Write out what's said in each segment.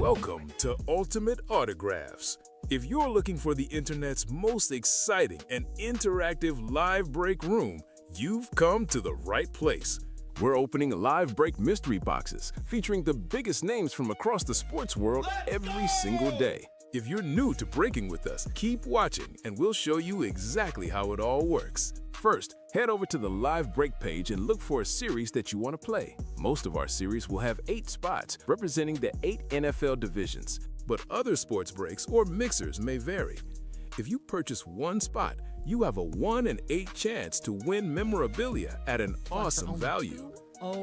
Welcome to Ultimate Autographs. If you're looking for the internet's most exciting and interactive live break room, you've come to the right place. We're opening live break mystery boxes featuring the biggest names from across the sports world every single day. If you're new to breaking with us, keep watching and we'll show you exactly how it all works. First, head over to the live break page and look for a series that you want to play. Most of our series will have 8 spots representing the 8 NFL divisions, but other sports breaks or mixers may vary. If you purchase one spot, you have a 1 in 8 chance to win memorabilia at an awesome value.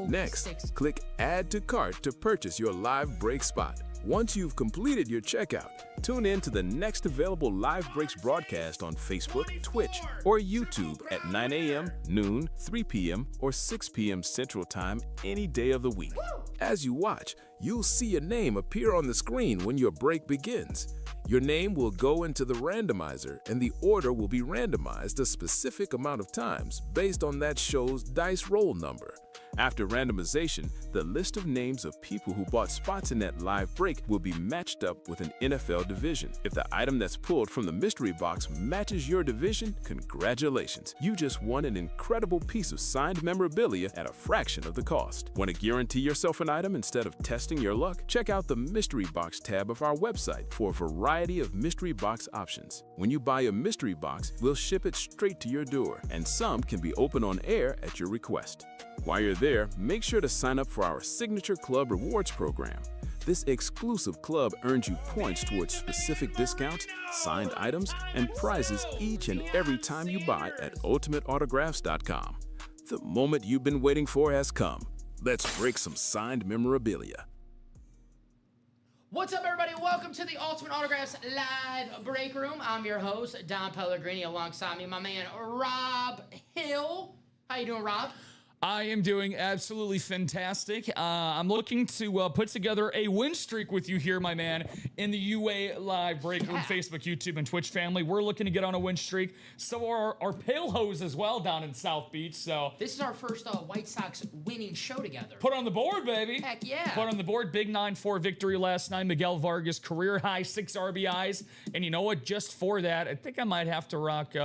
Next, click Add to Cart to purchase your live break spot. Once you've completed your checkout, tune in to the next available Live Breaks broadcast on Facebook, Twitch, or YouTube at 9 a.m., noon, 3 p.m., or 6 p.m. Central Time any day of the week. As you watch, you'll see your name appear on the screen when your break begins. Your name will go into the randomizer, and the order will be randomized a specific amount of times based on that show's dice roll number. After randomization, the list of names of people who bought spots in that live break will be matched up with an NFL division. If the item that's pulled from the mystery box matches your division, congratulations! You just won an incredible piece of signed memorabilia at a fraction of the cost. Want to guarantee yourself an item instead of testing your luck? Check out the mystery box tab of our website for a variety of mystery box options. When you buy a mystery box, we'll ship it straight to your door, and some can be opened on air at your request. While you're there, make sure to sign up for our Signature Club Rewards program. This exclusive club earns you points towards specific discounts, signed items, and prizes each and every time you buy at ultimateautographs.com. The moment you've been waiting for has come. Let's break some signed memorabilia. What's up, everybody? Welcome to the Ultimate Autographs Live Break Room. I'm your host, Don Pellegrini, alongside me, my man, Rob Hill. How you doing, Rob? I am doing absolutely fantastic. I'm looking to put together a win streak with you here, my man, in the UA Live Break Room, Facebook, YouTube, and Twitch family. We're looking to get on a win streak. So are our Pale Hose as well down in South Beach. So this is our first White Sox winning show together. Put on the board, baby. Heck yeah. Put on the board. Big 9-4 victory last night. Miguel Vargas, career high 6 RBIs. And you know what? Just for that, I think I might have to rock...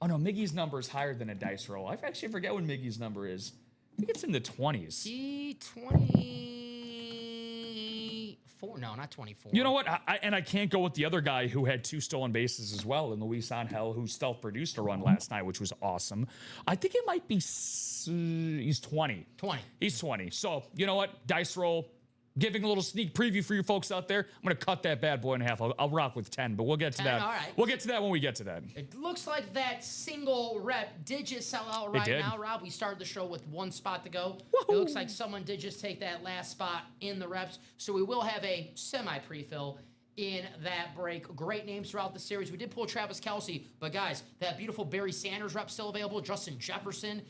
oh no, Miggy's number is higher than a dice roll. I actually forget what Miggy's number is. I think it's in the 20s. 24? No, not 24. You know what? I can't go with the other guy who had 2 stolen bases as well, and Luis Angel, who self-produced a run last night, which was awesome. I think it might be... he's 20. 20. He's 20. So, you know what? Dice roll. Giving a little sneak preview for you folks out there. I'm going to cut that bad boy in half. I'll rock with 10, but we'll get to 10, that. all right. We'll get to that when we get to that. It looks like that single rep did just sell out right now, Rob. We started the show with 1 spot to go. Woo-hoo. It looks like someone did just take that last spot in the reps, so we will have a semi-prefill in that break. Great names throughout the series. We did pull Travis Kelce, but guys, that beautiful Barry Sanders rep still available. Justin Jefferson.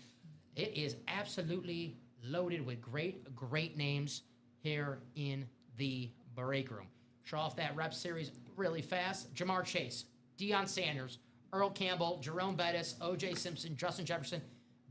It is absolutely loaded with great names here in the break room. Show off that rep series really fast. Jamar Chase, Deion Sanders, Earl Campbell, Jerome Bettis, O.J. Simpson, Justin Jefferson,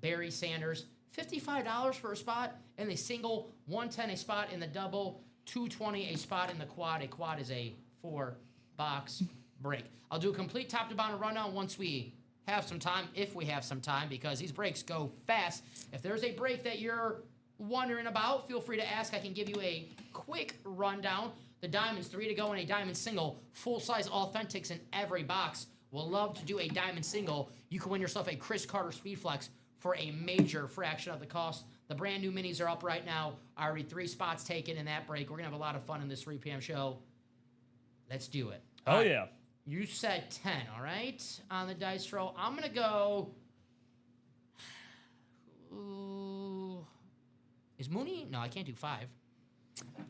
Barry Sanders. $55 for a spot in the single, $110 a spot in the double, $220 a spot in the quad. A quad is a 4-box break. I'll do a complete top to bottom rundown once we have some time, if we have some time, because these breaks go fast. If there's a break that you're wondering about, feel free to ask. I can give you a quick rundown. The diamonds, 3 to go in a diamond single, full-size authentics in every box. We'll love to do a diamond single. You can win yourself a Chris Carter Speedflex for a major fraction of the cost. The brand new minis are up right now. Already 3 spots taken in that break. We're gonna have a lot of fun in this 3 p.m. show. Let's do it. Oh yeah. You said 10, all right, on the dice roll. I'm gonna go. Is Mooney? No, I can't do 5.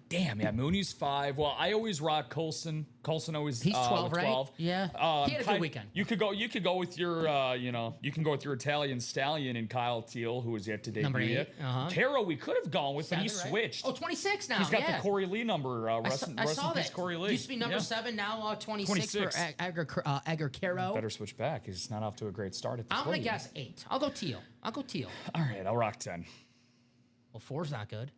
Damn, yeah, Mooney's 5. Well, I always rock Colson. Colson always he's 12, right? 12. Yeah. He had a good weekend. You could go with your you can go with your Italian stallion and Kyle Teal, who is yet to debut. Number 8. Caro we could have gone with, 7, but he right? switched. Oh, 26 now. He's got the Corey Lee number. I saw that. Corey Lee. Used to be number 7, now 26 for Edgar Caro. Better switch back. He's not off to a great start at the I'm going to guess 8. I'll go Teal. All right, I'll rock 10. Well, 4's not good.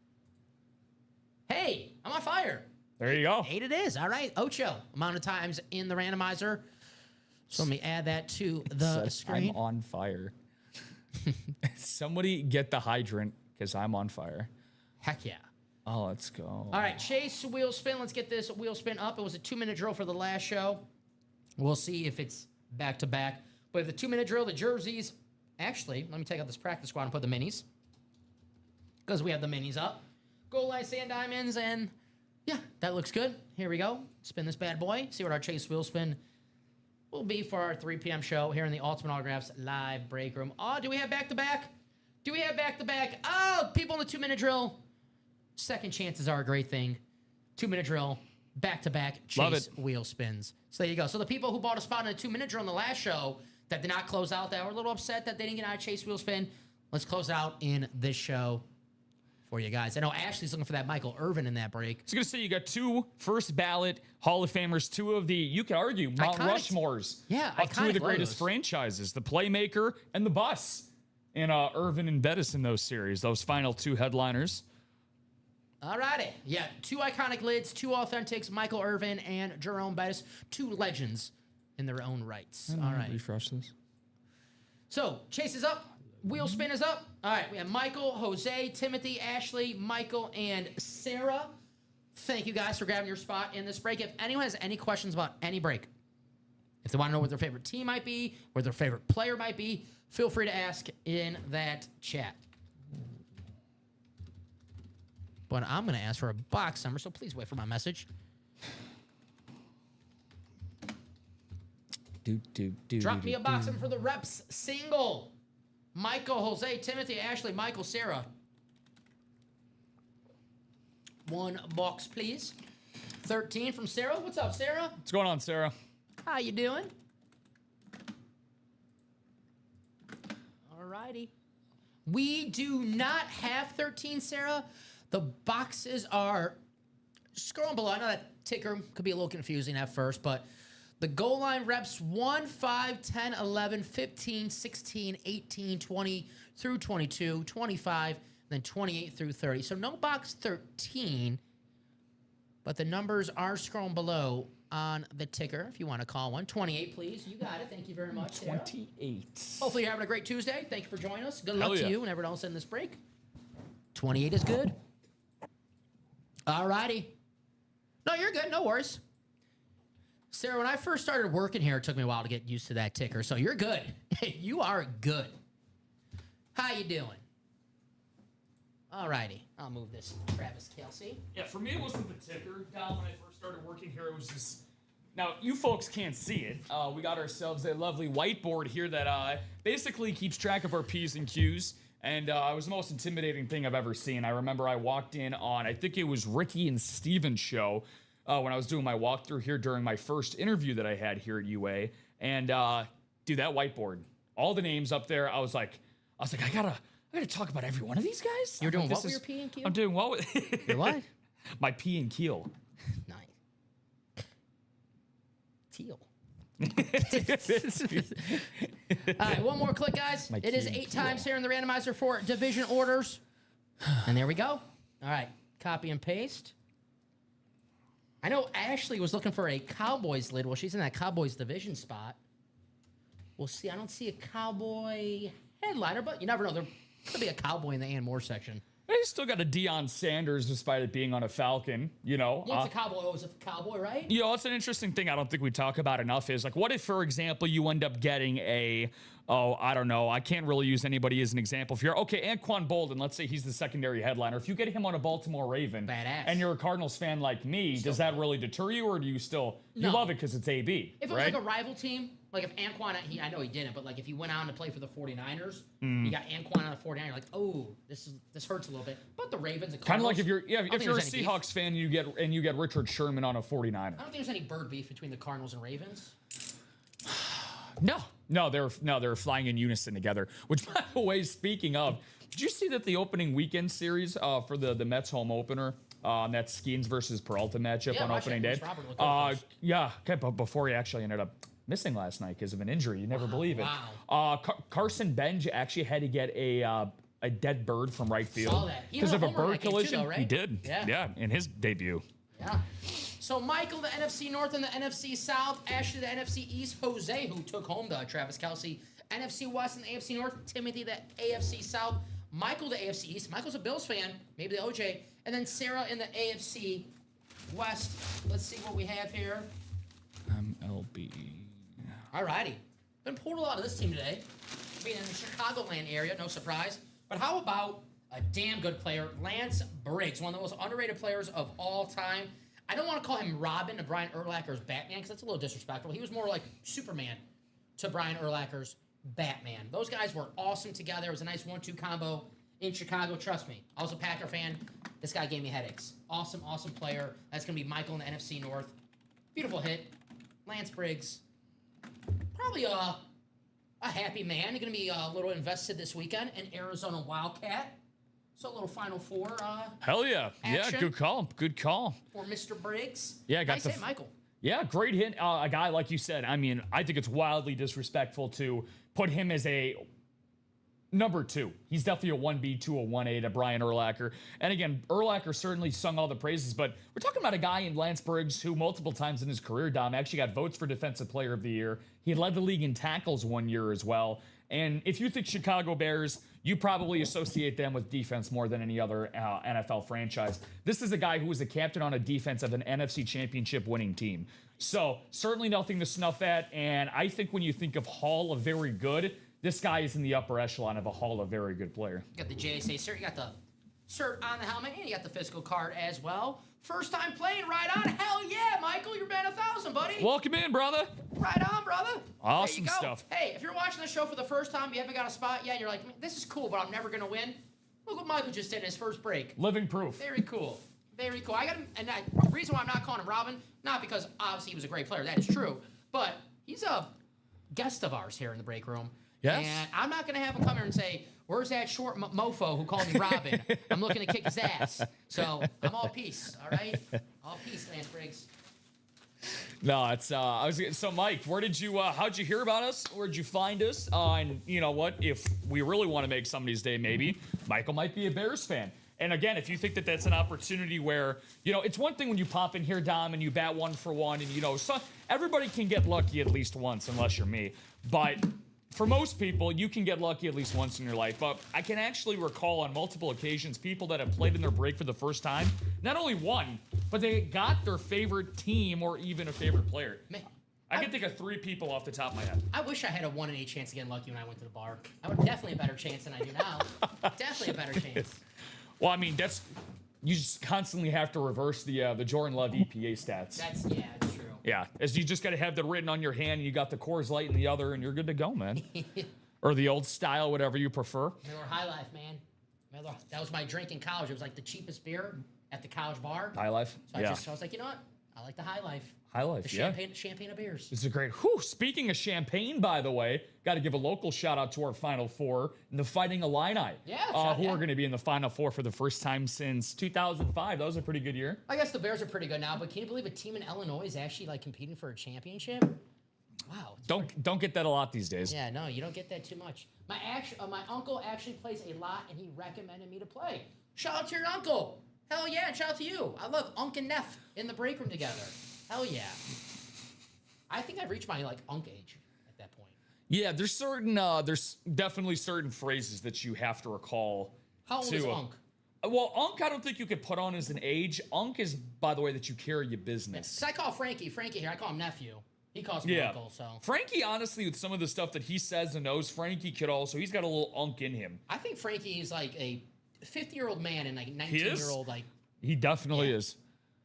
Hey, I'm on fire. There you go. 8 it is. All right. Ocho amount of times in the randomizer. So let me add that to the screen. I'm on fire. Somebody get the hydrant because I'm on fire. Heck yeah. Oh, let's go. All right, Chase, wheel spin. Let's get this wheel spin up. It was a 2-minute drill for the last show. We'll see if it's back-to-back. But the 2-minute drill, the jerseys. Actually, let me take out this practice squad and put the minis. Because we have the minis up. Goal line, sand diamonds, and yeah, that looks good. Here we go. Spin this bad boy. See what our Chase wheel spin will be for our 3 p.m. show here in the Ultimate Autographs live break room. Oh, do we have back-to-back? Do we have back-to-back? Oh, people in the 2-minute drill. Second chances are a great thing. 2-minute drill, back-to-back Chase wheel spins. So there you go. So the people who bought a spot in a 2-minute drill in the last show that did not close out, that were a little upset that they didn't get out of Chase wheel spin, let's close out in this show for you guys. I know Ashley's looking for that Michael Irvin in that break. I was going to say, you got 2 first ballot Hall of Famers, 2 of the, you could argue, Mount Rushmores. Yeah, of 2 of the greatest franchises, the Playmaker and the Bus. And Irvin and Bettis in those series, those final 2 headliners. All righty. Yeah, 2 iconic lids, 2 authentics, Michael Irvin and Jerome Bettis, 2 legends in their own rights. All right. Refresh this. So, Chase is up. Wheel spin is up. All right, we have Michael, Jose, Timothy, Ashley, Michael, and Sarah. Thank you guys for grabbing your spot in this break. If anyone has any questions about any break, if they want to know what their favorite team might be, or their favorite player might be, feel free to ask in that chat. But I'm going to ask for a box number, so please wait for my message. Drop me a box number for the reps single. Michael, Jose, Timothy, Ashley, Michael, Sarah. 1 box, please. 13 from Sarah. What's up, Sarah? What's going on, Sarah? How you doing? All righty. We do not have 13, Sarah. The boxes are scrolling below. I know that ticker could be a little confusing at first, but the goal line reps 1, 5, 10, 11, 15, 16, 18, 20 through 22, 25, then 28 through 30. So no box 13, but the numbers are scrolling below on the ticker if you want to call one. 28, please. You got it. Thank you very much, Sarah. 28. Hopefully you're having a great Tuesday. Thank you for joining us. Good luck to you and everyone else in this break. 28 is good. All righty. No, you're good. No worries. Sarah, when I first started working here, it took me a while to get used to that ticker. So you're good. You are good. How you doing? All righty. I'll move this Travis Kelce. Yeah, for me, it wasn't the ticker. Don, when I first started working here, it was just... Now, you folks can't see it. We got ourselves a lovely whiteboard here that basically keeps track of our P's and Q's. And it was the most intimidating thing I've ever seen. I remember I walked in on, I think it was Ricky and Steven's show, when I was doing my walkthrough here during my first interview that I had here at UA. And dude, that whiteboard, all the names up there, I was like, I gotta talk about every one of these guys. You're doing what with your P and Q? I'm doing what with your what? My P and Q. Nice. Teal. All right, one more click, guys. It is 8 times here in the randomizer for division orders. And there we go. All right, copy and paste. I know Ashley was looking for a Cowboys lid. Well, she's in that Cowboys division spot. We'll see. I don't see a Cowboy headliner, but you never know. There could be a Cowboy in the Ann Moore section. He's still got a Deion Sanders despite it being on a Falcon, you know. Yeah, it's a Cowboy. Oh, it's a Cowboy, right? You know, it's an interesting thing I don't think we talk about enough is, like, what if, for example, you end up getting I don't know, I can't really use anybody as an example. If you're, okay, Anquan Bolden, let's say he's the secondary headliner. If you get him on a Baltimore Raven, badass, and you're a Cardinals fan like me, does that really deter you, or do you still, you love it because it's AB, If it was like a rival team, like if Anquan, I know he didn't, but like if he went on to play for the 49ers, you got Anquan on the 49ers, you're like, oh, this hurts a little bit. But the Ravens, the Cardinals, kind of like if you're a Seahawks fan, you get Richard Sherman on a 49er. I don't think there's any bird beef between the Cardinals and Ravens. No, they're flying in unison together. Which, by the way, speaking of, did you see that the opening weekend series for the Mets home opener, that Skeens versus Peralta matchup on opening day? Yeah, okay, but before he actually ended up missing last night because of an injury, you never believe it. Wow. Carson Benj actually had to get a dead bird from right field because of a bird collision. Too, though, right? He did, yeah, in his debut. Yeah. So Michael, the NFC North and the NFC South. Ashley, the NFC East. Jose, who took home the Travis Kelce. NFC West and the AFC North. Timothy, the AFC South. Michael, the AFC East. Michael's a Bills fan. Maybe the OJ. And then Sarah in the AFC West. Let's see what we have here. MLB. All righty. Been pulled a lot of this team today. Being in the Chicagoland area, no surprise. But how about a damn good player, Lance Briggs, one of the most underrated players of all time. I don't want to call him Robin to Brian Urlacher's Batman because that's a little disrespectful. He was more like Superman to Brian Urlacher's Batman. Those guys were awesome together. It was a nice 1-2 combo in Chicago. Trust me, I was a Packer fan. This guy gave me headaches. Awesome, awesome player. That's going to be Michael in the NFC North. Beautiful hit. Lance Briggs. Probably a happy man. He's going to be a little invested this weekend in Arizona Wildcat. So a little Final Four Hell yeah. action. Yeah, good call. Good call. For Mr. Briggs. Yeah, got nice hit, Michael. Yeah, great hit. A guy, like you said, I mean, I think it's wildly disrespectful to put him as a number 2. He's definitely a 1B to a 1A to Brian Urlacher. And again, Urlacher certainly sung all the praises, but we're talking about a guy in Lance Briggs who multiple times in his career, Dom, actually got votes for Defensive Player of the Year. He led the league in tackles one year as well. And if you think Chicago Bears, you probably associate them with defense more than any other NFL franchise. This is a guy who was a captain on a defense of an NFC Championship winning team. So certainly nothing to snuff at. And I think when you think of Hall of Very Good, this guy is in the upper echelon of a Hall of Very Good player. You got the JSA cert, you got the cert on the helmet, and you got the physical card as well. First time playing, right on. Hell yeah, Michael, you're man 1,000, buddy. Welcome in, brother. Right on, brother. Awesome stuff. Hey, if you're watching the show for the first time, you haven't got a spot yet, you're like, man, this is cool, but I'm never going to win. Look what Michael just did in his first break. Living proof. Very cool. Very cool. I got him, and the reason why I'm not calling him Robin, not because obviously he was a great player, that is true, but he's a guest of ours here in the break room. Yes. And I'm not going to have him come here and say, where's that short mofo who called me Robin? I'm looking to kick his ass. So I'm all peace, all right? All peace, Lance Briggs. No, it's so Mike, where did you how'd you hear about us? Where'd you find us? And you know what? If we really want to make somebody's day, maybe Michael might be a Bears fan. And again, if you think that that's an opportunity where, you know, it's one thing when you pop in here, Dom, and you bat 1 for 1, and you know, so everybody can get lucky at least once, unless you're me. But for most people, you can get lucky at least once in your life. But I can actually recall on multiple occasions people that have played in their break for the first time, not only won, but they got their favorite team or even a favorite player. Man, I can think of 3 people off the top of my head. I wish I had a 1 in 8 chance to get lucky when I went to the bar. I would definitely a better chance than I do now. Definitely a better chance. Well, I mean, you just constantly have to reverse the Jordan Love EPA stats. That's true. Yeah, as you just got to have that written on your hand, and you got the Coors Light in the other, and you're good to go, man. Or the old style, whatever you prefer. Miller High Life, man. Miller, that was my drink in college. It was like the cheapest beer at the college bar. High Life. So I was like, you know what? I like the High Life. High Life, the champagne of beers. This is a great. Speaking of champagne, by the way, got to give a local shout out to our Final Four in the Fighting Illini. Who are going to be in the Final Four for the first time since 2005. That was a pretty good year. I guess the Bears are pretty good now, but can you believe a team in Illinois is actually like competing for a championship? Wow. Don't get that a lot these days. Yeah, no, you don't get that too much. My uncle actually plays a lot, and he recommended me to play. Shout out to your uncle. Hell yeah, and shout out to you. I love Unc and Neff in the break room together. Hell yeah. I think I've reached my Unc age at that point. Yeah, there's definitely certain phrases that you have to recall. How old is Unc? Well, Unc, I don't think you could put on as an age. Unc is, by the way, that you carry your business. Because I call Frankie here. I call him nephew. He calls me uncle, so. Frankie, honestly, with some of the stuff that he says and knows, Frankie could also, he's got a little Unc in him. I think Frankie is like a 50-year-old man and like 19-year-old He definitely is.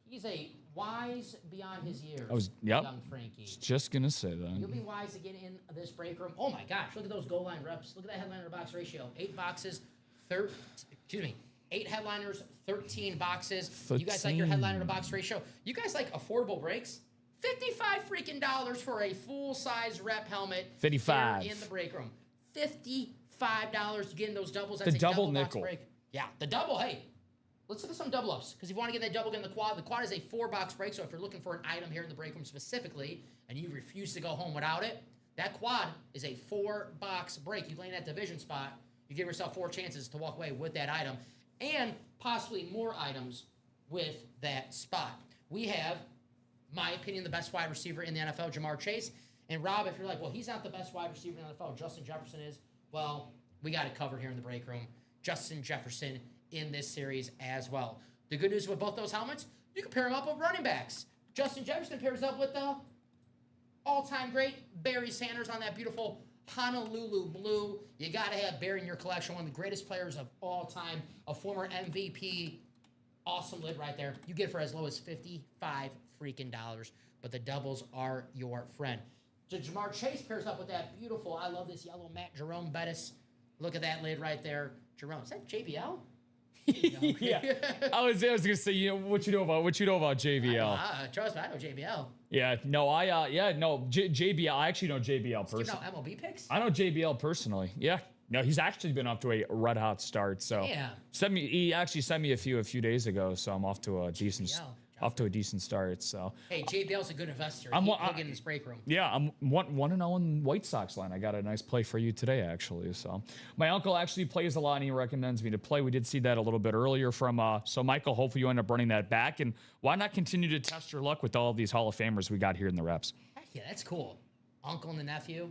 He's a wise beyond his years. Young Frankie. Just gonna say that. You'll be wise again in this break room. Oh my gosh, look at those goal line reps. Look at that headliner box ratio. 8 boxes, 8 headliners, 13 boxes. 13. You guys like your headliner to box ratio? You guys like affordable breaks? $55 freaking dollars for a full-size rep helmet. 55 in the break room. $55 to get in those doubles. That's a double box nickel. break. Yeah, the double. Hey, let's look at some double ups because if you want to get that double, get in the quad. The quad is a 4-box break. So if you're looking for an item here in the break room specifically, and you refuse to go home without it, that quad is a 4-box break. You lay in that division spot, you give yourself 4 chances to walk away with that item, and possibly more items with that spot. we have, my opinion, the best wide receiver in the NFL, Jamar Chase. And Rob, if you're like, well, he's not the best wide receiver in the NFL, Justin Jefferson is, well, we got it covered here in the break room. Justin Jefferson in this series as well. The good news with both those helmets, you can pair them up with running backs. Justin Jefferson pairs up with the all-time great Barry Sanders on that beautiful Honolulu blue. You got to have Barry in your collection, one of the greatest players of all time, a former MVP. Awesome lid right there. You get it for as low as $55 freaking dollars, but the doubles are your friend. So Jamar Chase pairs up with that beautiful, I love this yellow Matt Jerome Bettis. Look at that lid right there. Jerome, is that JBL? Yeah, I was gonna say, what you know about JBL? Trust me, I know JBL. Yeah, no, JBL. I actually know JBL personally. You know MLB picks? I know JBL personally. Yeah, no, he's actually been off to a red hot start. So yeah, he actually sent me a few days ago. So I'm off to a decent start. So hey, JBL's a good investor. He'll get in this break room. Yeah, I'm 1-0 in White Sox line. I got a nice play for you today, actually. So my uncle actually plays a lot, and he recommends me to play. We did see that a little bit earlier from. So Michael, hopefully you end up running that back, and why not continue to test your luck with all of these Hall of Famers we got here in the reps? Heck yeah, that's cool. Uncle and the nephew.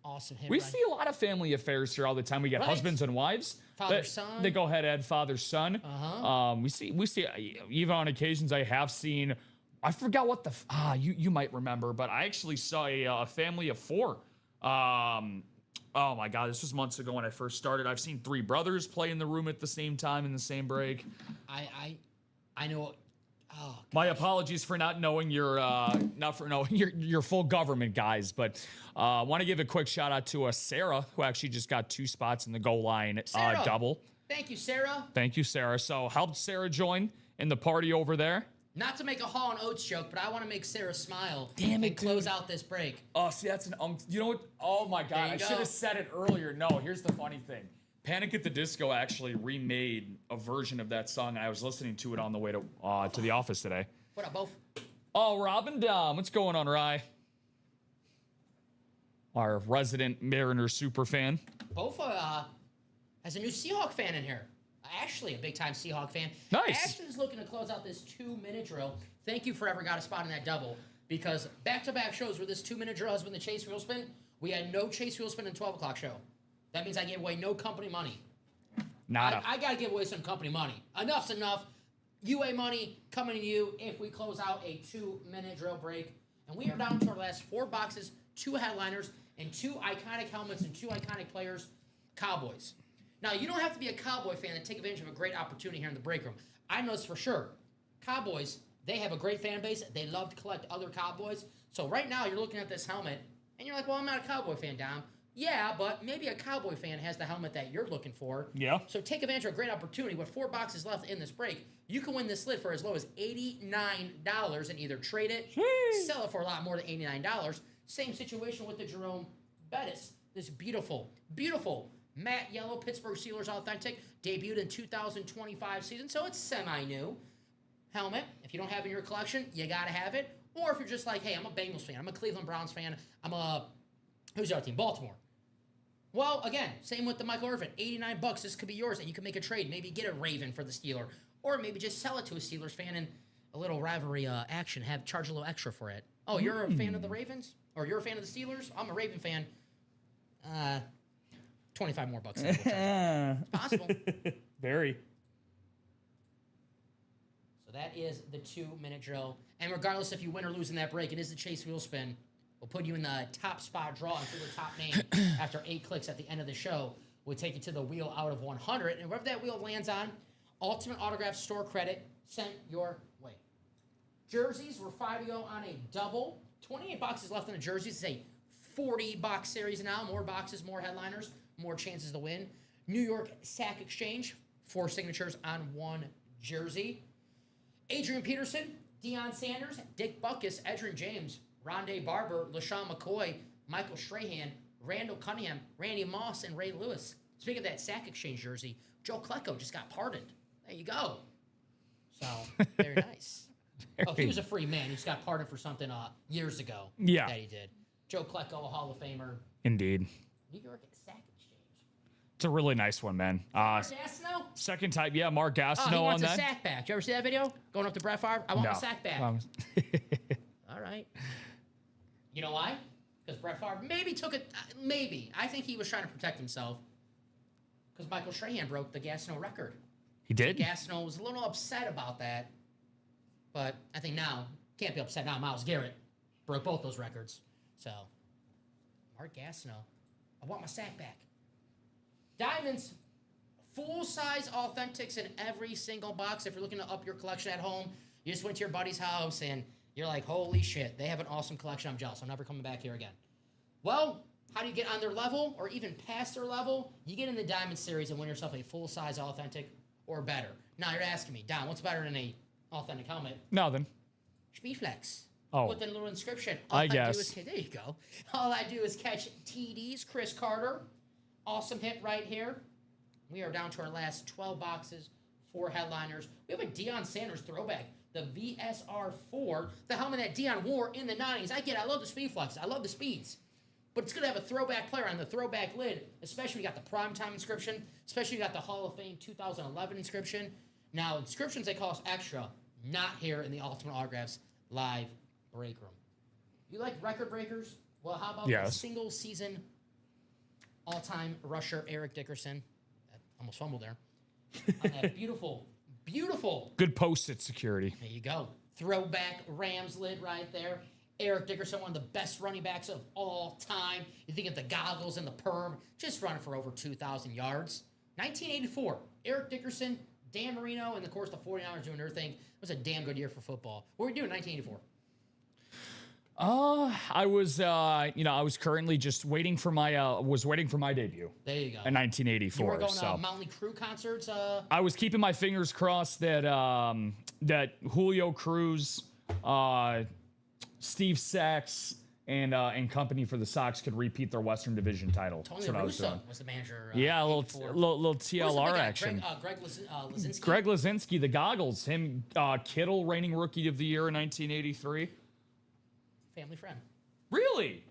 Awesome. We see a lot of family affairs here all the time. We get husbands and wives. Father-son. They go ahead and add father-son. We see even on occasions I have seen, I forgot what you might remember, but I actually saw a family of 4. Oh my God, this was months ago when I first started. I've seen 3 brothers play in the room at the same time in the same break. I know. Oh, my apologies for not knowing your full government, guys, but want to give a quick shout out to Sarah, who actually just got 2 spots in the goal line double. Thank you, Sarah. Thank you, Sarah. So helped Sarah join in the party over there. Not to make a Hall and Oates joke, but I want to make Sarah smile. Damn it, and close out this break. Oh, see, that's you know what? Oh my God, I should have said it earlier. No, here's the funny thing. Panic at the Disco actually remade a version of that song, and I was listening to it on the way to the office today. What up, both? Oh, Robin Dom, what's going on, Rye? Our resident Mariners super fan. Both has a new Seahawk fan in here. Ashley, a big-time Seahawk fan. Nice. Ashley's looking to close out this 2-minute drill. Thank you for ever got a spot in that double, because back-to-back shows where this 2-minute drill has been the Chase Wheel Spin, we had no Chase Wheel Spin in 12 o'clock show. That means I gave away no company money. Nada. I got to give away some company money. Enough's enough. UA money coming to you if we close out a 2-minute drill break. And we are down to our last 4 boxes, 2 headliners, and 2 iconic helmets and 2 iconic players, Cowboys. Now, you don't have to be a Cowboy fan to take advantage of a great opportunity here in the break room. I know this for sure. Cowboys, they have a great fan base. They love to collect other Cowboys. So right now, you're looking at this helmet, and you're like, well, I'm not a Cowboy fan, Dom. Yeah, but maybe a Cowboy fan has the helmet that you're looking for. Yeah. So take advantage of a great opportunity. With 4 boxes left in this break, you can win this lid for as low as $89 and either trade it, sell it for a lot more than $89. Same situation with the Jerome Bettis. This beautiful, beautiful matte yellow Pittsburgh Steelers authentic, debuted in 2025 season, so it's semi-new helmet. If you don't have it in your collection, you got to have it. Or if you're just like, hey, I'm a Bengals fan, I'm a Cleveland Browns fan, who's the other team? Baltimore. Well, again, same with the Michael Irvin. $89. This could be yours, and you can make a trade. Maybe get a Raven for the Steeler, or maybe just sell it to a Steelers fan and a little rivalry action. Charge a little extra for it. Oh, you're a fan of the Ravens, or you're a fan of the Steelers? I'm a Raven fan. 25 more bucks. It's possible. Very. So that is the 2-minute drill, and regardless if you win or lose in that break, it is the Chase Wheel Spin. We'll put you in the top spot draw and through the top name after 8 clicks at the end of the show. We'll take you to the wheel out of 100. And wherever that wheel lands on, Ultimate Autograph store credit sent your way. Jerseys were 5 to go on a double. 28 boxes left in the jerseys. It's a 40-box series now. More boxes, more headliners, more chances to win. New York Sack Exchange, 4 signatures on 1 jersey. Adrian Peterson, Deion Sanders, Dick Butkus, Edgerrin James, Rondé Barber, LaShawn McCoy, Michael Strahan, Randall Cunningham, Randy Moss, and Ray Lewis. Speaking of that Sack Exchange jersey, Joe Klecko just got pardoned. There you go. So, very nice. He was a free man. He just got pardoned for something years ago that he did. Joe Klecko, a Hall of Famer. Indeed. New York Sack Exchange. It's a really nice one, man. Mark Gastineau? Second type, yeah, Mark Gastineau he wants on a that. sack back. You ever see that video? Going up to Brett Favre? I want my sack back. All right. You know why? Because Brett Favre maybe took it. Maybe. I think he was trying to protect himself. Because Michael Strahan broke the Gastineau record. He did? Gastineau was a little upset about that. But I think now, can't be upset now. Myles Garrett broke both those records. So, Mark Gastineau, I want my sack back. Diamonds, full-size authentics in every single box. If you're looking to up your collection at home, you just went to your buddy's house and you're like, holy shit, they have an awesome collection. I'm jealous. I'm never coming back here again. Well, how do you get on their level or even past their level? You get in the Diamond Series and win yourself a full-size authentic or better. Now, you're asking me, Don, what's better than a authentic helmet? Nothing. Speedflex. Oh. With a little inscription. I guess. There you go. All I do is catch TDs. Chris Carter. Awesome hit right here. We are down to our last 12 boxes, 4 headliners. We have a Deion Sanders throwback. The VSR4, the helmet that Deion wore in the 90s. I love the Speedflex. I love the speeds. But it's going to have a throwback player on the throwback lid, especially when you got the primetime inscription, especially when you got the Hall of Fame 2011 inscription. Now, inscriptions, they cost extra. Not here in the Ultimate Autographs live break room. You like record breakers? Well, how about the single season all-time rusher Eric Dickerson? I almost fumbled there. On that beautiful. Good post-it security. There you go. Throwback Rams lid right there. Eric Dickerson, one of the best running backs of all time. You think of the goggles and the perm, just running for over 2,000 yards. 1984, Eric Dickerson, Dan Marino, and of course the 49ers doing their thing. It was a damn good year for football. What were you doing in 1984? I was currently just waiting for my debut. There you go. In 1984. You were going to Motley Crue concerts? I was keeping my fingers crossed that that Julio Cruz, Steve Sachs, and company for the Sox could repeat their Western Division title. Tony La Russa was the manager. Yeah, a little TLR action. Greg Lazinski. Greg Lazinski, the goggles. Him, Kittle, reigning Rookie of the Year in 1983. Family friend. Really?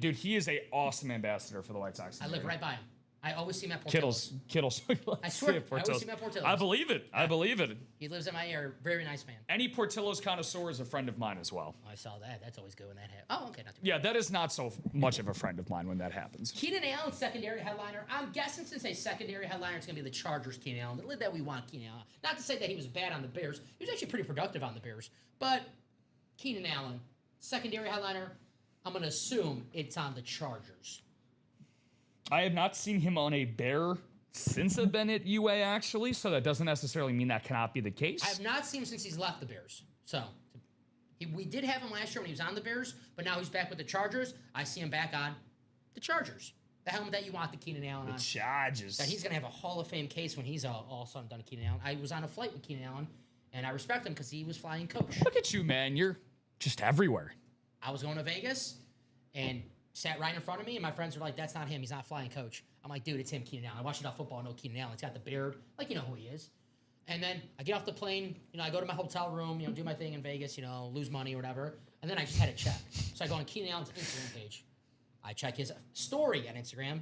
Dude, he is a awesome ambassador for the White Sox. I live right by him. I always see him at Portillo's. Kittles. I swear, I always see him at Portillo's. I believe it. Yeah. I believe it. He lives in my area. Very nice man. Any Portillo's connoisseur is a friend of mine as well. Oh, I saw that. That's always good when that happens. Oh, okay. Not too bad. Yeah, that is not so much of a friend of mine when that happens. Keenan Allen, secondary headliner. I'm guessing since a secondary headliner, it's going to be the Chargers Keenan Allen. The lid that we want Keenan Allen. Not to say that he was bad on the Bears. He was actually pretty productive on the Bears. But Keenan Allen, secondary headliner, I'm going to assume it's on the Chargers. I have not seen him on a Bear since I've been at UA, actually, so that doesn't necessarily mean that cannot be the case. I have not seen him since he's left the Bears. So, we did have him last year when he was on the Bears, but now he's back with the Chargers. I see him back on the Chargers. The helmet that you want the Keenan Allen on. The Chargers. That he's going to have a Hall of Fame case when he's all of a sudden done Keenan Allen. I was on a flight with Keenan Allen, and I respect him because he was flying coach. Look at you, man. You're just everywhere. I was going to Vegas, and sat right in front of me, and my friends were like, that's not him. He's not flying coach. I'm like, dude, it's him, Keenan Allen. I watch enough football, I know Keenan Allen. He's got the beard. Like, you know who he is. And then I get off the plane, I go to my hotel room, do my thing in Vegas, lose money or whatever. And then I just had to check. So I go on Keenan Allen's Instagram page. I check his story at Instagram.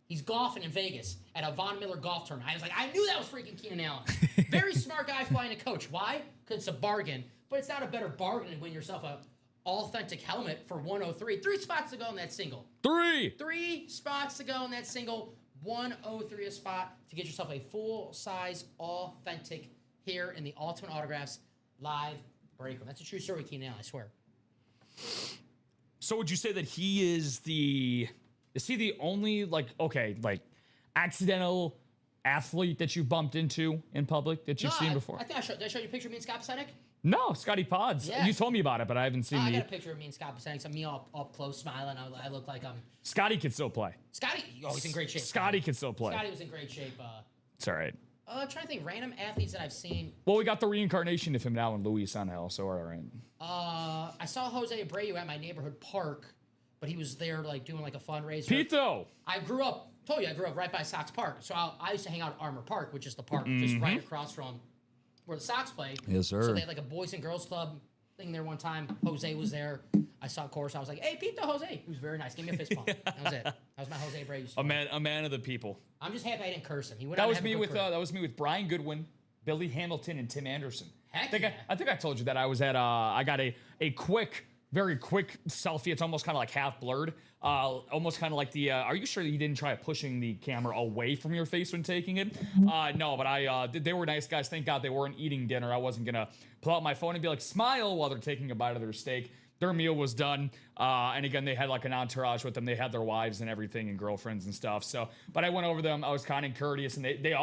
He's golfing in Vegas at a Von Miller golf tournament. I was like, I knew that was freaking Keenan Allen. Very smart guy flying a coach. Why? Because it's a bargain. But it's not a better bargain than win yourself a authentic helmet for 103. 3 spots to go in that single. 3 spots to go in that single. 103 a spot to get yourself a full-size authentic here in the Ultimate Autographs live break room. That's a true story, Keenan Allen, I swear. So would you say that he is the only accidental athlete that you've bumped into in public that you've seen before? I think did I show you a picture of me and Scott Pasetic? No, Scotty Pods. Yes. You told me about it, but I haven't seen I got a picture of me and Scott Pasetic. So me up close smiling. I look like I'm... Scotty can still play. Scotty? Oh, he's in great shape. Scotty can still play. Scotty was in great shape. It's all right. I'm trying to think. Random athletes that I've seen. Well, we got the reincarnation of him now in Luis Angel, so all right. I saw Jose Abreu at my neighborhood park, but he was there doing a fundraiser. Pito! I grew up right by Sox Park. So I used to hang out at Armour Park, which is the park just right across from where the Sox play. Yes, sir. So they had a Boys and Girls Club thing there one time. Jose was there. I saw Course. I was like, hey, Pete the Jose. He was very nice. Give me a fist bump. That was it. That was my Jose Brady story. A man of the people. I'm just happy I didn't curse him. He went that was me with Brian Goodwin, Billy Hamilton, and Tim Anderson. Heck I think I told you that I was at I got a very quick selfie. It's almost kind of like half blurred. Almost kind of like the, are you sure that you didn't try pushing the camera away from your face when taking it? No, but they were nice guys. Thank God they weren't eating dinner. I wasn't going to pull out my phone and be like, smile while they're taking a bite of their steak. Their meal was done. And again, they had like an entourage with them. They had their wives and everything and girlfriends and stuff. So, but I went over them. I was kind of courteous and they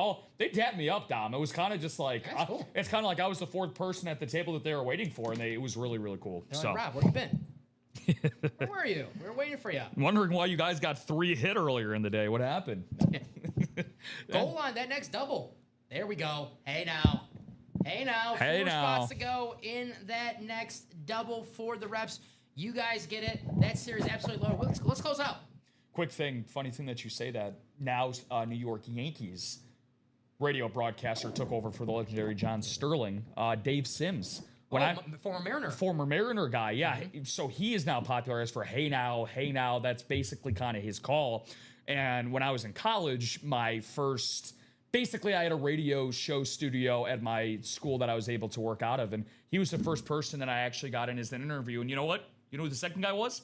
dapped me up, Dom. It was kind of just like, cool. It's kind of like I was the fourth person at the table that they were waiting for. And it was really, really cool. They're so, like, Rob, where you been? Where were you? We were waiting for you. I'm wondering why you guys got 3 hit earlier in the day. What happened? Goal line, that next double. There we go. Hey now. 4 spots to go in that next double for the Reps. You guys get it. That series absolutely low. Let's close out. Quick thing, funny thing that you say that. Now, New York Yankees radio broadcaster took over for the legendary John Sterling, Dave Sims. Former Mariner guy, yeah. Mm-hmm. So he is now popularized for Hey Now. That's basically kind of his call. And when I was in college, basically I had a radio show studio at my school that I was able to work out of. And he was the first person that I actually got in as an interview. And you know what? You know who the second guy was?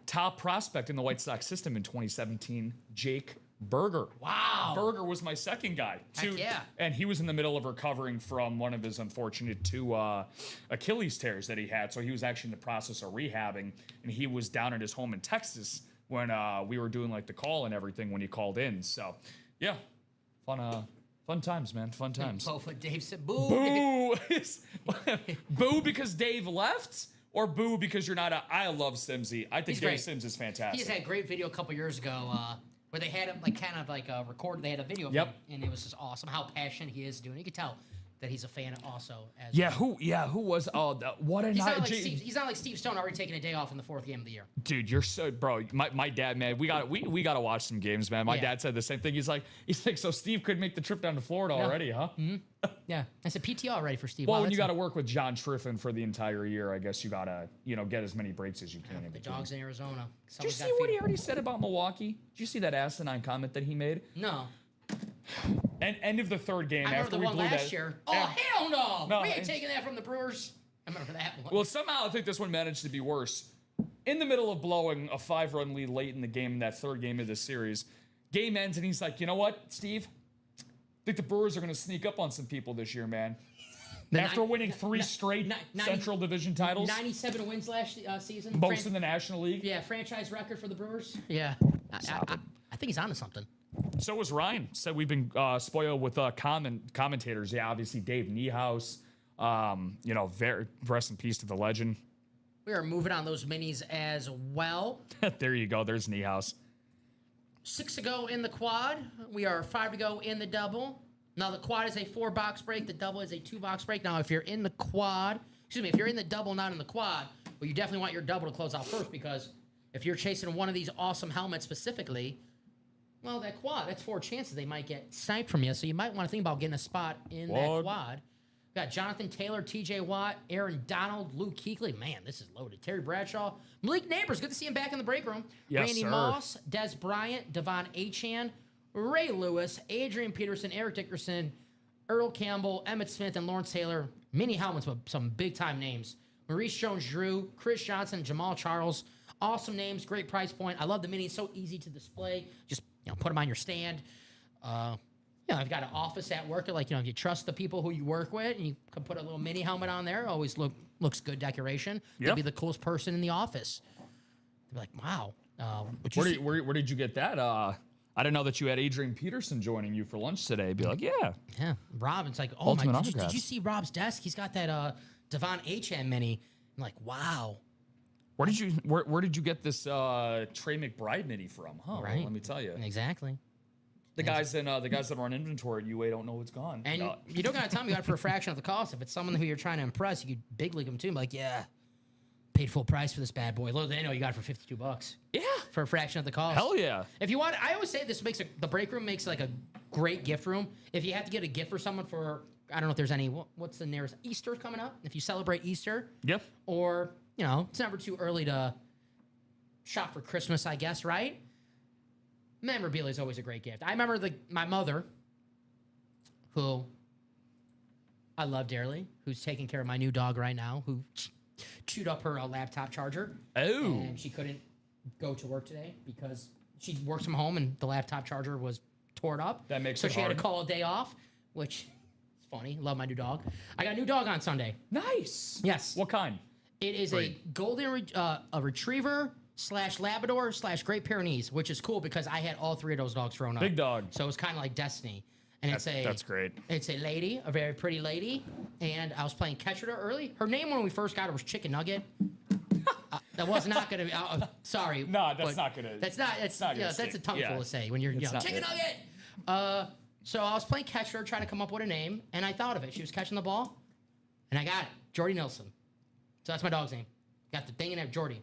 Top prospect in the White Sox system in 2017, Jake Berger. Wow. Berger was my second guy. Heck yeah. And he was in the middle of recovering from one of his unfortunate 2 Achilles tears that he had. So he was actually in the process of rehabbing. And he was down at his home in Texas when we were doing like the call and everything when he called in. So, yeah. Fun times, man. Fun times. Both what Dave said. Boo. Boo because Dave left? Or boo because you're not I love Simsy. I think Dave Sims is fantastic. He's had a great video a couple years ago where they had him recorded. They had a video of him, and it was just awesome how passionate he is doing. You could tell that he's a fan also. Who was? What a night. He's not like Steve Stone already taking a day off in the 4th game of the year. Dude, you're so bro. My dad, man, we got to watch some games, man. My dad said the same thing. He's like, so Steve could make the trip down to Florida already, huh? Mm-hmm. Yeah, I said PTO already for Steve. Well, when you got to work with John Triffin for the entire year, I guess you got to get as many breaks as you can. The dogs in Arizona. Did you see what he already said about Milwaukee? Did you see that asimine comment that he made? No. And end of the 3rd game I after remember the we one blew last that. year. Oh, hell no. We ain't taking that from the Brewers. I remember that one. Well, somehow I think this one managed to be worse. In the middle of blowing a 5-run lead late in the game, in that 3rd game of this series, game ends and he's like, you know what, Steve? I think the Brewers are going to sneak up on some people this year, man. After winning 3 straight Central Division titles. 97 wins last season. Most in the National League. Yeah, franchise record for the Brewers. Yeah. I think he's onto something. So was Ryan. Said we've been spoiled with commentators. Yeah, obviously Dave Niehaus. Very rest in peace to the legend. We are moving on those minis as well. There you go. There's Niehaus. 6 to go in the quad. We are 5 to go in the double. Now, the quad is a 4-box break. The double is a 2-box break. Now, if you're in the double, not in the quad, well, you definitely want your double to close out first because if you're chasing one of these awesome helmets specifically, well, that quad, that's 4 chances they might get sniped from you. So you might want to think about getting a spot in that quad. We got Jonathan Taylor, TJ Watt, Aaron Donald, Luke Kuechly. Man, this is loaded. Terry Bradshaw. Malik Neighbors. Good to see him back in the break room. Yes, Randy sir. Moss, Des Bryant, Devon Achane, Ray Lewis, Adrian Peterson, Eric Dickerson, Earl Campbell, Emmett Smith, and Lawrence Taylor. Mini helmets with some big-time names. Maurice Jones-Drew, Chris Johnson, Jamal Charles. Awesome names, great price point. I love the mini. It's so easy to display. Just put them on your stand. I've got an office at work. If you trust the people who you work with, and you can put a little mini helmet on there. Always looks good decoration. You'll be the coolest person in the office. They'll be like, wow. Where did you get that? I didn't know that you had Adrian Peterson joining you for lunch today. Be like, yeah. Rob, it's like, oh my, did you see Rob's desk? He's got that Devon Achane mini. I'm like, wow. Where did you get this Trey McBride mini from? Huh? Right. Well, let me tell you. Exactly. The guys that run inventory at UA don't know it's gone. And you don't got to tell me you got it for a fraction of the cost. If it's someone who you're trying to impress, you could big league them too. Like, yeah, paid full price for this bad boy. Little they know you got it for $52. Yeah, for a fraction of the cost. Hell yeah. If you want, I always say this makes the break room makes like a great gift room. If you have to get a gift for someone for I don't know if there's any, what's the nearest, Easter coming up? If you celebrate Easter. Yep. Or, it's never too early to shop for Christmas, I guess, right? Memorabilia is always a great gift. I remember my mother, who I love dearly, who's taking care of my new dog right now, who chewed up her laptop charger. Oh. And she couldn't go to work today because she works from home and the laptop charger was torn up. That makes so it she hard. had to call a day off, which is funny. Love my new dog. I got a new dog on Sunday. Nice. Yes. What kind? It is a golden a retriever / Labrador / Great Pyrenees, which is cool because I had all 3 of those dogs grown up. Big dog. So it's kind of like destiny. And that's great. It's a lady, a very pretty lady, and I was playing catch with her early. Her name when we first got her was Chicken Nugget. That was not gonna be. Sorry. No, that's not gonna. That's not. It's not. That's a tongue full to say when you're Chicken Nugget. So I was playing catch with her, trying to come up with a name, and I thought of it. She was catching the ball, and I got it. Jordy Nilsson. So that's my dog's name. Got the thing in it, Jordy.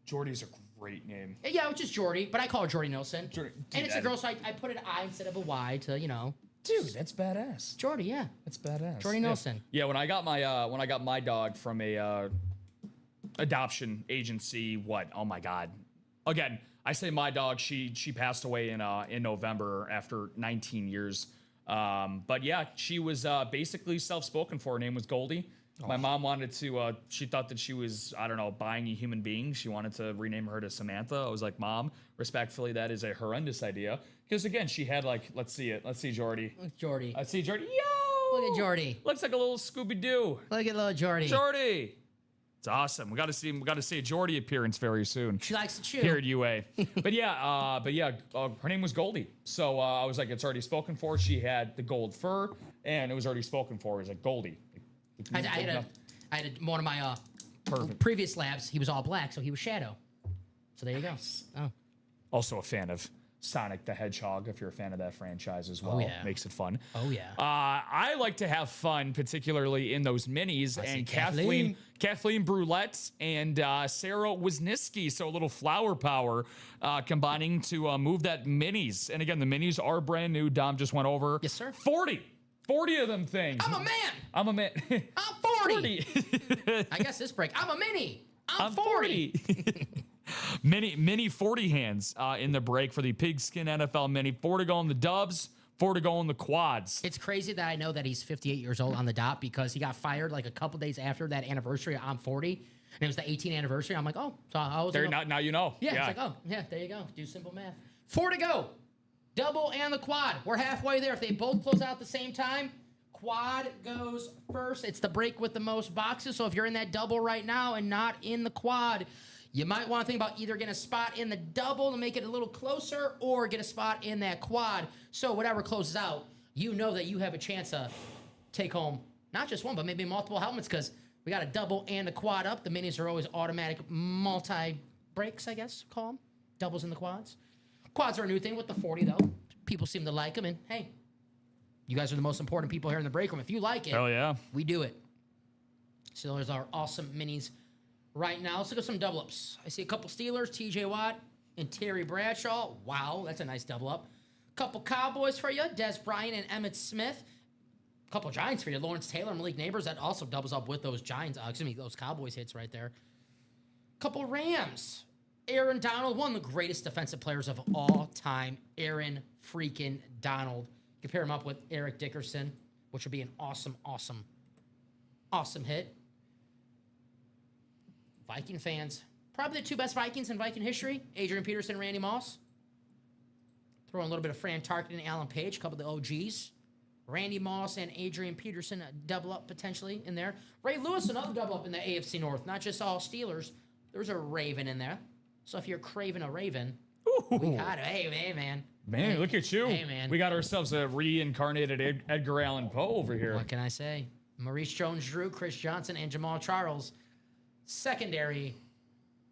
Jordy's a great name. Yeah, it's just Jordy, but I call her Jordy Nilsson. Dude, and it's a girl, so I put an I instead of a Y to, Dude, that's badass. Jordy, yeah. That's badass. Jordy Nilsson. Yeah, when I got my dog from a adoption agency, oh my God. Again, I say my dog, she passed away in November after 19 years. But yeah, she was basically self-spoken for. Her name was Goldie. My mom wanted to, she thought that she was, I don't know, buying a human being. She wanted to rename her to Samantha. I was like, Mom, respectfully, that is a horrendous idea. Because again, she had let's see it. Let's see Jordy. Jordy. Let's see Jordy. Yo! Look at Jordy. Looks like a little Scooby-Doo. Look at little Jordy. Jordy. It's awesome. We got to see a Jordy appearance very soon. She likes to chew. Here at UA. but yeah, her name was Goldie. So I was like, it's already spoken for. She had the gold fur, and it was already spoken for. It was like Goldie. I had one of my Perfect. previous labs. He was all black, so he was Shadow. So there you go. Oh. Also a fan of Sonic the Hedgehog, if you're a fan of that franchise as well. Oh, yeah. Makes it fun. Oh, yeah. I like to have fun, particularly in those minis. And Kathleen Brulette and Sarah Wisniewski, so a little flower power combining to move that minis. And again, the minis are brand new. Dom just went over. Yes, sir. 40 of them things. I'm a man. I'm a man. I'm 40. I guess this break. I'm a mini. I'm 40. Mini 40 hands in the break for the Pigskin NFL Mini. 4 to go in the dubs, 4 to go in the quads. It's crazy that I know that he's 58 years old on the dot because he got fired like a couple days after that anniversary. I'm 40, and it was the 18th anniversary. I'm like, oh, so I was there. Now you know. Yeah, it's like, oh, yeah, there you go. Do simple math. 4 to go. Double and the quad. We're halfway there. If they both close out at the same time, quad goes first. It's the break with the most boxes. So if you're in that double right now and not in the quad, you might want to think about either getting a spot in the double to make it a little closer or get a spot in that quad. So whatever closes out, you know that you have a chance to take home not just one, but maybe multiple helmets because we got a double and a quad up. The minis are always automatic multi-breaks, I guess, call them. Doubles in the quads. Quads are a new thing with the 40, though. People seem to like them, and hey, you guys are the most important people here in the break room. If you like it, hell yeah, we do it. So there's our awesome minis right now. Let's look at some double-ups. I see a couple Steelers, T.J. Watt and Terry Bradshaw. Wow, that's a nice double-up. Couple Cowboys for you, Des Bryant and Emmitt Smith. Couple Giants for you, Lawrence Taylor and Malik Neighbors. That also doubles up with those those Cowboys hits right there. Couple Rams. Aaron Donald, one of the greatest defensive players of all time. Aaron freaking Donald. Compare him up with Eric Dickerson, which would be an awesome hit. Viking fans. Probably the 2 best Vikings in Viking history. Adrian Peterson, Randy Moss. Throw in a little bit of Fran Tarkenton and Alan Page, a couple of the OGs. Randy Moss and Adrian Peterson, a double up potentially in there. Ray Lewis, another double up in the AFC North. Not just all Steelers. There's a Raven in there. So if you're craving a Raven, we got it. Hey, man. Man, hey, look at you. Hey, man. We got ourselves a reincarnated Edgar Allan Poe over here. What can I say? Maurice Jones-Drew, Chris Johnson, and Jamal Charles. Secondary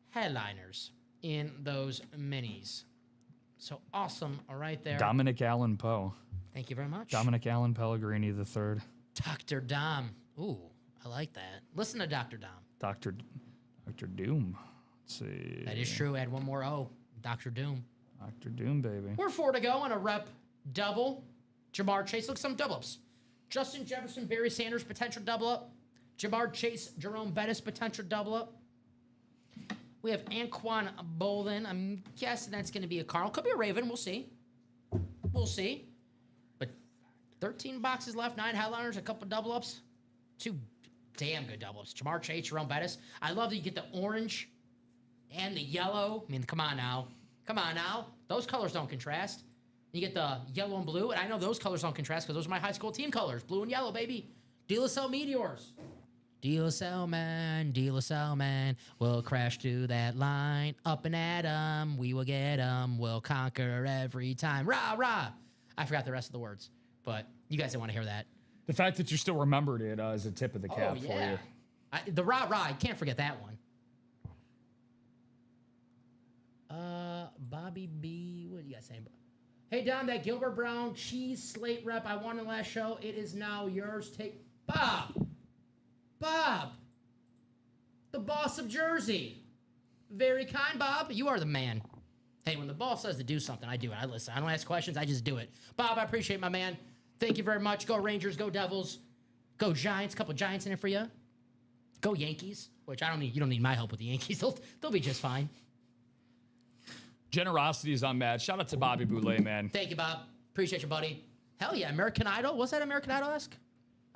headliners in those minis. So awesome right there. Dominic Allan Poe. Thank you very much. Dominic Allan Pellegrini III. Dr. Dom. Ooh, I like that. Listen to Dr. Dom. Dr. Doom. Let's see. That is true. Add one more O. Dr. Doom. Dr. Doom, baby. We're 4 to go on a rep double. Jamar Chase. Look, some double-ups. Justin Jefferson, Barry Sanders, potential double up. Jamar Chase, Jerome Bettis, potential double up. We have Anquan Bolden. I'm guessing that's going to be a Cardinal. Could be a Raven. We'll see. We'll see. But 13 boxes left, 9 headliners, a couple double ups. 2 damn good double ups. Jamar Chase, Jerome Bettis. I love that you get the orange and the yellow. I mean, come on now. Come on now. Those colors don't contrast. You get the yellow and blue, and I know those colors don't contrast because those are my high school team colors. Blue and yellow, baby. De La Salle Meteors. De La Salle man, we'll crash to that line. Up and at 'em, we will get 'em. We'll conquer every time. Rah, rah. I forgot the rest of the words, but you guys didn't want to hear that. The fact that you still remembered it is a tip of the cap for you. The rah, rah, I can't forget that one. Bobby B, what do you guys say? Hey, Dom, that Gilbert Brown cheese slate rep I won the last show, it is now yours. Take Bob, the boss of Jersey. Very kind, Bob. You are the man. Hey, when the boss says to do something, I do it. I listen. I don't ask questions. I just do it. Bob, I appreciate my man. Thank you very much. Go Rangers. Go Devils. Go Giants. A couple Giants in it for you. Go Yankees, which I don't need. You don't need my help with the Yankees. They'll be just fine. Generosity is unmatched. Shout out to Bobby Boulay, man. Thank you, Bob. Appreciate you, buddy. Hell yeah, American Idol. What's that American Idol-esque?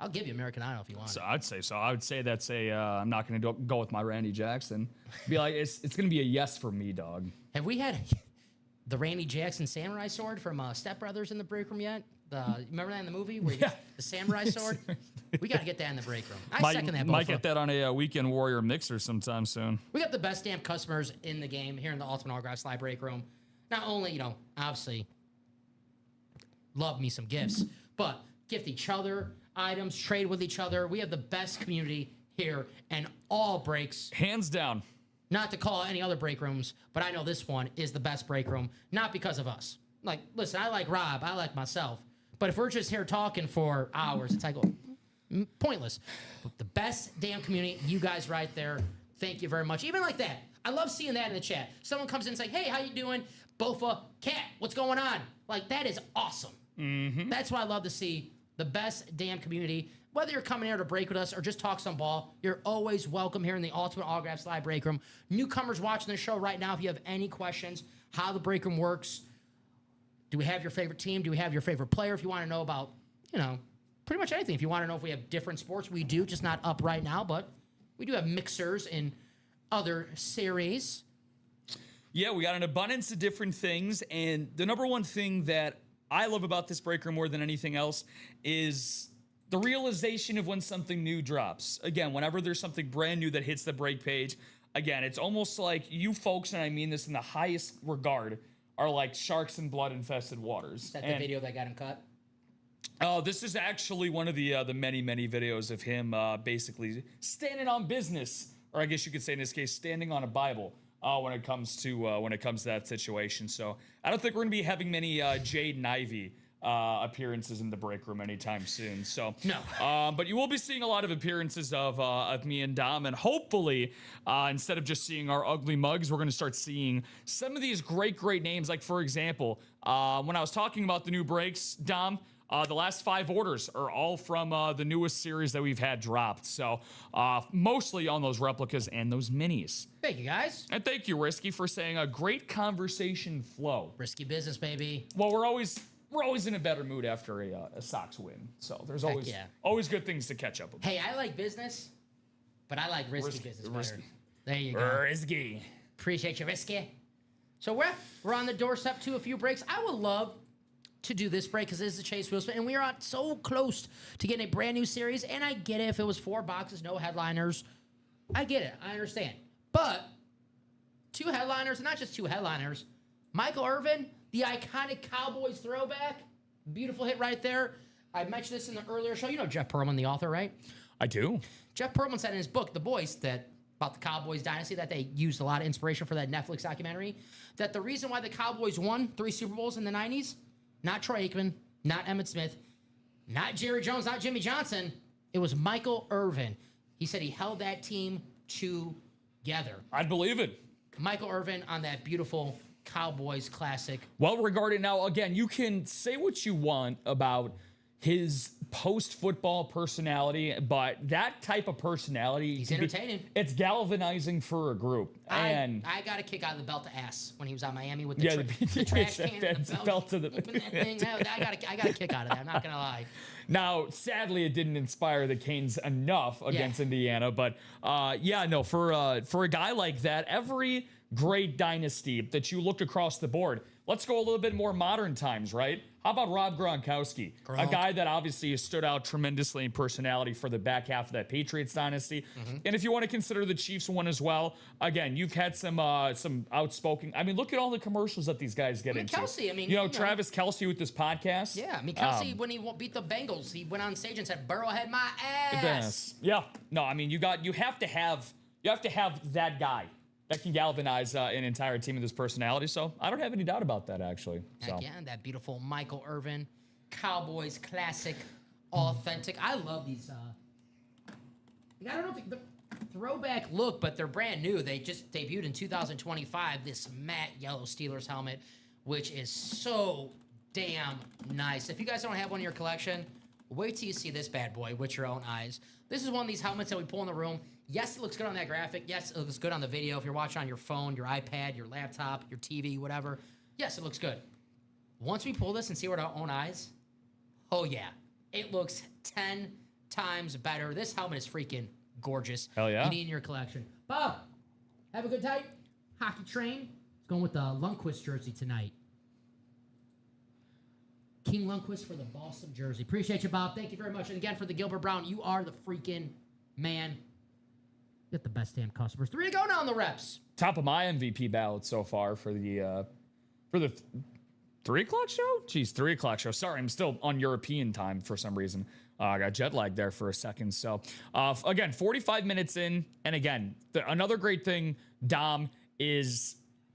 I'll give you American Idol if you want. So I'd say so. I would say that's I'm not going to go with my Randy Jackson. Be like, it's going to be a yes for me, dog. Have we had the Randy Jackson samurai sword from Step Brothers in the break room yet? Remember that in the movie? Where the samurai sword? We got to get that in the break room. I second that. Might get that on a Weekend Warrior mixer sometime soon. We got the best damn customers in the game here in the Ultimate Autographs Live break room. Not only, obviously, love me some gifts, but gift each other items, trade with each other. We have the best community here and all breaks. Hands down. Not to call any other break rooms, but I know this one is the best break room, not because of us. Like, listen, I like Rob, I like myself, but if we're just here talking for hours, it's like pointless. But the best damn community, you guys right there. Thank you very much. Even like that. I love seeing that in the chat. Someone comes in and say, hey, how you doing? Bofa, Cat, what's going on? Like, that is awesome. Mm-hmm. That's what I love to see. The best damn community. Whether you're coming here to break with us or just talk some ball, you're always welcome here in the Ultimate Autographs Live break room. Newcomers watching the show right now, if you have any questions, how the break room works, do we have your favorite team? Do we have your favorite player? If you want to know about, pretty much anything. If you want to know if we have different sports, we do, just not up right now, but we do have mixers in other series. Yeah, we got an abundance of different things, and the number one thing that I love about this break room more than anything else is the realization of when something new drops. Again, whenever there's something brand new that hits the break page, again, it's almost like you folks, and I mean this in the highest regard, are like sharks in blood-infested waters. Is that the video that got him cut? Oh, this is actually one of the many, many videos of him basically standing on business, or I guess you could say in this case, standing on a Bible. When it comes to that situation. So I don't think we're gonna be having many Jade and Ivy appearances in the break room anytime soon. So no. But you will be seeing a lot of appearances of me and Dom, and hopefully instead of just seeing our ugly mugs, we're gonna start seeing some of these great names. Like for example, when I was talking about the new breaks, Dom. The last 5 orders are all from the newest series that we've had dropped. So mostly on those replicas and those minis. Thank you, guys. And thank you, Risky, for saying a great conversation flow. Risky business, baby. Well, we're always in a better mood after a Sox win. So there's always good things to catch up with. Hey, I like business, but I like risky business better. There you go. Risky. Appreciate you, Risky. So we're on the doorstep to a few breaks. I would love to do this break because this is the Chase Wheel Spin, and we are so close to getting a brand new series. And I get it if it was 4 boxes, no headliners. I get it. I understand. But 2 headliners, and not just 2 headliners. Michael Irvin, the iconic Cowboys throwback. Beautiful hit right there. I mentioned this in the earlier show. You know Jeff Pearlman, the author, right? I do. Jeff Pearlman said in his book, The Boys, that about the Cowboys dynasty, that they used a lot of inspiration for that Netflix documentary, that the reason why the Cowboys won 3 Super Bowls in the 90s, not Troy Aikman, not Emmitt Smith, not Jerry Jones, not Jimmy Johnson. It was Michael Irvin. He said he held that team together. I'd believe it. Michael Irvin on that beautiful Cowboys classic. Well regarded. Now, again, you can say what you want about his post-football personality, but that type of personality, he's entertaining. It's galvanizing for a group. And I got a kick out of the belt to ass when he was on Miami with the trash can and the belt to the thing. I got a kick out of that. I'm not gonna lie. Now, sadly, it didn't inspire the Canes enough against Indiana, but for a guy like that, every great dynasty that you look across the board. Let's go a little bit more modern times, right? How about Rob Gronkowski? A guy that obviously has stood out tremendously in personality for the back half of that Patriots dynasty. And if you want to consider the Chiefs one as well, again, you've had some outspoken. I mean, look at all the commercials that these guys get into. Kelce, Travis Kelce with this podcast. Yeah, I mean, Kelce, when he beat the Bengals, he went on stage and said, Burrow had my ass. Yeah. No, I mean, you have to have that guy that can galvanize an entire team with his personality. So I don't have any doubt about that, actually. So. Again, that beautiful Michael Irvin, Cowboys classic, authentic. I love these. I don't know if the throwback look, but they're brand new. They just debuted in 2025. This matte yellow Steelers helmet, which is so damn nice. If you guys don't have one in your collection, wait till you see this bad boy with your own eyes. This is one of these helmets that we pull in the room. Yes, it looks good on that graphic. Yes, it looks good on the video. If you're watching on your phone, your iPad, your laptop, your TV, whatever. Yes, it looks good. Once we pull this and see with our own eyes, oh yeah, it looks 10 times better. This helmet is freaking gorgeous. Hell yeah. You need in your collection. Bob, have a good night. Hockey train. It's going with the Lundqvist jersey tonight. King Lundqvist for the Boston jersey. Appreciate you, Bob. Thank you very much. And again, for the Gilbert Brown, you are the freaking man. Get the best damn customers. 3 to go now on the reps. Top of my MVP ballot so far for the 3 o'clock show? Jeez, 3 o'clock show. Sorry, I'm still on European time for some reason. I got jet lag there for a second. So, again, 45 minutes in. And again, another great thing, Dom, is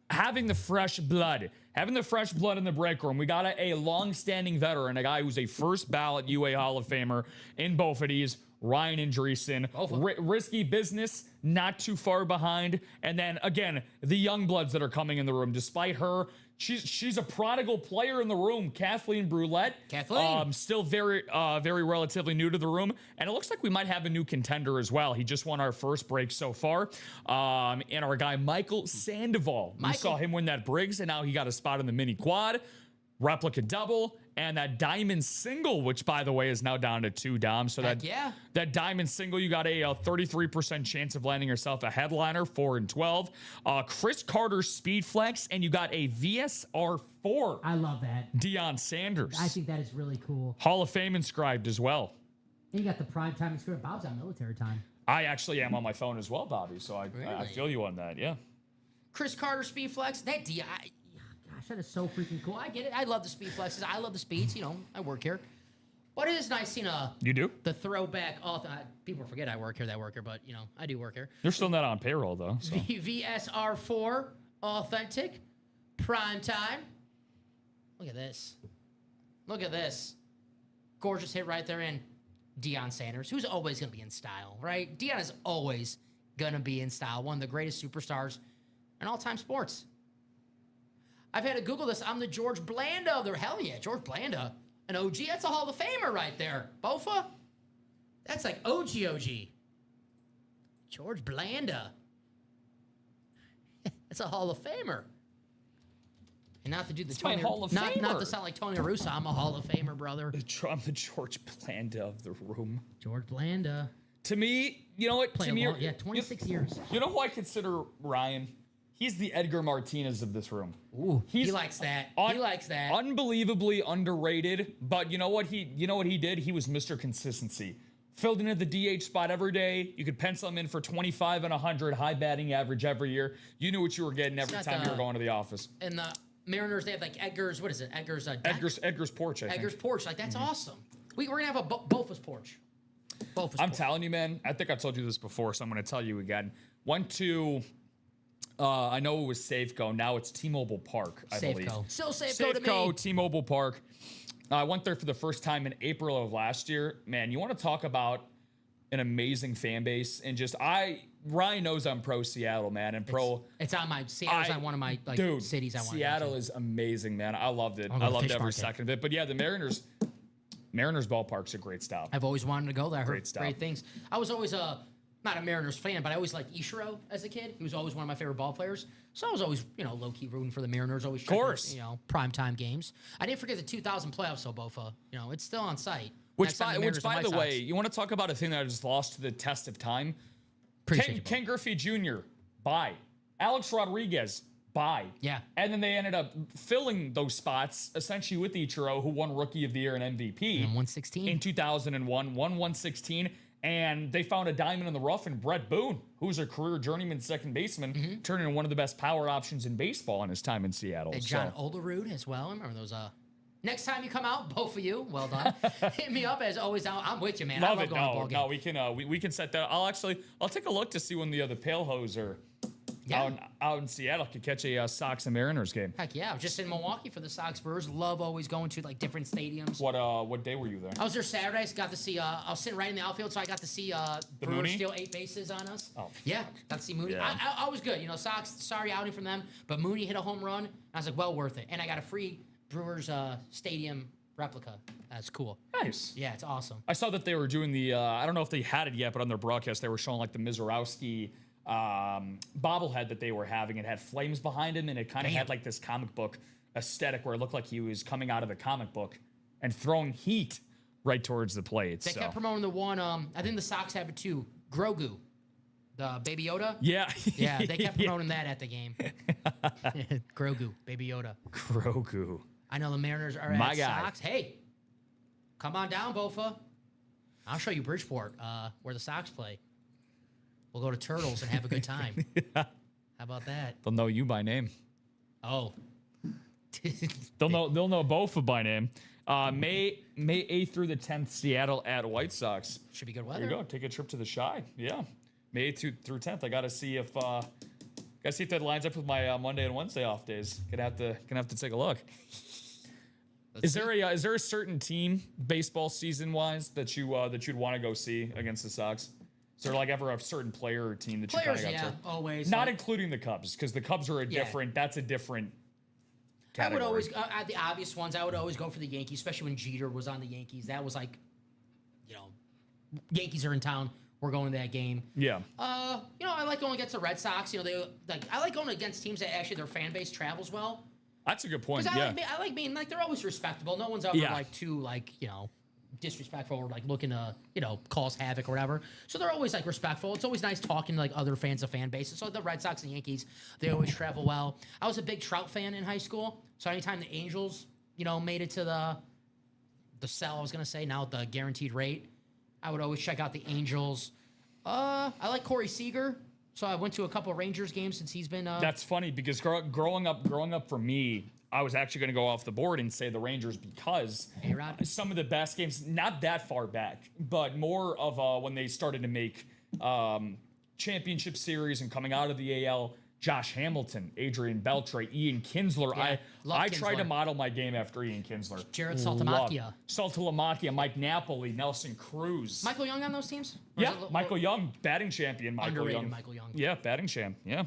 having the fresh blood. Having the fresh blood in the break room. We got a long-standing veteran, a guy who's a first ballot UA Hall of Famer in both of these. Ryan Andreessen, risky business, not too far behind. And then again, the young bloods that are coming in the room, despite her, she's a prodigal player in the room. Kathleen Brulette, still very relatively new to the room. And it looks like we might have a new contender as well. He just won our first break so far. And our guy, Michael Sandoval. We saw him win that Briggs, and now he got a spot in the mini quad, replica double, and that diamond single, which, by the way, is now down to 2, Dom. So that diamond single, you got a 33% chance of landing yourself a headliner, 4 and 12. Chris Carter Speed Flex, and you got a VSR4. I love that. Deion Sanders. I think that is really cool. Hall of Fame inscribed as well. And you got the prime time inscribed. Bob's on military time. I actually am on my phone as well, Bobby. So I feel you on that, yeah. Chris Carter Speed Flex. That Gosh, that is so freaking cool. I get it. I love the speed flexes. I love the speeds. You know, I work here. But it is nice seeing You do? The throwback. People forget I work here, but, you know, I do work here. You're still not on payroll, though. So. VSR4, authentic, prime time. Look at this. Look at this. Gorgeous hit right there in Deion Sanders, who's always going to be in style, right? Deion is always going to be in style. One of the greatest superstars in all-time sports. I've had to Google this. I'm the George Blanda of the... Hell yeah, George Blanda. An OG. That's a Hall of Famer right there. Bofa? That's like OG. George Blanda. That's a Hall of Famer. And not to do the Tony... Hall of Famer. Not to sound like Tony Russo. I'm a Hall of Famer, brother. I'm the George Blanda of the room. George Blanda. To me, you know what? 26 years. You know who I consider Ryan? He's the Edgar Martinez of this room. Ooh, he likes that. He likes that. Unbelievably underrated, but you know what he did? He was Mr. Consistency. Filled in at the DH spot every day. You could pencil him in for 25 and 100, high batting average every year. You knew what you were getting every time you were going to the office. And the Mariners, they have like Edgar's, what is it? Edgar's porch, I think. Edgar's porch. Like, that's awesome. We're going to have a Bofa's porch. I'm telling you, man. I think I told you this before, so I'm going to tell you again. Went to... I know it was Safeco. Now it's T-Mobile Park, I believe. Still Safeco to me. Safeco, T-Mobile Park. I went there for the first time in April of last year. Man, you want to talk about an amazing fan base. And just, Ryan knows I'm pro Seattle, man. And Seattle's on one of my cities I want to go to. Seattle is amazing, man. I loved it. I loved every second of it. But yeah, the Mariners ballpark's a great stop. I've always wanted to go there. I heard Stop. great things. I was always not a Mariners fan, but I always liked Ichiro as a kid. He was always one of my favorite ball players. So I was always, low-key rooting for the Mariners. Always, of course, primetime games. I didn't forget the 2000 playoffs, though, Bofa. It's still on site. Which, by the way, you want to talk about a thing that I just lost to the test of time? Ken Griffey Jr., bye. Alex Rodriguez, bye. Yeah. And then they ended up filling those spots essentially with Ichiro, who won Rookie of the Year and MVP. And 116. In 2001, won 116. And they found a diamond in the rough in Brett Boone, who's a career journeyman second baseman, turned into one of the best power options in baseball in his time in Seattle. And John Olerud as well. I remember those. Next time you come out, both of you, well done. Hit me up as always. I'm with you, man. Love I love it. going to ball game. No, we can set that. I'll take a look to see when the Pale Hose are out in Seattle. Could catch a Sox and Mariners game. Heck yeah! I was just in Milwaukee for the Sox Brewers. Love always going to different stadiums. What day were you there? I was there Saturday. I got to see. I was sitting right in the outfield, so I got to see Brewers steal 8 bases on us. Oh, yeah, got to see Mooney. Yeah. I was good. Sox. Sorry outing from them, but Mooney hit a home run. And I was like, well worth it. And I got a free Brewers stadium replica. That's cool. Nice. Yeah, it's awesome. I saw that they were doing the. I don't know if they had it yet, but on their broadcast they were showing the Mizorowski bobblehead that they were having. It had flames behind him, and it kind of had this comic book aesthetic where it looked like he was coming out of the comic book and throwing heat right towards the plate. They kept promoting the one. I think the Sox have it too. Grogu, the Baby Yoda. Yeah, yeah. They kept promoting that at the game. Grogu, Baby Yoda. Grogu. I know the Mariners are My at guy. Sox. Hey, come on down, Bofa. I'll show you Bridgeport, where the Sox play. We'll go to Turtles and have a good time. How about that? They'll know you by name. Oh. They'll know both by name. May 8th through the 10th, Seattle at White Sox. Should be good weather. There you go. Take a trip to the Chi. Yeah. May 8th through 10th. I gotta see if that lines up with my Monday and Wednesday off days. Gonna have to take a look. Is there a certain team baseball season wise that you'd want to go see against the Sox? Is there ever a certain player or team that you kind of got to? Always. Not including the Cubs, because the Cubs are that's a different category. I would always the obvious ones. I would always go for the Yankees, especially when Jeter was on the Yankees. That was Yankees are in town. We're going to that game. Yeah. I like going against the Red Sox. I like going against teams that actually their fan base travels well. That's a good point. I like being they're always respectable. No one's ever too disrespectful or looking to cause havoc or whatever. So they're always respectful. It's always nice talking to other fans of fan bases. So the Red Sox and Yankees, they always travel well. I was a big Trout fan in high school. So anytime the Angels, made it to the sell, I was gonna say now the guaranteed rate, I would always check out the Angels. I like Corey Seager. So I went to a couple of Rangers games since he's been. That's funny because growing up for me, I was actually going to go off the board and say the Rangers because some of the best games, not that far back, but more of when they started to make championship series and coming out of the AL. Josh Hamilton, Adrian Beltre, Ian Kinsler. Yeah, I tried to model my game after Ian Kinsler. Jared Saltalamacchia, Mike Napoli, Nelson Cruz. Michael Young on those teams? Yeah, Michael Young, batting champion. Michael Young. Yeah, batting champ. Yeah.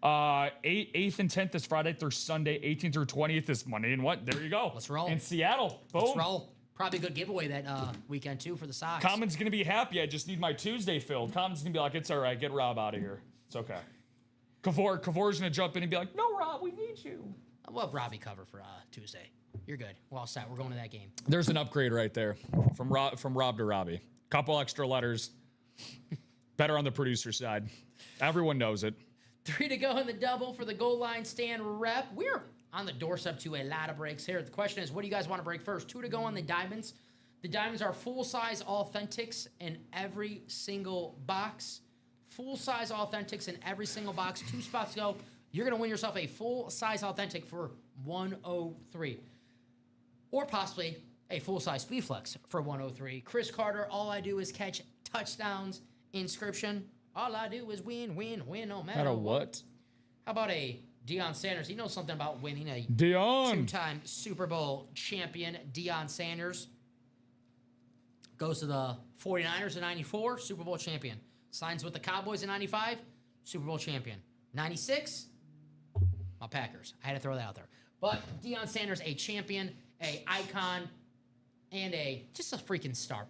8th and 10th is Friday through Sunday. 18th through 20th is Monday and what? There you go. Let's roll. In Seattle. Boom. Let's roll. Probably a good giveaway that weekend, too, for the Sox. Common's going to be happy. I just need my Tuesday filled. Common's going to be like, it's all right. Get Rob out of here. It's okay. Kavor's going to jump in and be like, no, Rob, we need you. We'll have Robbie cover for Tuesday. You're good. We're all set. We're going to that game. There's an upgrade right there from Rob to Robbie. Couple extra letters. Better on the producer side. Everyone knows it. 3 to go in the double for the goal line stand rep. We're on the doorstep to a lot of breaks here. The question is, what do you guys want to break first? 2 to go on the diamonds. The diamonds are full-size authentics in every single box. Full-size authentics in every single box. 2 spots to go. You're going to win yourself a full-size authentic for $103. Or possibly a full-size Speedflex for $103. Chris Carter, all I do is catch touchdowns. Inscription, all I do is win, no matter what. How about a Deion Sanders? He knows something about winning. A Deion. 2-time Super Bowl champion, Deion Sanders. Goes to the 49ers in 94, Super Bowl champion. Signs with the Cowboys in 95, Super Bowl champion. 96, my Packers. I had to throw that out there. But Deion Sanders, a champion, a icon, and just a freaking star.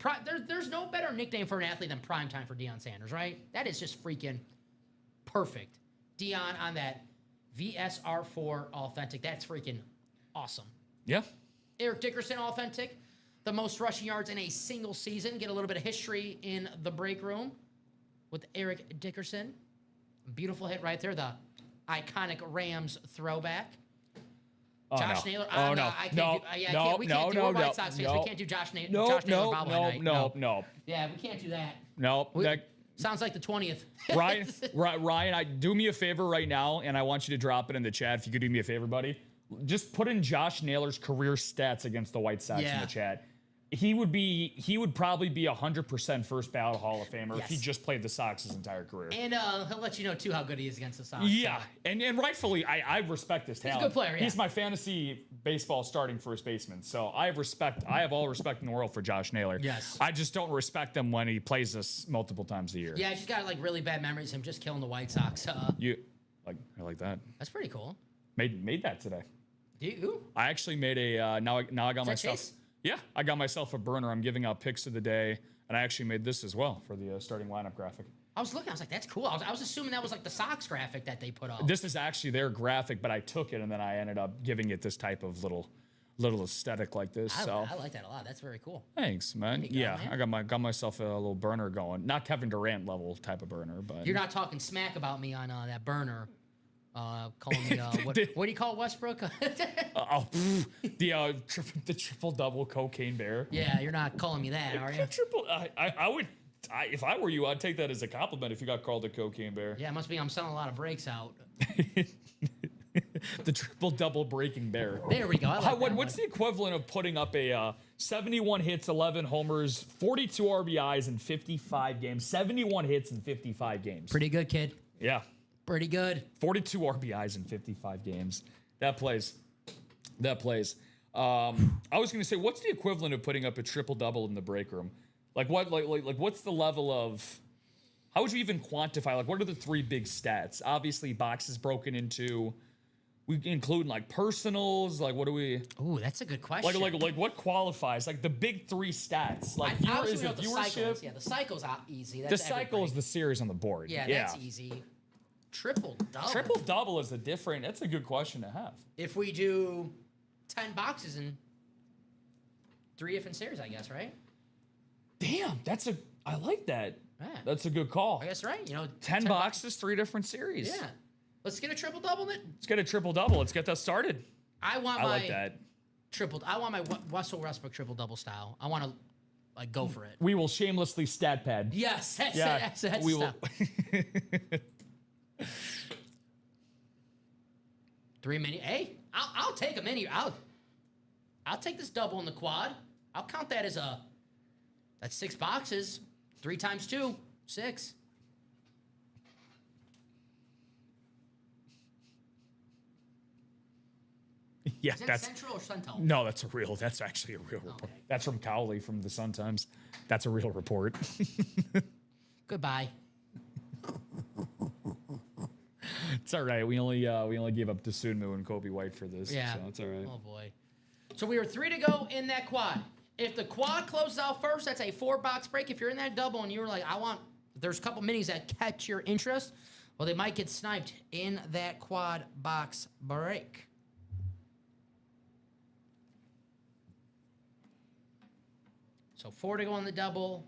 There's no better nickname for an athlete than primetime for Deion Sanders, right? That is just freaking perfect. Deion on that VSR4 authentic. That's freaking awesome. Yeah. Eric Dickerson authentic. The most rushing yards in a single season. Get a little bit of history in the break room with Eric Dickerson. Beautiful hit right there. The iconic Rams throwback. Oh, Josh no. Naylor. Oh, no. We can't do White Sox fans. We can't do Josh Naylor bobblehead night. No. Yeah, we can't do that. No. Sounds like the 20th. Ryan, do me a favor right now, and I want you to drop it in the chat. If you could do me a favor, buddy. Just put in Josh Naylor's career stats against the White Sox in the chat. He would probably be 100% first ballot Hall of Famer if he just played the Sox his entire career. And he'll let you know, too, how good he is against the Sox. Yeah, so. and rightfully, I respect his talent. He's a good player, yeah. He's my fantasy baseball starting first baseman, so I have all respect in the world for Josh Naylor. Yes. I just don't respect him when he plays us multiple times a year. Yeah, he's got, like, really bad memories of him just killing the White Sox. I like that. That's pretty cool. Made that today. You? I actually made a, now I got myself... Chase? Yeah, I got myself a burner. I'm giving out picks of the day, and I actually made this as well for the starting lineup graphic. I was like, that's cool. I was assuming that was like the Sox graphic that they put up. This is actually their graphic, but I took it, and then I ended up giving it this type of little aesthetic like this. I like that a lot. That's very cool. Thanks, man. Yeah, man. I got myself a little burner going. Not Kevin Durant level type of burner, but... You're not talking smack about me on that burner. Calling me, what do you call Westbrook? The triple double cocaine bear. Yeah, you're not calling me that, are you? I would, if I were you, I'd take that as a compliment if you got called a cocaine bear. Yeah, it must be I'm selling a lot of breaks out. The triple double breaking bear. There we go. What's the equivalent of putting up a 71 hits, 11 homers, 42 RBIs in 55 games? 71 hits in 55 games. Pretty good, kid. Yeah. Pretty good. 42 RBIs in 55 games. That plays. I was going to say, what's the equivalent of putting up a triple double in the break room? Like what? Like what's the level of? How would you even quantify? Like, what are the three big stats? Obviously, boxes broken into. We include like personals. Like, what do we? Ooh, that's a good question. Like what qualifies? Like the big three stats. Like is it viewership? Yeah, the cycle's easy. That's the cycle is the series on the board. Yeah, that's easy. Triple double. Triple double is that's a good question to have. If we do 10 boxes in 3 different series, I guess, right? Damn, I like that. Yeah. That's a good call. I guess, right? 10 boxes, 3 different series. Yeah. Let's get a triple double then. Let's get a triple double. Let's get that started. I like that. I want my Russell Westbrook triple double style. I want to go for it. We will shamelessly stat pad. Yes, that's we will. 3 mini. Hey, I'll take a mini. I'll take this double in the quad. I'll count that as that's 6 boxes. 3 times 2, 6. Yeah, is that Central or Sun-Times? No, that's actually a real report. That's from Cowley from the Sun-Times. That's a real report. Goodbye. It's all right. We only gave up Sunmu and Kobe White for this. Yeah. So it's all right. Oh boy. So we were 3 to go in that quad. If the quad closes out first, that's a 4-box break. If you're in that double and you're like, there's a couple minis that catch your interest, well, they might get sniped in that quad box break. So 4 to go on the double,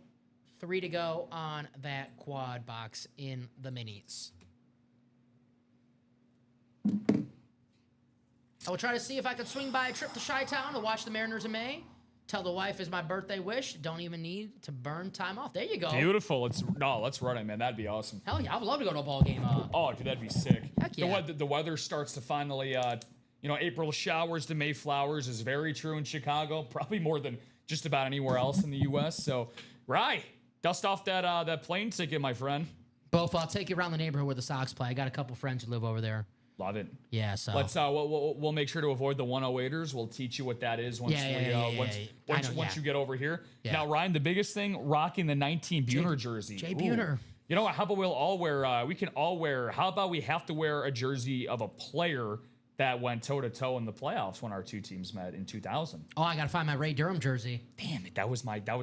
3 to go on that quad box in the minis. I will try to see if I can swing by a trip to Chi-Town to watch the Mariners in May. Tell the wife is my birthday wish. Don't even need to burn time off. There you go. Beautiful. Let's run it, man. That'd be awesome. Hell yeah, I would love to go to a ball game. Dude, that'd be sick. Heck yeah. The weather starts to finally, April showers to May flowers is very true in Chicago. Probably more than just about anywhere else in the U.S. So, right, dust off that plane ticket, my friend. Both, I'll take you around the neighborhood where the Sox play. I got a couple friends who live over there. Love it. Yeah, so let's we'll make sure to avoid the 108ers. We'll teach you what that is once you get over here. Yeah. Now, Ryan, the biggest thing, rocking the 19 Buhner jersey. Jay Buhner. You know what? How about we'll all wear? We can all wear. How about we have to wear a jersey of a player that went toe-to-toe in the playoffs when our two teams met in 2000. Oh, I got to find my Ray Durham jersey. Damn it, that was my guy.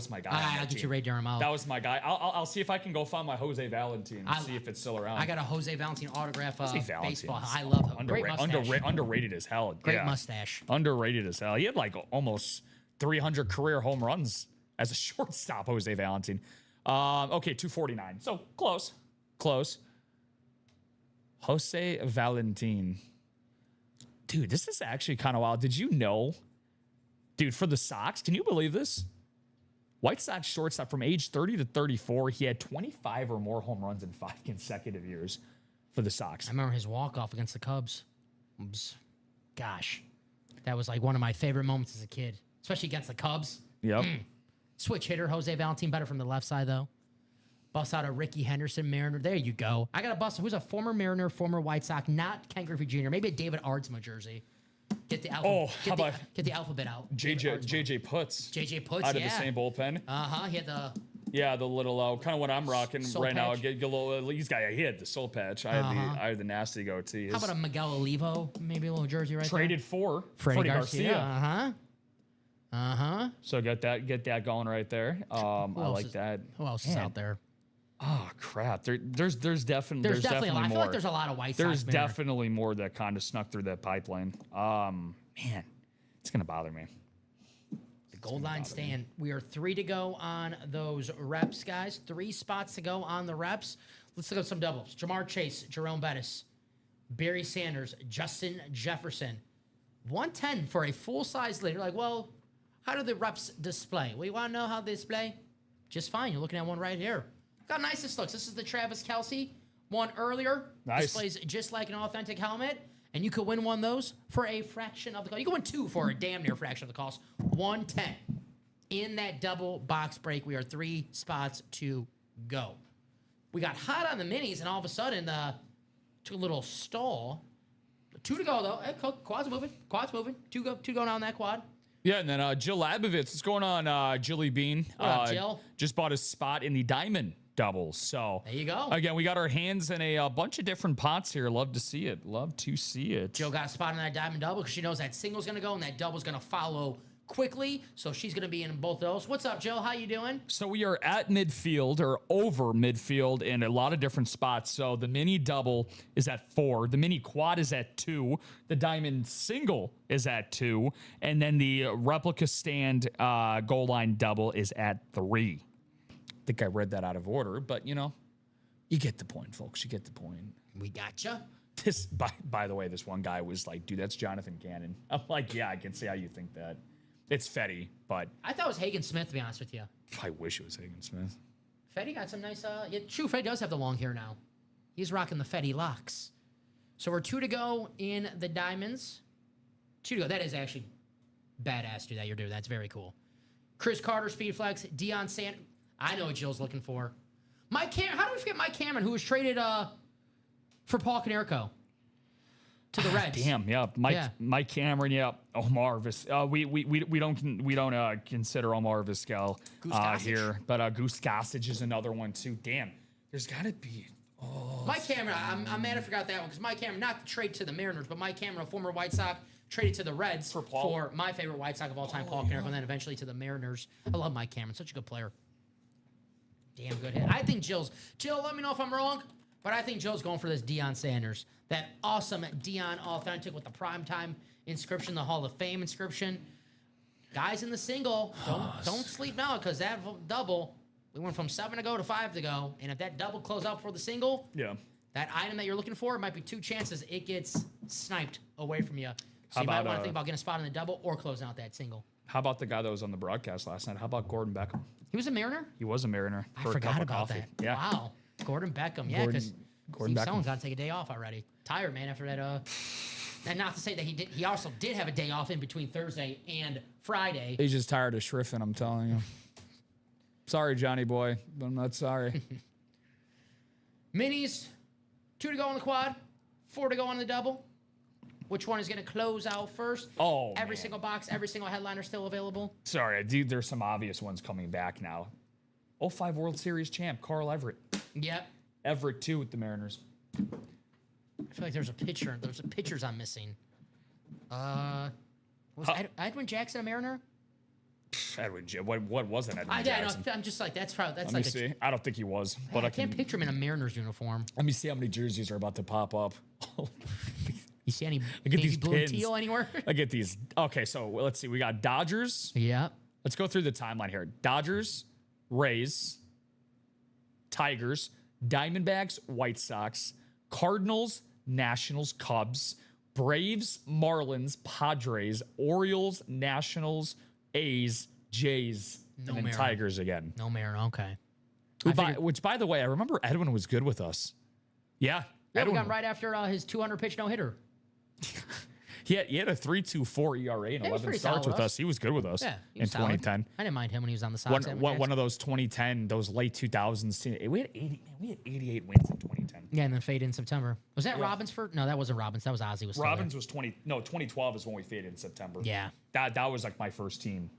I'll get you Ray Durham out. That was my guy. I'll see if I can go find my Jose Valentin and see if it's still around. I got a Jose Valentin autograph baseball. I So love him. Great mustache. Underrated as hell. Great mustache. Underrated as hell. He had like almost 300 career home runs as a shortstop, Jose Valentin. Okay, 249. So close. Jose Valentin. Dude, this is actually kind of wild. Did you know, dude, for the Sox, can you believe this? White Sox shortstop from age 30 to 34, he had 25 or more home runs in 5 consecutive years for the Sox. I remember his walk-off against the Cubs. Gosh, that was like one of my favorite moments as a kid, especially against the Cubs. Yep. Switch hitter, Jose Valentin, better from the left side, though. Bust out a Ricky Henderson Mariner. There you go. I got a bust. Who's a former Mariner, former White Sox, not Ken Griffey Jr., maybe a David Ardsma jersey. Get the alphabet. Get the alphabet out. JJ Putz. JJ Putz, out of the same bullpen. He had the... Yeah, the little kind of what I'm rocking soul right patch. now. Get a little. He had the soul patch. I had the nasty goatee. How about a Miguel Olivo? Maybe a little jersey right traded there. for Freddie Garcia. So get that going right there. I like that. Who else is out there? Oh crap! There's definitely a lot. more. I feel like there's a lot of White Sox. There's definitely more that kind of snuck through that pipeline. Man, it's gonna bother me. The gold line stand. We are 3 to go on those reps, guys. 3 spots to go on the reps. Let's look at some doubles. Jamar Chase, Jerome Bettis, Barry Sanders, Justin Jefferson. 110 for a full-size leader. Like, well, how do the reps display? We want to know how they display? Just fine. You're looking at one right here. Look how nice this looks. This is the Travis Kelce one earlier. Nice. Displays just like an authentic helmet. And you could win one of those for a fraction of the cost. You can win 2 for a damn near fraction of the cost. 110. In that double box break, we are 3 spots to go. We got hot on the minis, and all of a sudden, took a little stall. 2 to go, though. Hey, quad's moving. 2 going on that quad. Yeah, and then Jill Labovitz. What's going on, Jilly Bean? What up, Jill? Just bought a spot in the Diamond doubles. So there you go. Again, we got our hands in a bunch of different pots here. Love to see it. Jill got a spot in that Diamond double because she knows that single's going to go and that double's going to follow quickly. So she's going to be in both those. What's up, Jill? How you doing? So we are at midfield or over midfield in a lot of different spots. So the mini double is at 4. The mini quad is at 2. The diamond single is at 2. And then the replica stand goal line double is at 3. I think I read that out of order, but you get the point, folks. You get the point. We gotcha. This, by the way, this one guy was like, dude, that's Jonathan Cannon. I'm like, yeah, I can see how you think that. It's Fetty, but... I thought it was Hagen Smith, to be honest with you. I wish it was Hagen Smith. Fetty got some nice... true, Fetty does have the long hair now. He's rocking the Fetty locks. So we're 2 to go in the diamonds. 2 to go. That is actually badass, dude, that you're doing. That's very cool. Chris Carter, Speed Flex, Deion Sand... I know what Jill's looking for. How do we forget Mike Cameron, who was traded for Paul Konerko to the Reds? Damn, yeah, Mike Cameron, yeah, Omar Vizquel. We don't consider Omar Vizquel here, but Goose Gossage is another one too. Damn, there's got to be. Mike Cameron, I'm mad I forgot that one because Mike Cameron, not the trade to the Mariners, but Mike Cameron, a former White Sox, traded to the Reds for my favorite White Sox of all time, Paul Konerko, and then eventually to the Mariners. I love Mike Cameron, such a good player. Damn good hit. I think Jill, let me know if I'm wrong, but I think Jill's going for this Deion Sanders. That awesome Deion authentic with the primetime inscription, the Hall of Fame inscription. Guys in the single, don't sleep now because that double, we went from 7 to go to 5 to go. And if that double close out for the single, that item that you're looking for, it might be 2 chances it gets sniped away from you. So you might want to think about getting a spot in the double or closing out that single. How about the guy that was on the broadcast last night? How about Gordon Beckham? He was a Mariner? He was a Mariner. I forgot about that. Yeah. Wow. Gordon Beckham. Yeah, because someone's got to take a day off already. Tired, man, after that. And not to say that he also did have a day off in between Thursday and Friday. He's just tired of Schriffen, I'm telling you. Sorry, Johnny boy, but I'm not sorry. Minis, 2 to go on the quad, 4 to go on the double. Which one is going to close out first? Every single box, every single headliner still available? Sorry, dude, there's some obvious ones coming back now. 05 World Series champ, Carl Everett. Yep. Everett, too, with the Mariners. I feel like there's a picture. There's pictures I'm missing. Was Edwin Jackson a Mariner? Edwin, what wasn't Edwin Jackson? I'm just like, that's probably, Let me see. I don't think he was. But I can't picture him in a Mariners uniform. Let me see how many jerseys are about to pop up. You see any these blue pins. teal anywhere? I get these. Okay, so let's see. We got Dodgers. Yeah. Let's go through the timeline here. Dodgers, Rays, Tigers, Diamondbacks, White Sox, Cardinals, Nationals, Cubs, Braves, Marlins, Padres, Orioles, Nationals, A's, Jays, and then Tigers again. No Mariner, okay. Which, by the way, I remember Edwin was good with us. Yeah. We got him right after his 200-pitch no-hitter. He had a 3.24 ERA and 11 starts with us. He was good with us in 2010. I didn't mind him when he was on the Sox. One of those 2010, those late 2000s. We had 88 wins in 2010. Yeah, and then faded in September. Was that Robbins for? No, that wasn't Robbins. That was Ozzy. Robbins was 2012 is when we faded in September. Yeah. That was like my first team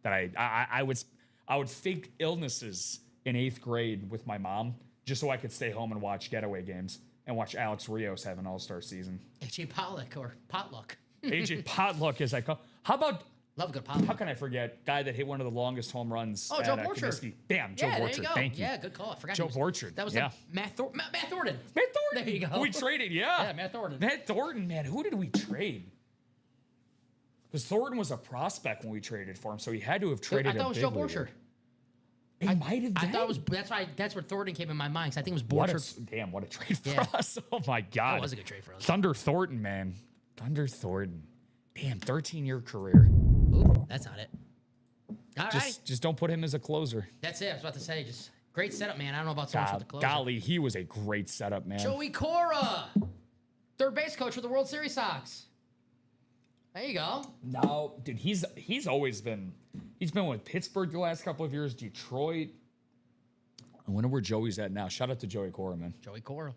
that I would fake illnesses in 8th grade with my mom just so I could stay home and watch getaway games and watch Alex Rios have an all-star season. AJ Pollock or Potluck. AJ Potluck is like, how about... Love a good Potluck. How can I forget? Guy that hit one of the longest home runs. Oh, Joe Borchard. Damn, Joe Borchard. Thank you. Yeah, good call. I forgot. Joe Borchard. That was Matt Thornton. Matt Thornton. There you go. We traded, Yeah, Matt Thornton. Matt Thornton, man. Who did we trade? Because Thornton was a prospect when we traded for him, so he had to have traded. I thought it was Joe Borchard. He might have been. I thought it was. That's where Thornton came in my mind. Because I think it was Borchard. What a trade for us! Oh my God, that was a good trade for us. Thunder Thornton, man. Thunder Thornton. Damn, 13-year career. Ooh, that's not it. All right. Just don't put him as a closer. That's it. I was about to say, just great setup, man. I don't know about so much with the closer. Golly, he was a great setup, man. Joey Cora, third base coach for the World Series Sox. There you go. No, dude, he's always been. He's been with Pittsburgh the last couple of years, Detroit. I wonder where Joey's at now. Shout out to Joey Cora, man. Joey Cora.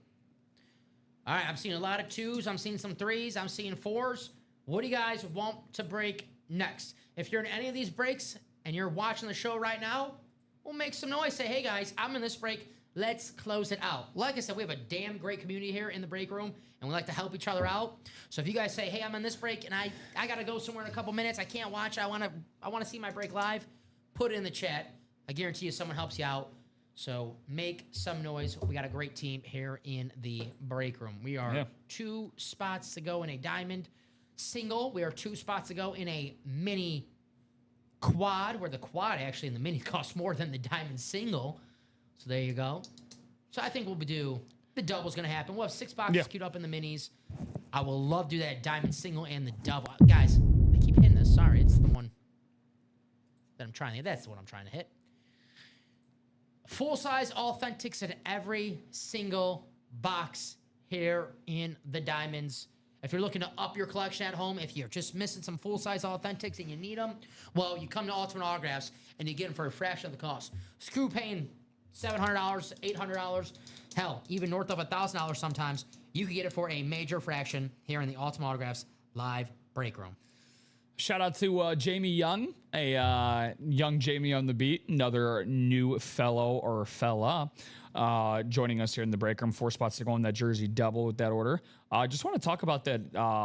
All right, I'm seeing a lot of 2s. I'm seeing some 3s. I'm seeing 4s. What do you guys want to break next? If you're in any of these breaks and you're watching the show right now, we'll make some noise. Say, hey, guys, I'm in this break. Let's close it out. Like I said, we have a damn great community here in the break room, and we like to help each other out. So if you guys say, hey, I'm in this break, and I got to go somewhere in a couple minutes, I can't watch, I want to see my break live, put it in the chat. I guarantee you someone helps you out. So make some noise. We got a great team here in the break room. We are 2 spots to go in a diamond single. We are 2 spots to go in a mini quad, where the quad actually in the mini costs more than the diamond single. So there you go. So I think we'll do the double's going to happen. We'll have 6 boxes queued up in the minis. I will love to do that diamond single and the double. Guys, I keep hitting this. Sorry, it's the one that I'm trying to hit. That's the one I'm trying to hit. Full-size authentics in every single box here in the diamonds. If you're looking to up your collection at home, if you're just missing some full-size authentics and you need them, well, you come to Ultimate Autographs and you get them for a fraction of the cost. Screw paying $700, $800, hell, even north of $1,000 sometimes. You can get it for a major fraction here in the Ultimate Autographs live break room. Shout out to Jamie Young, a young Jamie on the beat, another new fellow or fella joining us here in the break room. 4 spots to go in that jersey double with that order. I just want to talk about that,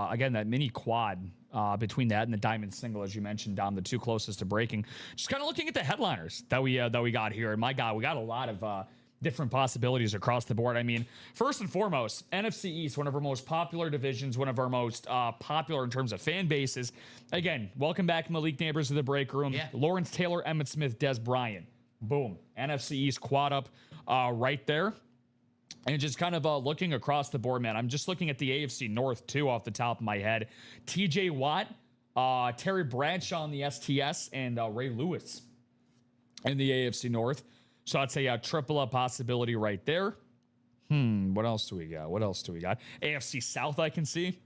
again, that mini quad between that and the diamond single, as you mentioned, Dom, the 2 closest to breaking. Just kind of looking at the headliners that we got here. And my God, we got a lot of different possibilities across the board. I mean, first and foremost, NFC East, one of our most popular divisions, one of our most popular in terms of fan bases. Again, welcome back, Malik neighbors of the break room. Yeah. Lawrence Taylor, Emmitt Smith, Des Bryant. Boom. NFC East quad up right there. And just kind of looking across the board, man. I'm just looking at the AFC North, too, off the top of my head. TJ Watt, Terry Bradshaw in the STS, and Ray Lewis in the AFC North. So I'd say a triple up possibility right there. What else do we got? AFC South, I can see.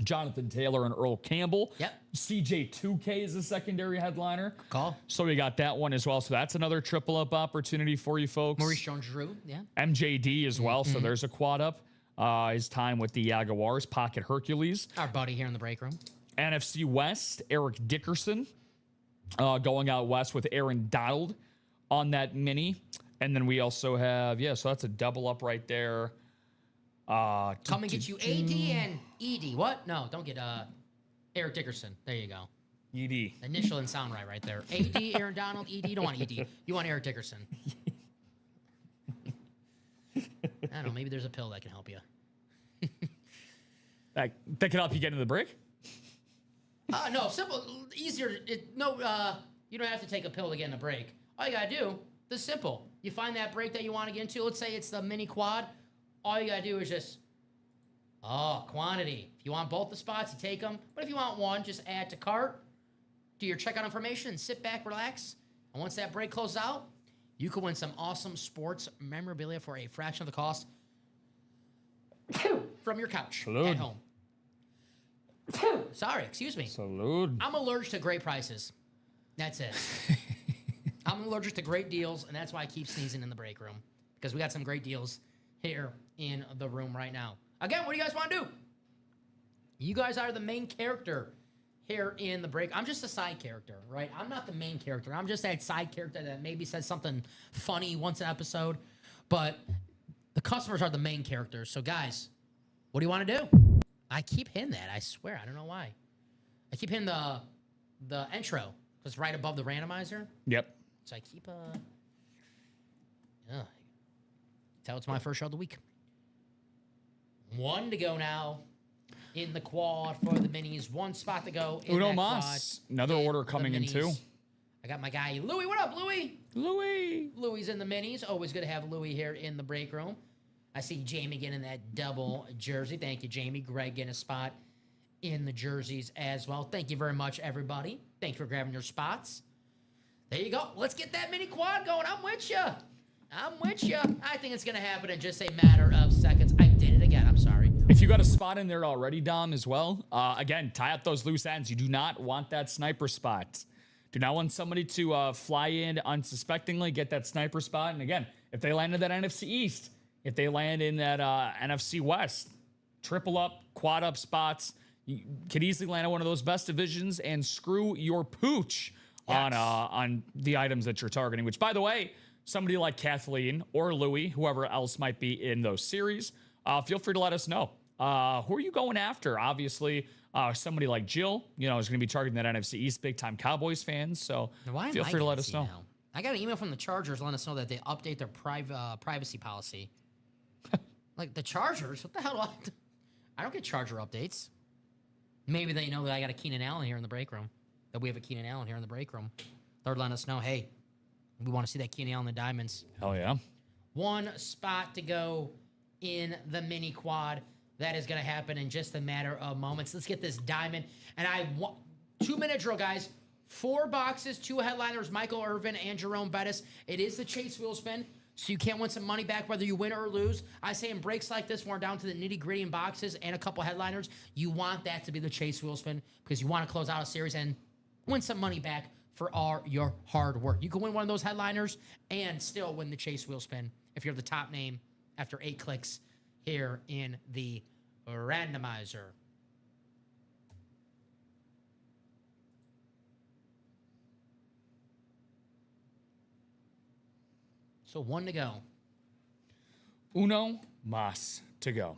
Jonathan Taylor and Earl Campbell. Yep. CJ2K is a secondary headliner. Good call. So we got that one as well. So that's another triple up opportunity for you folks. Maurice Jones-Drew, yeah. MJD as well. So there's a quad up. His time with the Jaguars, Pocket Hercules. Our buddy here in the break room. NFC West, Eric Dickerson. Going out west with Aaron Donald on that mini. And then we also have, so that's a double up right there. Come and get you AD and ED. What? No, don't get Eric Dickerson. There you go. ED. Initial and sound right there. AD, Aaron Donald, ED. You don't want ED. You want Eric Dickerson. I don't know. Maybe there's a pill that can help you. that can help you get into the break? No, simple. Easier. You don't have to take a pill to get in a break. All you got to do, this is simple. You find that break that you want to get into. Let's say it's the mini quad. All you got to do is just, quantity. If you want both the spots, you take them. But if you want one, just add to cart. Do your checkout information and sit back, relax. And once that break closes out, you can win some awesome sports memorabilia for a fraction of the cost from your couch at home. Sorry, excuse me. Salud. I'm allergic to great prices. That's it. I'm allergic to great deals, and that's why I keep sneezing in the break room, because we got some great deals here in the room right now. Again, what do you guys want to do? You guys are the main character here in the break. I'm just a side character, right? I'm not the main character. I'm just that side character that maybe says something funny once an episode, but the customers are the main characters. So, guys, what do you want to do? I keep hitting that. I swear. I don't know why. I keep hitting the intro because it's right above the randomizer. Yep. So I keep tell it's my first show of the week. 1 to go now in the quad for the minis. 1 spot to go in Uno that mas. quad. Another order coming in too. I got my guy Louie. What up, Louie? Louie's in the minis. Always good to have Louie here in the break room. I see Jamie getting that double jersey. Thank you, Jamie. Greg getting a spot in the jerseys as well. Thank you very much, everybody. Thank you for grabbing your spots. There you go. Let's get that mini quad going. I'm with you. I think it's going to happen in just a matter of seconds. I did it again. I'm sorry. If you got a spot in there already, Dom, as well, again, tie up those loose ends. You do not want that sniper spot. Do not want somebody to fly in unsuspectingly, get that sniper spot. And again, if they land in that NFC East, if they land in that NFC West, triple up, quad up spots, you could easily land in one of those best divisions and screw your pooch on the items that you're targeting, which, by the way, somebody like Kathleen or Louie, whoever else might be in those series, feel free to let us know. Who are you going after? Obviously, somebody like Jill, is going to be targeting that NFC East, big-time Cowboys fans, so feel free to let us know. I got an email from the Chargers letting us know that they update their privacy policy. Like, the Chargers? What the hell? I don't get Charger updates. Maybe they know that I got a Keenan Allen here in the break room, that we have a Keenan Allen here in the break room. They're letting us know, hey, we want to see that Keenan Allen and the Diamonds. Hell yeah. 1 spot to go in the mini quad. That is going to happen in just a matter of moments. Let's get this diamond. And 2-minute drill, guys. 4 boxes, 2 headliners, Michael Irvin and Jerome Bettis. It is the Chase wheel spin, so you can't win some money back whether you win or lose. I say in breaks like this, when we're down to the nitty-gritty in boxes and a couple headliners, you want that to be the Chase wheel spin because you want to close out a series and win some money back for all your hard work. You can win one of those headliners and still win the Chase wheel spin if you're the top name after 8 clicks here in the randomizer. So 1 to go. Uno mas to go.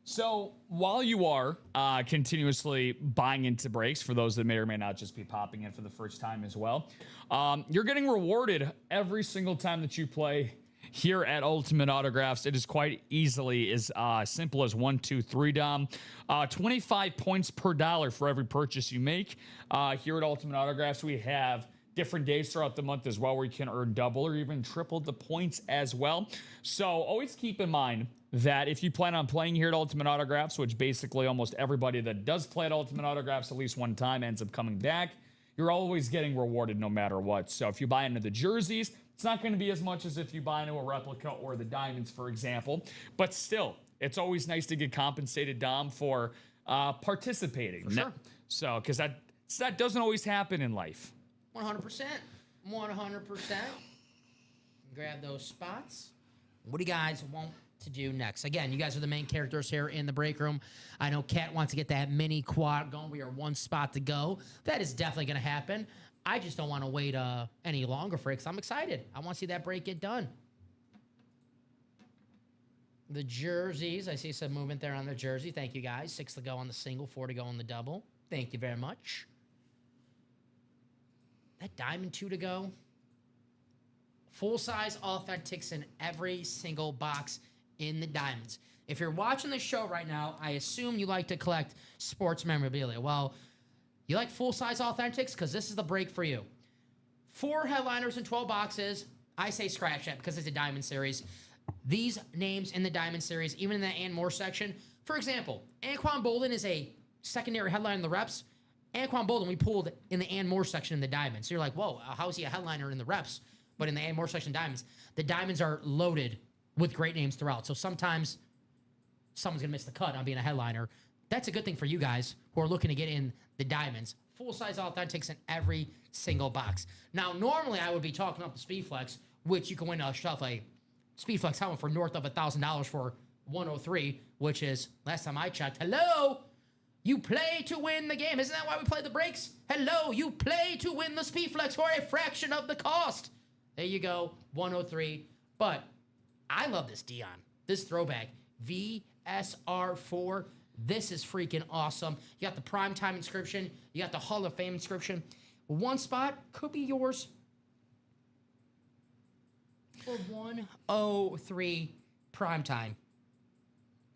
So while you are continuously buying into breaks, for those that may or may not just be popping in for the first time as well, you're getting rewarded every single time that you play here at Ultimate Autographs. It is quite easily as simple as 1, 2, 3, Dom. 25 points per dollar for every purchase you make. Here at Ultimate Autographs, we have different days throughout the month as well where you can earn double or even triple the points as well. So always keep in mind that if you plan on playing here at Ultimate Autographs, which basically almost everybody that does play at Ultimate Autographs at least one time ends up coming back, you're always getting rewarded no matter what. So if you buy into the jerseys, it's not going to be as much as if you buy into a replica or the diamonds, for example. But still, it's always nice to get compensated, Dom, for participating. For sure. So, because that doesn't always happen in life. 100%. 100%. Grab those spots. What do you guys want to do next? Again, you guys are the main characters here in the break room. I know Kat wants to get that mini quad going. We are 1 spot to go. That is definitely going to happen. I just don't want to wait any longer for it because I'm excited. I want to see that break get done. The jerseys. I see some movement there on the jersey. Thank you, guys. 6 to go on the single, 4 to go on the double. Thank you very much. That diamond 2 to go. Full-size authentics in every single box in the diamonds. If you're watching the show right now, I assume you like to collect sports memorabilia. Well, you like full-size authentics? Because this is the break for you. 4 headliners in 12 boxes. I say scratch that because it's a diamond series. These names in the diamond series, even in the and more section. For example, Anquan Boldin is a secondary headliner in the reps. Anquan Boldin, we pulled in the and more section in the diamonds. So you're like, whoa, how is he a headliner in the reps, but in the and more section diamonds? The diamonds are loaded with great names throughout. So sometimes someone's going to miss the cut on being a headliner. That's a good thing for you guys who are looking to get in the diamonds. Full-size authentics in every single box. Now, normally I would be talking up the Speed Flex, which you can win a Speed Flex helmet for north of $1,000 for 103, which is, last time I checked, hello, you play to win the game. Isn't that why we play the breaks? Hello, you play to win the Speed Flex for a fraction of the cost. There you go, 103. But I love this Deion, this throwback, VSR4. This is freaking awesome. You got the primetime inscription. You got the Hall of Fame inscription. One spot could be yours for 103 primetime.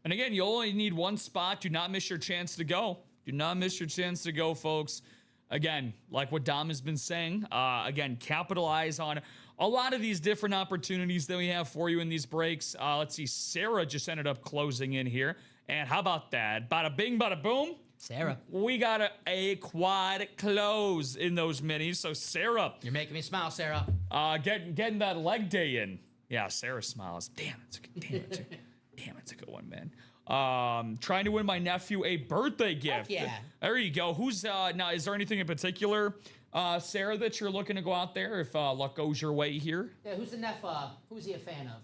And again, you only need one spot. Do not miss your chance to go. Do not miss your chance to go, folks. Again, like what Dom has been saying, again, capitalize on a lot of these different opportunities that we have for you in these breaks. Let's see, Sarah just ended up closing in here. And how about that? Bada bing, bada boom. Sarah. We got a quad close in those minis. So, Sarah. You're making me smile, Sarah. Getting that leg day in. Yeah, Sarah smiles. Damn, it's a good one, man. Trying to win my nephew a birthday gift. Yeah. There you go. Who's now? Is there anything in particular, Sarah, that you're looking to go out there if luck goes your way here? Yeah. Who's the who's he a fan of?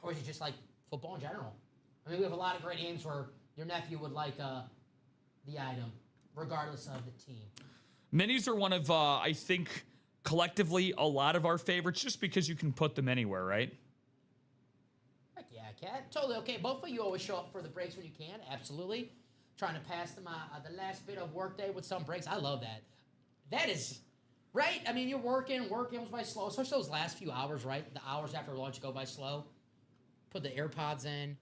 Or is he just like football in general? I mean, we have a lot of great games where your nephew would like the item, regardless of the team. Minis are one of I think collectively a lot of our favorites, just because you can put them anywhere, right? Heck yeah, Cat. Totally okay. Both of you always show up for the breaks when you can. Absolutely. Trying to pass them the last bit of work day with some breaks. I love that. That is, right? I mean, you're working goes by slow. Especially those last few hours, right? The hours after lunch go by slow. Put the AirPods in.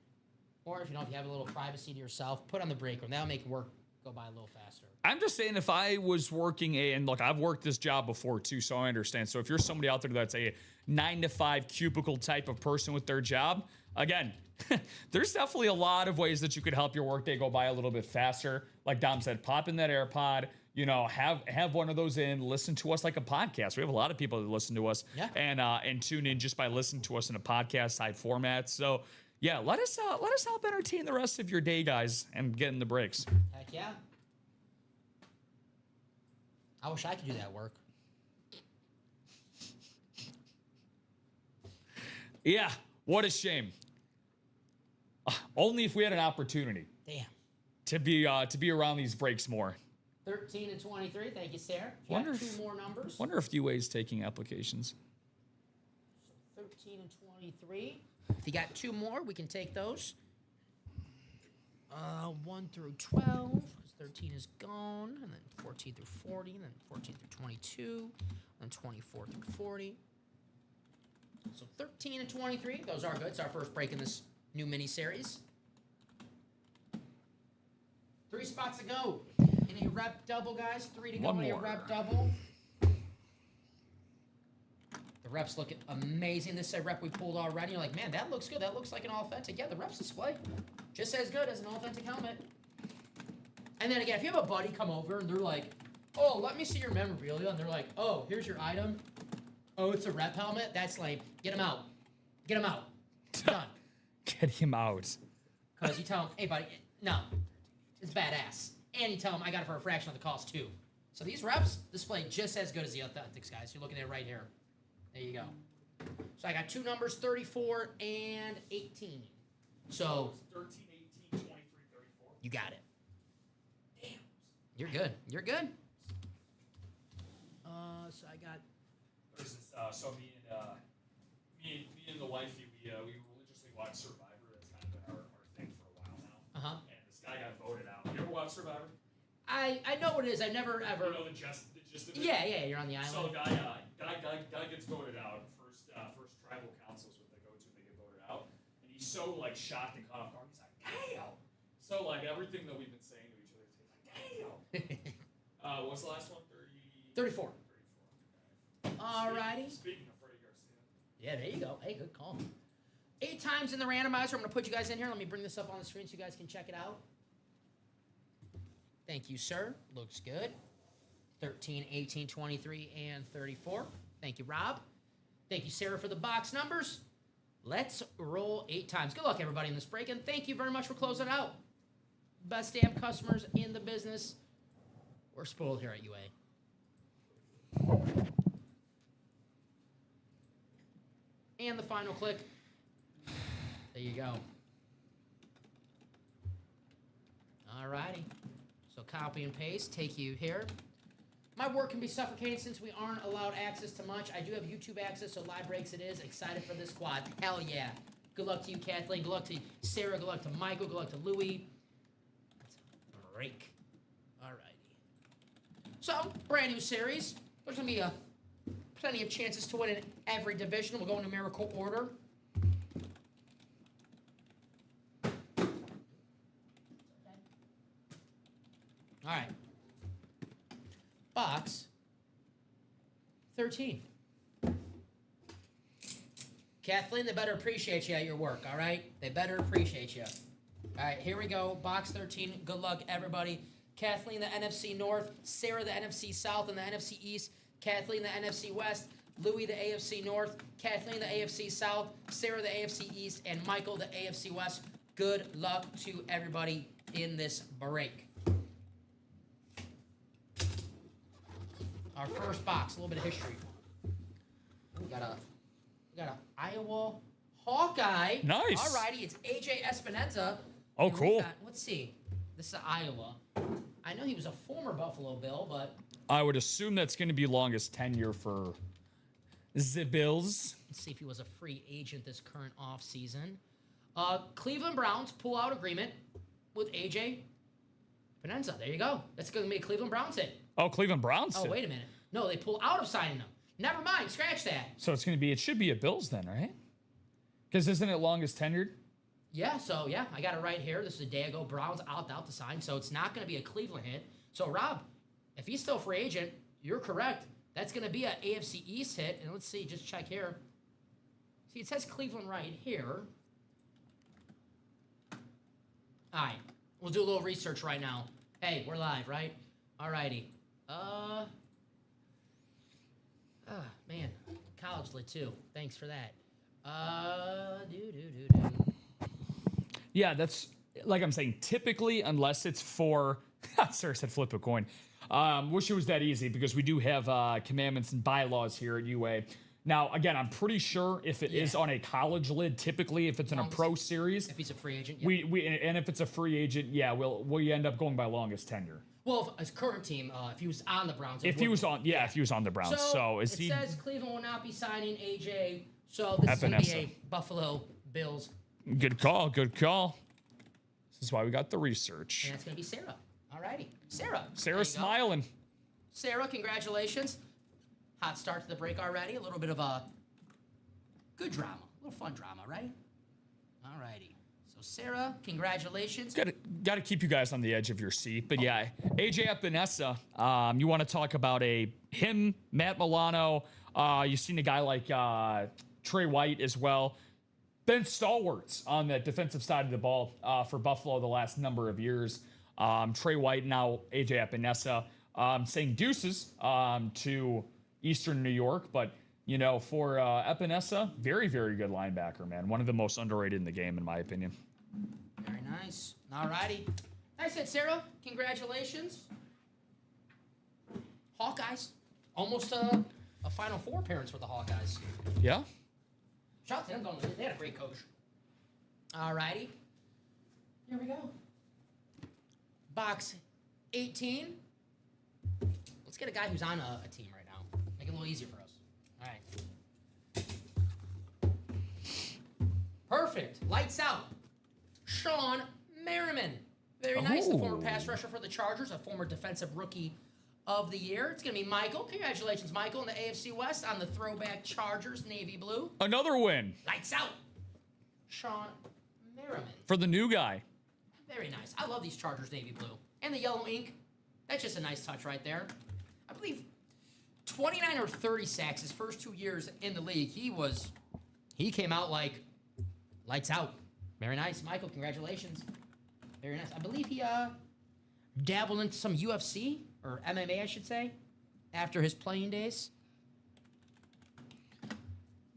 Or if you have a little privacy to yourself, put on the break room. That'll make work go by a little faster. I'm just saying, if I was working and look, I've worked this job before too, so I understand. So if you're somebody out there that's a 9-to-5 cubicle type of person with their job, again, there's definitely a lot of ways that you could help your workday go by a little bit faster. Like Dom said, pop in that AirPod, have one of those in, listen to us like a podcast. We have a lot of people that listen to us and tune in just by listening to us in a podcast type format. So yeah, let us help entertain the rest of your day, guys, and get in the breaks. Heck yeah. I wish I could do that work. Yeah, what a shame. Only if we had an opportunity. Damn. To be around these breaks more. 13 and 23. Thank you, Sarah. You got 2 more numbers. Wonder if UA is taking applications. So 13 and 23. If you got 2 more, we can take those. 1 through 12, because 13 is gone, and then 14 through 40, and then 14 through 22, and 24 through 40. So 13 and 23, those are good. It's our first break in this new mini-series. 3 spots to go in a rep double, guys. 3 to go in a rep double. The reps look amazing. This is a rep we pulled already. You're like, man, that looks good. That looks like an authentic. Yeah, the reps display just as good as an authentic helmet. And then again, if you have a buddy come over and they're like, oh, let me see your memorabilia, and they're like, oh, here's your item. Oh, it's a rep helmet. That's lame. Get him out. Get him out. Done. Get him out. Because you tell him, hey, buddy, no, it's badass. And you tell him I got it for a fraction of the cost, too. So these reps display just as good as the authentics, guys. You're looking at it right here. There you go. So I got 2 numbers, 34 and 18. So 13, 18, 23, 34. You got it. Damn. You're good. You're good. So I got. So me and the wifey, we religiously watch Survivor. That's kind of been our thing for a while now. Uh-huh. And this guy got voted out. You ever watch Survivor? I know what it is. I never ever. You know the gist of it? Yeah, you're on the island. So guy gets voted out. First tribal council is what they go to. They get voted out, and he's so like shocked and caught off guard. He's like, "Damn!" So like everything that we've been saying to each other, he's like, "Damn!" What's the last one? 34. Okay. Alrighty. Speaking of Freddie Garcia. Yeah, there you go. Hey, good call. 8 times in the randomizer. I'm going to put you guys in here. Let me bring this up on the screen so you guys can check it out. Thank you, sir. Looks good. 13, 18, 23, and 34. Thank you, Rob. Thank you, Sarah, for the box numbers. Let's roll 8 times. Good luck, everybody, in this break, and thank you very much for closing it out. Best damn customers in the business. We're spoiled here at UA. And the final click. There you go. Alrighty. So copy and paste, take you here. My work can be suffocating since we aren't allowed access to much. I do have YouTube access, so live breaks it is. Excited for this squad. Hell yeah. Good luck to you, Kathleen. Good luck to Sarah. Good luck to Michael. Good luck to Louie. Let's break. Alrighty. So, brand new series. There's going to be plenty of chances to win in every division. We'll go in numerical order. All right. Box 13. Kathleen, they better appreciate you at your work, all right? They better appreciate you. All right, here we go. Box 13. Good luck, everybody. Kathleen, the NFC North. Sarah, the NFC South and the NFC East. Kathleen, the NFC West. Louie, the AFC North. Kathleen, the AFC South. Sarah, the AFC East. And Michael, the AFC West. Good luck to everybody in this break. Our first box, a little bit of history. We got a Iowa Hawkeye. Nice. Alrighty, it's AJ Espinoza. Oh, cool. Let's see. This is Iowa. I know he was a former Buffalo Bill, but I would assume that's going to be longest tenure for the Bills. let's see if he was a free agent this current offseason. Cleveland Browns pull-out agreement with AJ Espinoza. There you go. That's going to be a Cleveland Browns hit. Oh, Cleveland Browns. Oh, wait a minute. No, they pull out of signing him. Never mind. Scratch that. So it should be a Bills then, right? Because isn't it longest tenured? Yeah, so, yeah, I got it right here. This is a day ago. Browns out to sign, so it's not going to be a Cleveland hit. So, Rob, if he's still a free agent, you're correct. That's going to be an AFC East hit. And let's see, just check here. See, it says Cleveland right here. All right, we'll do a little research right now. Hey, we're live, right? All righty. Man, college lit too. Thanks for that. Yeah, that's like I'm saying. Typically, unless it's for, Sarah said flip a coin. Wish it was that easy because we do have commandments and bylaws here at UA. Now, again, I'm pretty sure if it is on a college lid, typically if it's in a pro series, if he's a free agent, and if it's a free agent, we end up going by longest tenure. Well, his current team, if he was on the Browns, if he was on the Browns, so is he? It says Cleveland will not be signing AJ, so this is going to be a Buffalo Bills. Good call. This is why we got the research. And that's going to be Sarah. All righty, Sarah. Sarah's smiling. Sarah, congratulations. Hot start to the break already. A little bit of a good drama, a little fun drama, right? All righty. So Sarah, congratulations. Got to keep you guys on the edge of your seat. But yeah, AJ Espinoza, you want to talk about him, Matt Milano. You've seen a guy like Trey White as well. Been stalwarts on the defensive side of the ball for Buffalo the last number of years. Trey White, now AJ Espinoza, saying deuces to Eastern New York. But, for Espinoza, very, very good linebacker, man. One of the most underrated in the game, in my opinion. Very nice. All righty. Nice hit, Sarah. Congratulations. Hawkeyes. Almost a Final Four appearance for the Hawkeyes. Yeah. Shout out to them. They had a great coach. All righty. Here we go. Box 18. Let's get a guy who's on a team right now. Make it a little easier for us. All right. Perfect. Lights out. Sean Merriman. Very nice. The former pass rusher for the Chargers, a former defensive rookie of the year. It's going to be Michael. Congratulations, Michael, in the AFC West on the throwback Chargers, navy blue. Another win. Lights out. Sean Merriman. For the new guy. Very nice. I love these Chargers navy blue. And the yellow ink. That's just a nice touch right there. I believe 29 or 30 sacks his first 2 years in the league. He came out like lights out. Very nice. Michael, congratulations. Very nice. I believe he dabbled into some UFC, or MMA, I should say, after his playing days. Let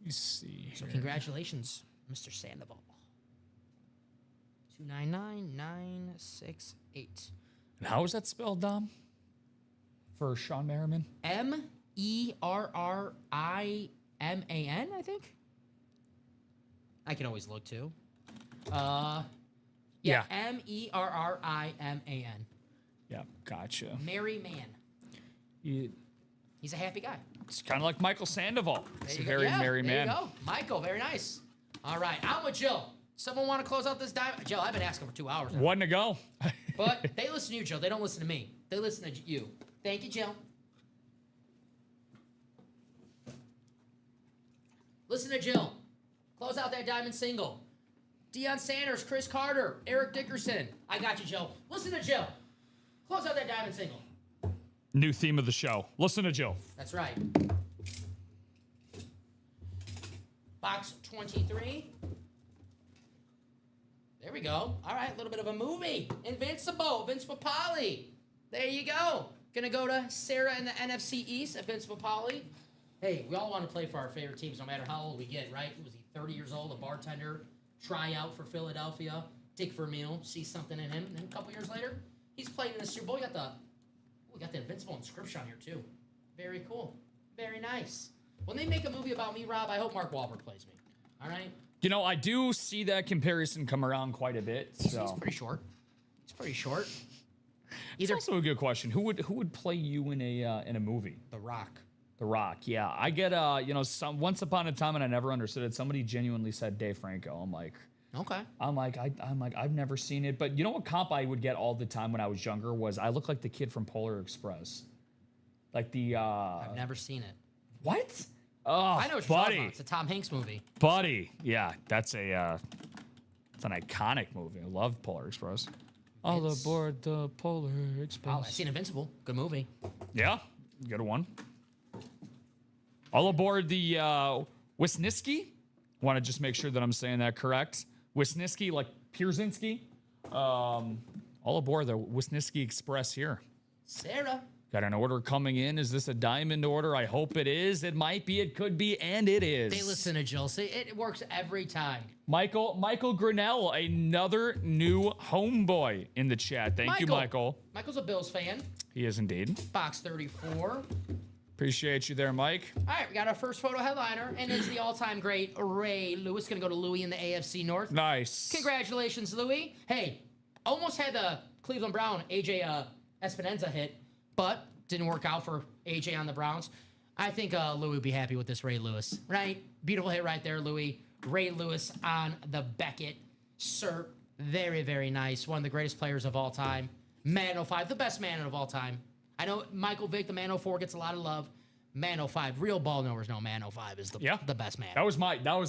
me see here. So congratulations, Mr. Sandoval. 299968. And how is that spelled, Dom? For Sean Merriman? Merriman, I think. I can always look too. Yeah. Merriman. Yeah, gotcha. Merry man. He's a happy guy. It's kind of like Michael Sandoval. He's a very yeah, merry man. There you go. Michael, very nice. All right, I'm with Jill. Someone want to close out this diamond? Jill, I've been asking for 2 hours now. One to go. But they listen to you, Jill. They don't listen to me. They listen to you. Thank you, Jill. Listen to Jill. Close out that diamond single. Deion Sanders, Chris Carter, Eric Dickerson. I got you, Jill. Listen to Jill. Close out that diamond single. New theme of the show. Listen to Jill. That's right. Box 23. There we go. All right, a little bit of a movie. Invincible, Vince Papale. There you go. Gonna go to Sarah in the NFC East at Vince Papale. Hey, we all want to play for our favorite teams, no matter how old we get, right? Was he 30 years old, a bartender, tryout for Philadelphia? Dick Vermeil, see something in him. And then a couple years later, he's playing in the Super Bowl. We got the Invincible inscription on here, too. Very cool. Very nice. When they make a movie about me, Rob, I hope Mark Wahlberg plays me. All right? You know, I do see that comparison come around quite a bit. So. He's pretty short. It's also a good question. Who would play you in a movie? The Rock. The Rock, yeah. I get once upon a time, and I never understood it. Somebody genuinely said Dave Franco. I'm like, I've never seen it. But you know what comp I would get all the time when I was younger was I look like the kid from Polar Express, like the. I've never seen it. What? Oh, I know what you're talking about. It's a Tom Hanks movie. Buddy, yeah, that's it's an iconic movie. I love Polar Express. All aboard the Polar Express. I've seen Invincible. Good movie. Yeah, good one. All aboard the Wisniewski. Want to just make sure that I'm saying that correct. Wisniewski, like Pierzynski. All aboard the Wisniewski Express here. Sarah. Got an order coming in. Is this a diamond order? I hope it is. It might be. It could be. And it is. They listen to Jill. See, it works every time. Michael Grinnell, another new homeboy in the chat. Thank you, Michael. Michael's a Bills fan. He is indeed. Box 34. Appreciate you there, Mike. All right, we got our first photo headliner, and it's the all-time great Ray Lewis. Going to go to Louis in the AFC North. Nice. Congratulations, Louis. Hey, almost had the Cleveland Brown AJ Espinoza hit, but didn't work out for AJ on the Browns. I think Louis would be happy with this Ray Lewis, right? Beautiful hit right there, Louis. Ray Lewis on the Beckett. Sir, very, very nice. One of the greatest players of all time. Man 05, the best man of all time. I know Michael Vick, the Man 04, gets a lot of love. Man 05, real ball knowers know Man 05 is the best man. That was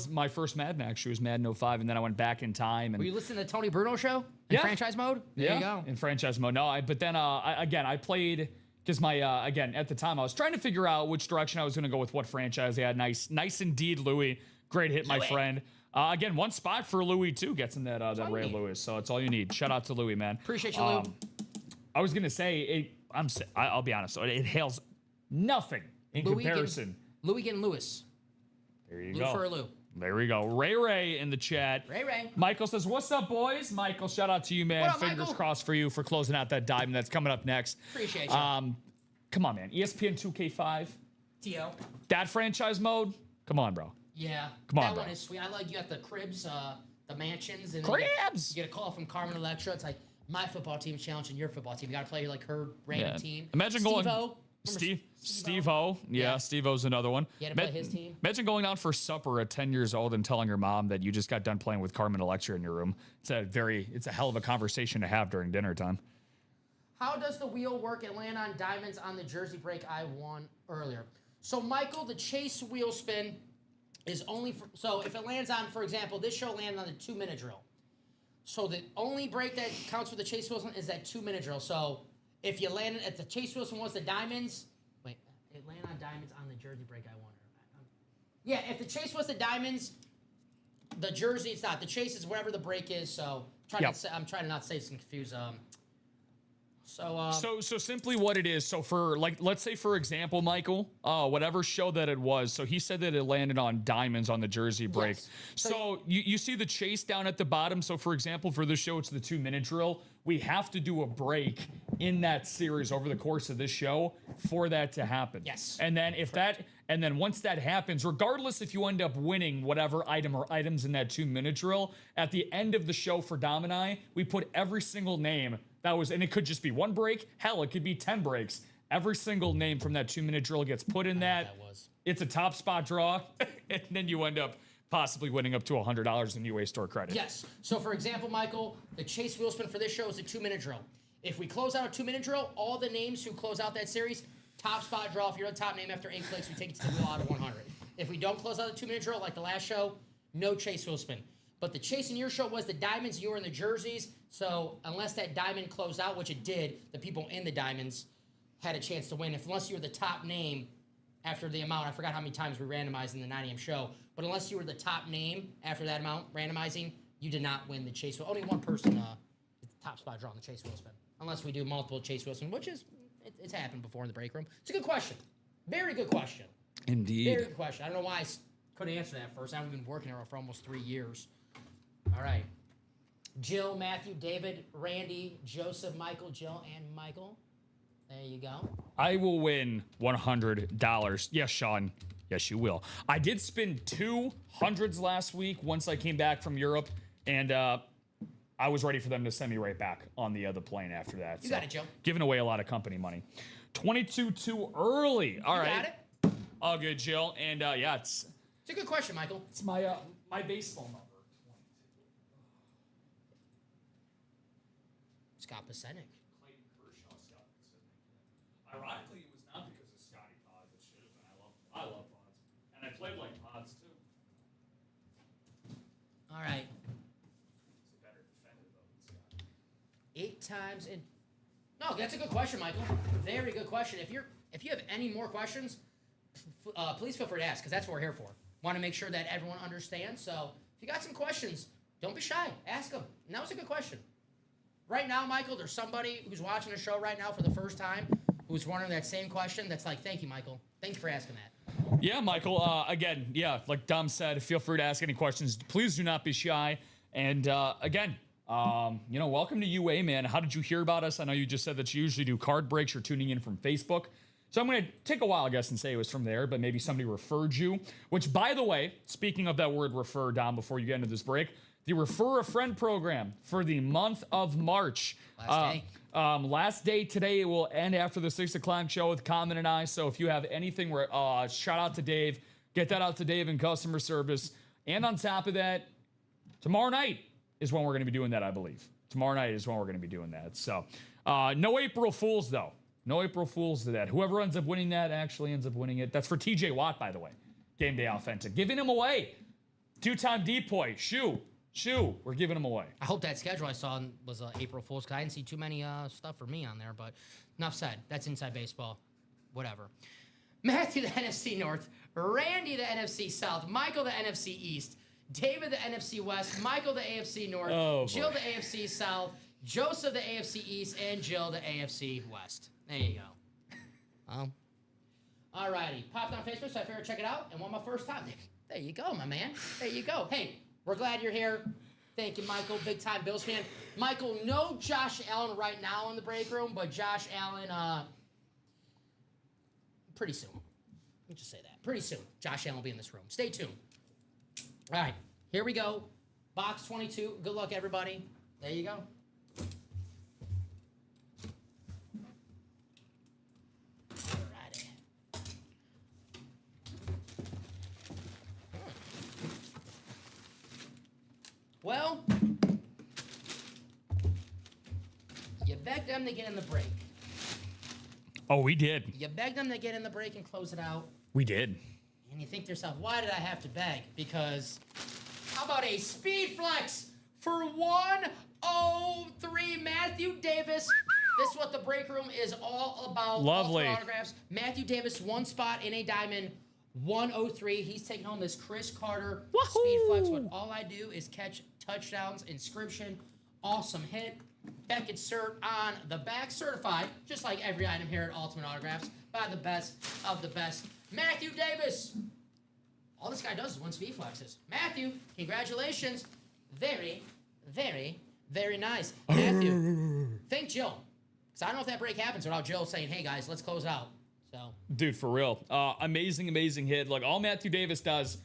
my first Madden, actually, was Madden 05, and then I went back in time. And were you listening to the Tony Bruno show in franchise mode? There you go. In franchise mode. No, but then I played, because my, again, at the time, I was trying to figure out which direction I was going to go with what franchise. They had nice indeed, Louis. Great hit, my friend. Again, one spot for Louis, too, gets in that Ray Lewis, so it's all you need. Shout out to Louis, man. Appreciate you, Lou. I was going to say, I'll be honest, it hails nothing in comparison. Louis getting Lewis. There you go. Lou for a Lou. There we go. Ray in the chat. Ray. Michael says, what's up, boys? Michael, shout out to you, man. What up, Fingers Michael? crossed for you for closing out that diamond that's coming up next. Appreciate you. Come on, man. ESPN 2K5. T.O. That franchise mode? Come on, bro. Yeah. Come on, that bro. one is sweet. I like you got the cribs, the mansions. And Cribs! You get a call from Carmen Electra. It's like, my football team's challenging your football team. You got to play like her random team. Imagine going Steve-O. Yeah, Steve-O's another one. He had to play his team. Imagine going out for supper at 10 years old and telling your mom that you just got done playing with Carmen Electra in your room. It's a hell of a conversation to have during dinner time. How does the wheel work and land on diamonds on the jersey break I won earlier? So, Michael, the chase wheel spin is only for, so if it lands on, for example, this show landed on the 2-minute drill. So the only break that counts for the chase wheel spin is that 2-minute drill. So if you landed at the chase wheel spin was the diamonds, wait, it landed on diamonds on the jersey break I won. Yeah, if the chase was the diamonds, the jersey, it's not. The chase is whatever the break is. So I'm trying to not say it's confused. So simply what it is. So for let's say for example, Michael, whatever show that it was. So he said that it landed on diamonds on the jersey break. Yes. So you see the chase down at the bottom. So for example, for this show, it's the 2-minute drill. We have to do a break in that series over the course of this show for that to happen. Yes. And then once that happens, regardless if you end up winning whatever item or items in that 2-minute drill, at the end of the show for Dom and I, we put every single name. And it could just be one break. Hell, it could be 10 breaks. Every single name from that 2-minute drill gets put in that. It's a top spot draw, and then you end up possibly winning up to $100 in UA store credit. Yes. So, for example, Michael, the chase wheel spin for this show is a 2-minute drill. If we close out a 2-minute drill, all the names who close out that series, top spot draw. If you're the top name after 8 clicks, we take it to the wheel out of 100. If we don't close out the 2-minute drill, like the last show, no chase wheel spin. But the chase in your show was the diamonds. You were in the jerseys. So unless that diamond closed out, which it did, the people in the diamonds had a chance to win. Unless you were the top name after the amount, I forgot how many times we randomized in the 9 a.m. show, but unless you were the top name after that amount randomizing, you did not win the chase wheel. Only one person is the top spot draw on the chase wheel spin. Unless we do multiple chase wheel spin, which is, it's happened before in the break room. It's a good question. Very good question. Indeed. Very good question. I don't know why I couldn't answer that first. I've been working here for almost 3 years. All right. Jill, Matthew, David, Randy, Joseph, Michael, Jill, and Michael. There you go. I will win $100. Yes, Sean. Yes, you will. I did spin 200s last week once I came back from Europe, and I was ready for them to send me right back on the other plane after that. You got it, Joe. Giving away a lot of company money. 22 too early. All right. Got it. All good, Jill. And yeah, it's a good question, Michael. It's my my baseball number. Scott Pasenik. Clayton Kershaw, Scott Pasenik. Ironically, it was not because of Scotty Pods. It should have been. I love Pods, and I played like Pods too. All right. He's a better defender though than Scotty. 8 times in. No, that's a good question, Michael. Very good question. If you have any more questions, please feel free to ask, because that's what we're here for. Want to make sure that everyone understands. So if you got some questions, don't be shy. Ask them. And that was a good question. Right now, Michael, there's somebody who's watching the show right now for the first time who's wondering that same question. That's like, thank you, Michael. Thank you for asking that. Yeah, Michael. Again, yeah, like Dom said, feel free to ask any questions. Please do not be shy. And again, welcome to UA, man. How did you hear about us? I know you just said that you usually do card breaks. You're tuning in from Facebook. So I'm going to take a while, I guess, and say it was from there, but maybe somebody referred you. Which, by the way, speaking of that word refer, Dom, before you get into this break, the Refer a Friend program for the month of March. Last day today. It will end after the 6 o'clock show with Common and I. So if you have anything where, shout out to Dave. Get that out to Dave in customer service. And on top of that, tomorrow night is when we're going to be doing that, I believe. Tomorrow night is when we're going to be doing that. So no April Fools, though. No April Fools to that. Whoever ends up winning that actually ends up winning it. That's for TJ Watt, by the way. Game Day Authentic. Giving him away. 2-time depoy. Shoe, we're giving them away. I hope that schedule I saw was April Fool's, because I didn't see too many stuff for me on there, but enough said. That's inside baseball. Whatever. Matthew, the NFC North. Randy, the NFC South. Michael, the NFC East. David, the NFC West. Michael, the AFC North. Jill, the AFC South. Joseph, the AFC East. And Jill, the AFC West. There you go. All righty. Popped on Facebook, so I figured check it out, and won my first time. There you go, my man. There you go. Hey. We're glad you're here. Thank you, Michael. Big-time Bills fan. Michael, no Josh Allen right now in the break room, but Josh Allen pretty soon. Let me just say that. Pretty soon, Josh Allen will be in this room. Stay tuned. All right, here we go. Box 22. Good luck, everybody. There you go. All Well, you begged them to get in the break. Oh, we did. You begged them to get in the break and close it out. We did. And you think to yourself, why did I have to beg? Because how about a speed flex for 103 Matthew Davis? This is what the break room is all about. Lovely. Autographs. Matthew Davis, one spot in a diamond, 103. He's taking home this Chris Carter speed flex. What all I do is catch touchdowns, inscription, awesome hit. Beckett cert on the back, certified, just like every item here at Ultimate Autographs, by the best of the best. Matthew Davis. All this guy does is win speed flexes. Matthew, congratulations. Very, very, very nice. Matthew, thank Jill. Because I don't know if that break happens without Jill saying, hey, guys, let's close out. So, dude, for real. Amazing, amazing hit. Like, all Matthew Davis does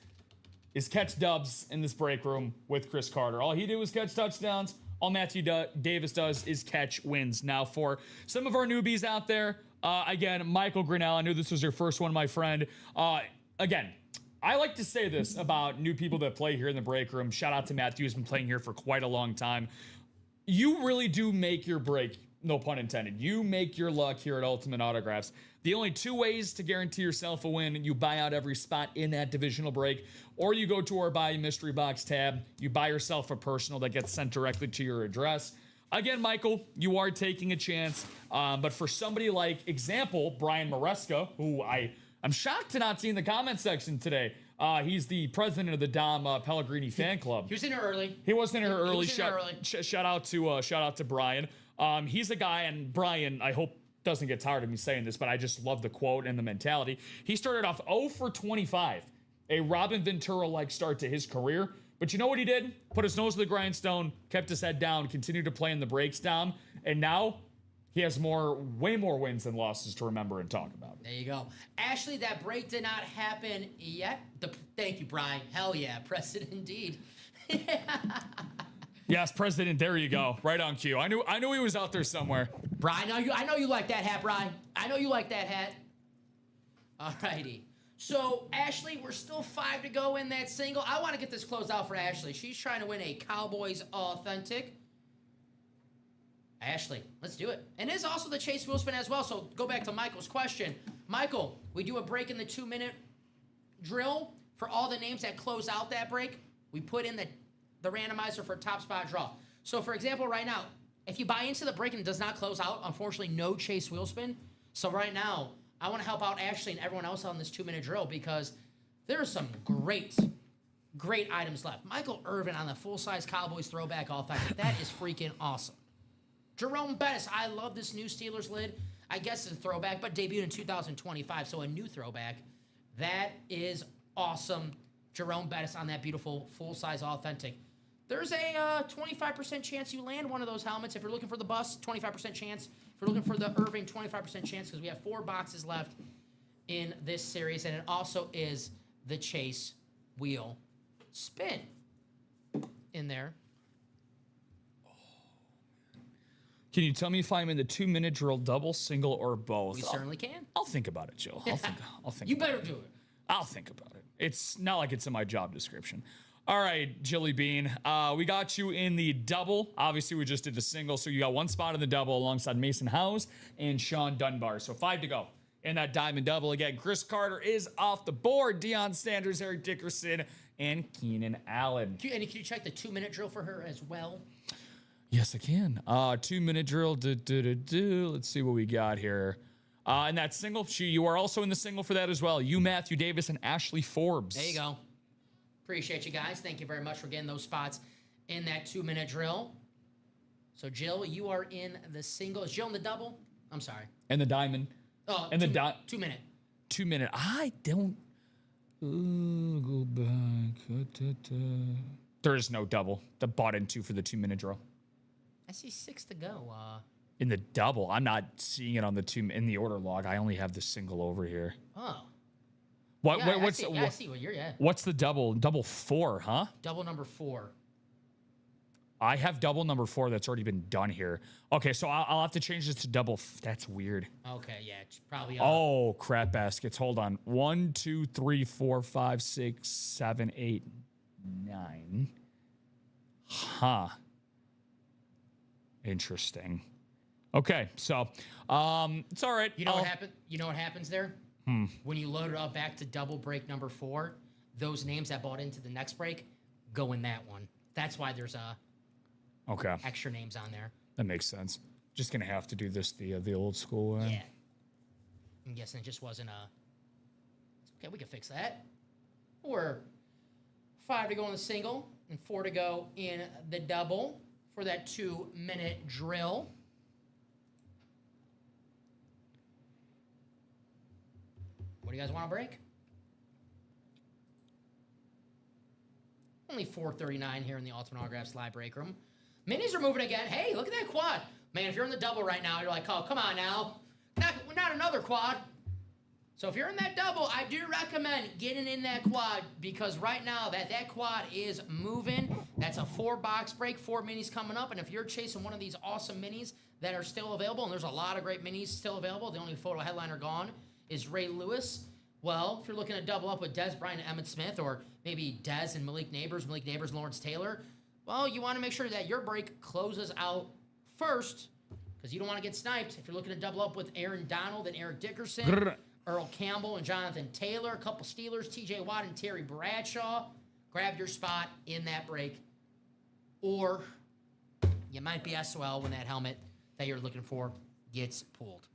is catch dubs in this break room with Chris Carter. All he did was catch touchdowns. All Matthew Davis does is catch wins. Now, for some of our newbies out there, again, Michael Grinnell, I knew this was your first one, my friend. Again, I like to say this about new people that play here in the break room. Shout out to Matthew, who's been playing here for quite a long time. You really do make your break, no pun intended. You make your luck here at Ultimate Autographs. The only two ways to guarantee yourself a win: you buy out every spot in that divisional break, or you go to our Buy Mystery Box tab. You buy yourself a personal that gets sent directly to your address. Again, Michael, you are taking a chance. But for somebody like, example, Brian Maresca, who I'm shocked to not see in the comment section today. He's the president of the Dom Pellegrini fan club. He was in here early. He wasn't in here early. Shout out to Brian. He's a guy, and Brian, I hope doesn't get tired of me saying this, but I just love the quote and the mentality. He started off 0 for 25, a Robin Ventura-like start to his career. But you know what he did? Put his nose to the grindstone, kept his head down, continued to play in the breaks down, and now he has way more wins than losses to remember and talk about. There you go. Ashley, that break did not happen yet. Thank you, Brian. Hell yeah, President indeed. Yes, President, there you go. Right on cue. I knew he was out there somewhere. Brian, I know you like that hat, Brian. I know you like that hat. Alrighty. So, Ashley, we're still 5 to go in that single. I want to get this closed out for Ashley. She's trying to win a Cowboys Authentic. Ashley, let's do it. And it is also the Chase Wheel Spin as well, so go back to Michael's question. Michael, we do a break in the 2-minute drill for all the names that close out that break. We put in the randomizer for top spot draw. So, for example, right now, if you buy into the break and it does not close out, unfortunately, no Chase Wheel Spin. So right now, I want to help out Ashley and everyone else on this 2-minute drill because there are some great items left. Michael Irvin on the full-size Cowboys throwback authentic. That is freaking awesome. Jerome Bettis, I love this new Steelers lid. I guess it's a throwback, but debuted in 2025, so a new throwback. That is awesome. Jerome Bettis on that beautiful full-size authentic. There's a 25% chance you land one of those helmets. If you're looking for the bus, 25% chance. If you're looking for the Irving, 25% chance because we have 4 boxes left in this series, and it also is the Chase Wheel Spin in there. Can you tell me if I'm in the 2-minute drill, double, single, or both? We certainly can. I'll think about it, Jill. I'll think. You better do it. I'll think about it. It's not like it's in my job description. All right, Jilly Bean. We got you in the double. Obviously, we just did the single, so you got 1 spot in the double alongside Mason Howes and Sean Dunbar. So 5 to go in that diamond double. Again, Chris Carter is off the board. Deion Sanders, Eric Dickerson, and Keenan Allen. And can you check the 2-minute drill for her as well? Yes, I can. 2-minute drill. Let's see what we got here. And that single, you are also in the single for that as well. You, Matthew Davis, and Ashley Forbes. There you go. Appreciate you guys. Thank you very much for getting those spots in that 2-minute drill. So, Jill, you are in the single. Is Jill in the double? I'm sorry. And the diamond. Oh, and 2-minute. 2-minute. I don't. Go back. There is no double. The bought in 2 for the 2-minute drill. I see 6 to go. In the double, I'm not seeing it on the in the order log. I only have the single over here. Oh. What? Yeah, What's? I see what you're at. What's the double? Double 4, huh? Double number 4. I have double number 4 that's already been done here. Okay, so I'll have to change this to double. That's weird. Okay, yeah, it's probably. Oh, crap baskets. Hold on. 1, 2, 3, 4, 5, 6, 7, 8, 9. Huh. Interesting. Okay, so it's all right. You know what happened? You know what happens there? When you load it up back to double break number 4, those names that bought into the next break go in that one. That's why there's extra names on there. That makes sense. Just gonna have to do this the old school way. Yeah. I'm guessing it just wasn't okay, we can fix that. Or 5 to go in the single and 4 to go in the double for that 2-minute drill. What do you guys want to break? Only 4:39 here in the Ultimate Autographs live break room. Minis are moving again. Hey, look at that quad. Man, if you're in the double right now, you're like, oh, come on now. Not another quad. So if you're in that double, I do recommend getting in that quad because right now that quad is moving. That's a 4-box break, 4 minis coming up. And if you're chasing one of these awesome minis that are still available, and there's a lot of great minis still available, the only photo headliner gone is Ray Lewis. Well, if you're looking to double up with Dez Bryant and Emmitt Smith, or maybe Dez and Malik Neighbors, Lawrence Taylor, well, you want to make sure that your break closes out first because you don't want to get sniped. If you're looking to double up with Aaron Donald and Eric Dickerson, Earl Campbell and Jonathan Taylor, a couple Steelers, TJ Watt and Terry Bradshaw, grab your spot in that break. Or you might be SOL when that helmet that you're looking for gets pulled.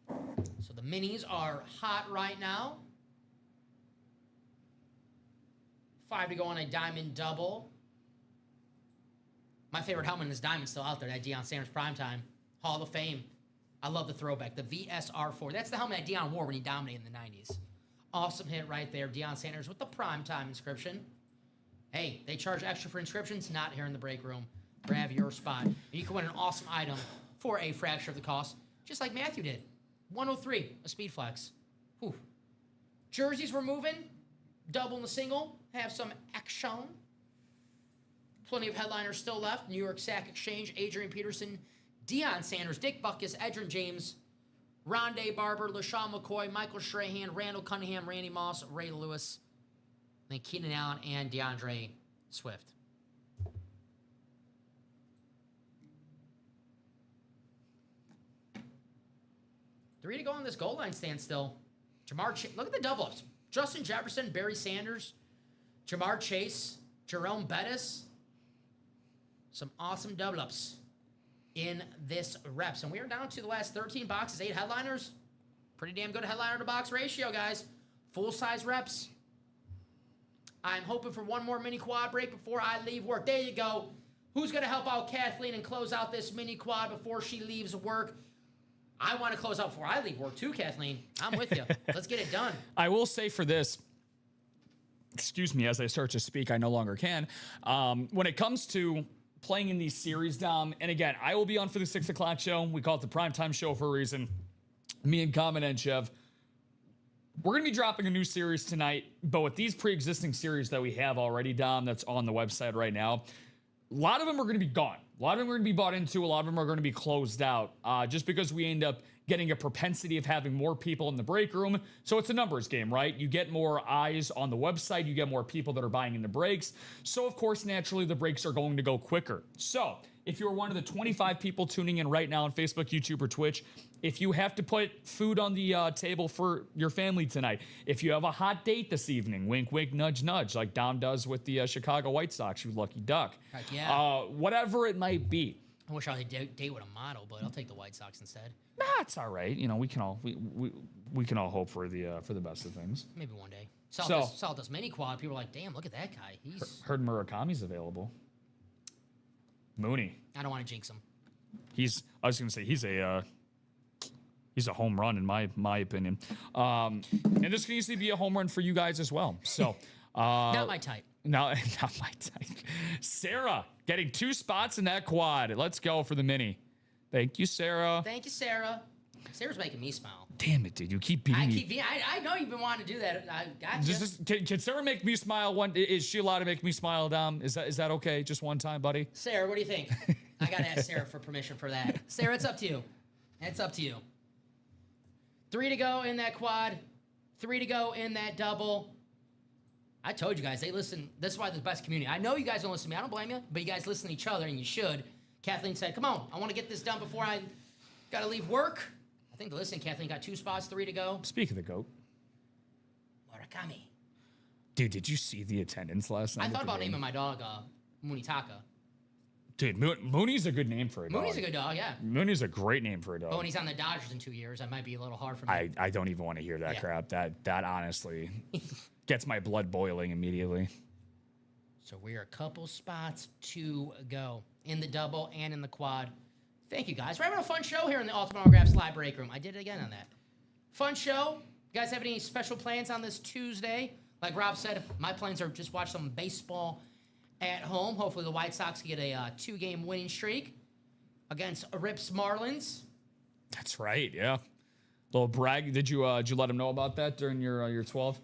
So the minis are hot right now. 5 to go on a diamond double. My favorite helmet is diamond still out there, that Deion Sanders Primetime Hall of Fame. I love the throwback, the VSR4. That's the helmet that Deion wore when he dominated in the 90s. Awesome hit right there, Deion Sanders with the Primetime inscription. Hey, they charge extra for inscriptions, not here in the break room. Grab your spot. And you can win an awesome item for a fraction of the cost, just like Matthew did. 103, a speed flex. Whew. Jerseys were moving. Double and the single. Have some action. Plenty of headliners still left. New York Sack Exchange, Adrian Peterson, Deion Sanders, Dick Butkus, Edgerrin James, Rondé Barber, LaShawn McCoy, Michael Strahan, Randall Cunningham, Randy Moss, Ray Lewis, then Keenan Allen, and DeAndre Swift. Three to go on this goal line stand still. Look at the double-ups. Justin Jefferson, Barry Sanders, Jamar Chase, Jerome Bettis. Some awesome double-ups in this reps. And we are down to the last 13 boxes, 8 headliners. Pretty damn good headliner-to-box ratio, guys. Full-size reps. I'm hoping for one more mini quad break before I leave work. There you go. Who's going to help out Kathleen and close out this mini quad before she leaves work? I want to close out before I leave work too, Kathleen. I'm with you. Let's get it done. I will say for this, excuse me, as I start to speak, I no longer can. When it comes to playing in these series, Dom, and again, I will be on for the 6 o'clock show. We call it the primetime show for a reason. Me and Common and Chev. We're going to be dropping a new series tonight, but with these pre-existing series that we have already, Dom, that's on the website right now, a lot of them are going to be gone. A lot of them are going to be bought into. A lot of them are going to be closed out just because we end up getting a propensity of having more people in the break room. So it's a numbers game, right? You get more eyes on the website. You get more people that are buying into breaks. So, of course, naturally, the breaks are going to go quicker. So if you're one of the 25 people tuning in right now on Facebook, YouTube, or Twitch, if you have to put food on the table for your family tonight, if you have a hot date this evening, wink, wink, nudge, nudge, like Dom does with the Chicago White Sox, you lucky duck. Heck yeah. Whatever it might be. I wish I could date with a model, but I'll take the White Sox instead. Nah, it's all right. You know, we can all hope for the best of things. Maybe one day. Salt does mini quad. People are like, damn, look at that guy. He's heard Murakami's available. Mooney. I don't want to jinx him. I was gonna say he's a home run in my opinion. And this can easily be a home run for you guys as well. So not my type. No, not my type. Sarah getting 2 spots in that quad. Let's go for the mini. Thank you, Sarah. Thank you, Sarah. Sarah's making me smile. Damn it, dude. You keep beating me. I know you've been wanting to do that. I got you. Can Sarah make me smile? Is she allowed to make me smile, Dom? Is that okay? Just one time, buddy? Sarah, what do you think? I got to ask Sarah for permission for that. Sarah, it's up to you. It's up to you. 3 to go in that quad. 3 to go in that double. I told you guys, they listen. This is why they're the best community. I know you guys don't listen to me. I don't blame you, but you guys listen to each other, and you should. Kathleen said, come on, I want to get this done before I got to leave work. I think listen, Kathleen got 2 spots, 3 to go. Speak of the GOAT. Murakami. Dude, did you see the attendance last night? I thought about naming my dog Munitaka. Dude, Mooney's a good name for a dog. Mooney's a good dog, yeah. Mooney's a great name for a dog. But when he's on the Dodgers in 2 years, that might be a little hard for me. I don't even want to hear that crap. That honestly gets my blood boiling immediately. So we're a couple spots to go in the double and in the quad. Thank you, guys. We're having a fun show here in the Ultimate Autographs Live Break Room. I did it again on that. Fun show. You guys have any special plans on this Tuesday? Like Rob said, my plans are just watch some baseball at home. Hopefully the White Sox get a 2-game winning streak against Rips Marlins. That's right, yeah. Little brag. Did you let him know about that during your 12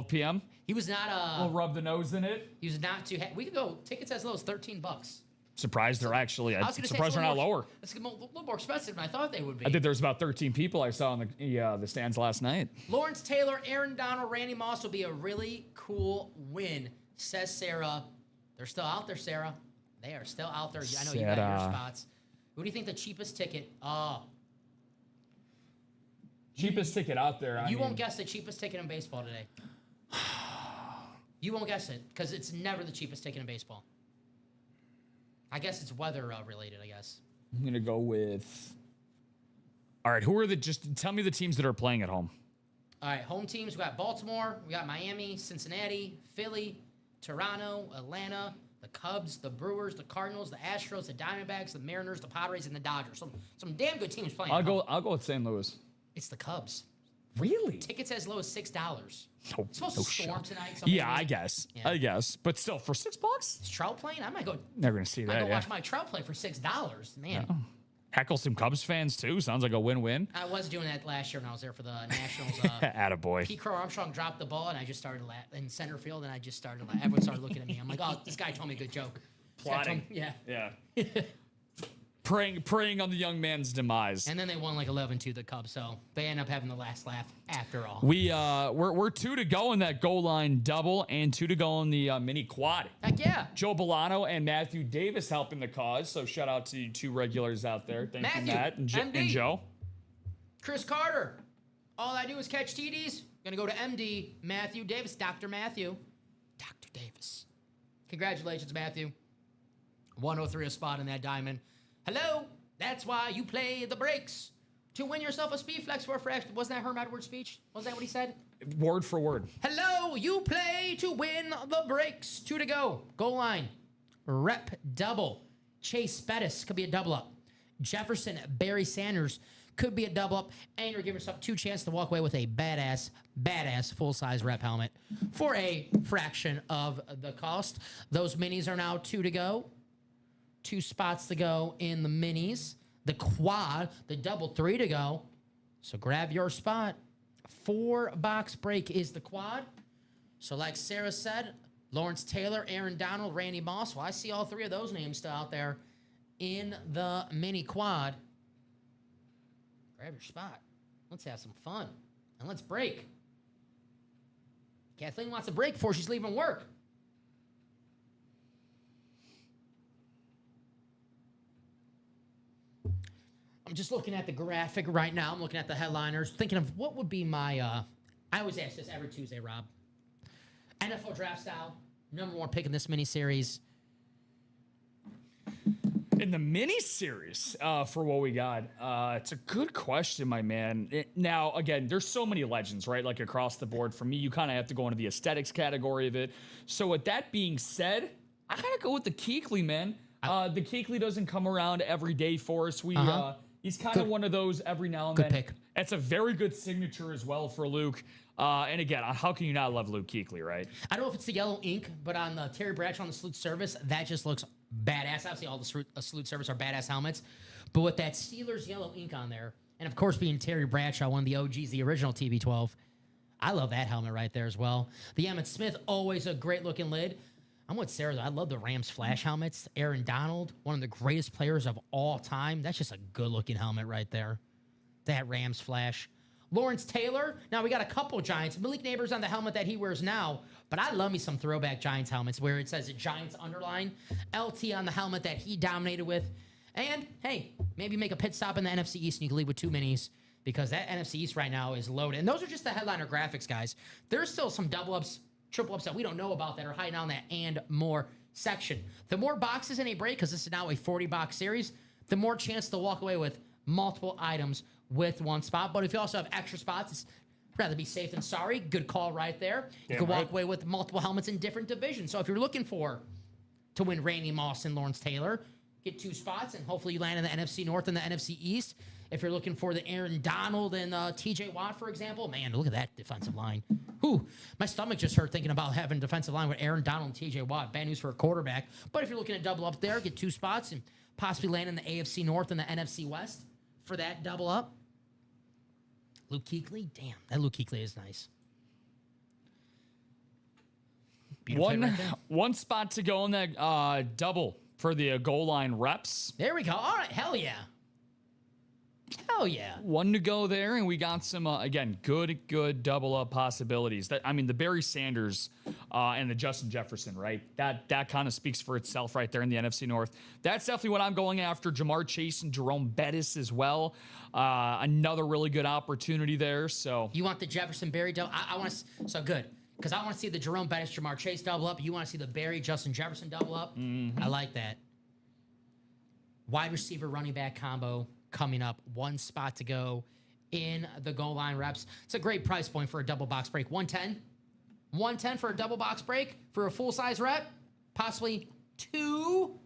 p.m.? He was not We'll rub the nose in it. He was not too. We could go tickets as low as $13. Surprised they're actually. I'm surprised they're not lower. It's a little more expensive than I thought they would be. I think there's about 13 people I saw in the stands last night. Lawrence Taylor, Aaron Donald, Randy Moss will be a really cool win, says Sarah. They're still out there, Sarah. They are still out there. I know you got your spots. What do you think the cheapest ticket? Cheapest ticket out there. You won't guess the cheapest ticket in baseball today. You won't guess it because it's never the cheapest ticket in baseball. I guess it's weather related, I guess. I'm going to go with... All right, just tell me the teams that are playing at home. All right, home teams. We got Baltimore, we got Miami, Cincinnati, Philly, Toronto, Atlanta, the Cubs, the Brewers, the Cardinals, the Astros, the Diamondbacks, the Mariners, the Padres, and the Dodgers. Some damn good teams playing. I'll go with St. Louis. It's the Cubs. Really? Tickets as low as $6. Nope, It's supposed to storm tonight. Yeah, I guess. Yeah. I guess. But still, for $6? Is Trout playing? I might go. Never gonna see that. I go watch my Trout play for $6. Man. Yeah. Heckle some Cubs fans too. Sounds like a win-win. I was doing that last year when I was there for the Nationals. Attaboy. Pete Crow Armstrong dropped the ball, and I just started in center field, and I just started. Everyone started looking at me. I'm like, oh, this guy told me a good joke. Plotting. Yeah. Preying on the young man's demise. And then they won like 11-2 the Cubs, so they end up having the last laugh after all. We're 2 to go in that goal line double and 2 to go in the mini quad. Heck yeah. Joe Bolano and Matthew Davis helping the cause, so shout out to you 2 regulars out there. Thank you, Matt and Joe. Chris Carter. All I do is catch TDs. Gonna go to MD Matthew Davis, Dr. Matthew. Dr. Davis. Congratulations, Matthew. 103 a spot in that diamond. Hello, that's why you play the breaks. To win yourself a speed flex for a fraction. Wasn't that Herm Edwards' speech? Was that what he said? Word for word. Hello, you play to win the breaks. 2 to go. Goal line. Rep double. Chase Bettis could be a double up. Jefferson Barry Sanders could be a double up. And you're giving yourself 2 chances to walk away with a badass full-size rep helmet for a fraction of the cost. Those minis are now 2 to go. 2 spots to go in the minis. The quad, the double 3 to go. So grab your spot. 4-box break is the quad. So like Sarah said, Lawrence Taylor, Aaron Donald, Randy Moss. Well, I see all 3 of those names still out there in the mini quad. Grab your spot. Let's have some fun. And let's break. Kathleen wants a break before she's leaving work. I'm just looking at the graphic right now. I'm looking at the headliners, thinking of what would be my, I always ask this every Tuesday, Rob. NFL draft style, #1 pick in this mini-series. In the mini-series, for what we got, it's a good question, my man. Now, again, there's so many legends, right? Like across the board. For me, you kind of have to go into the aesthetics category of it. So with that being said, I gotta go with the Kuechly, man. The Kuechly doesn't come around every day for us. He's kind of one of those every now and then. Good pick. It's a very good signature as well for Luke. And again, how can you not love Luke Kuechly, right? I don't know if it's the yellow ink, but on the Terry Bradshaw on the Salute Service, that just looks badass. Obviously, all the Salute Service are badass helmets. But with that Steelers yellow ink on there, and of course being Terry Bradshaw, one of the OGs, the original TB12, I love that helmet right there as well. The Emmitt Smith, always a great-looking lid. I'm with Sarah, though. I love the Rams flash helmets. Aaron Donald, one of the greatest players of all time. That's just a good-looking helmet right there. That Rams flash. Lawrence Taylor. Now, we got a couple Giants. Malik Neighbors on the helmet that he wears now, but I love me some throwback Giants helmets where it says Giants underline. LT on the helmet that he dominated with. And, hey, maybe make a pit stop in the NFC East and you can leave with 2 minis because that NFC East right now is loaded. And those are just the headliner graphics, guys. There's still some double ups, triple ups that we don't know about that are hiding on that and more section. The more boxes in a break, because this is now a 40-box series, the more chance to walk away with multiple items with one spot. But if you also have extra spots, it's rather be safe than sorry. Good call right there. You can walk away with multiple helmets in different divisions. So if you're looking to win Randy Moss and Lawrence Taylor, get 2 spots, and hopefully you land in the NFC North and the NFC East. If you're looking for the Aaron Donald and TJ Watt, for example, man, look at that defensive line. Whew, my stomach just hurt thinking about having a defensive line with Aaron Donald and TJ Watt. Bad news for a quarterback. But if you're looking to double up there, get 2 spots and possibly land in the AFC North and the NFC West for that double up. Luke Kuechly, damn, that Luke Kuechly is nice. One spot to go in that double for the goal line reps. There we go. All right, hell yeah. Hell yeah. 1 to go there, and we got some, again, good double-up possibilities. The Barry Sanders and the Justin Jefferson, right? That kind of speaks for itself right there in the NFC North. That's definitely what I'm going after. Jamar Chase and Jerome Bettis as well. Another really good opportunity there. So you want the Jefferson Barry double? I want to. So good. Because I want to see the Jerome Bettis, Jamar Chase double up. You want to see the Barry, Justin Jefferson double up. Mm-hmm. I like that. Wide receiver, running back combo coming up. 1 spot to go in the goal line reps. It's a great price point for a double box break. 110. 110 for a double box break for a full size rep. Possibly 2.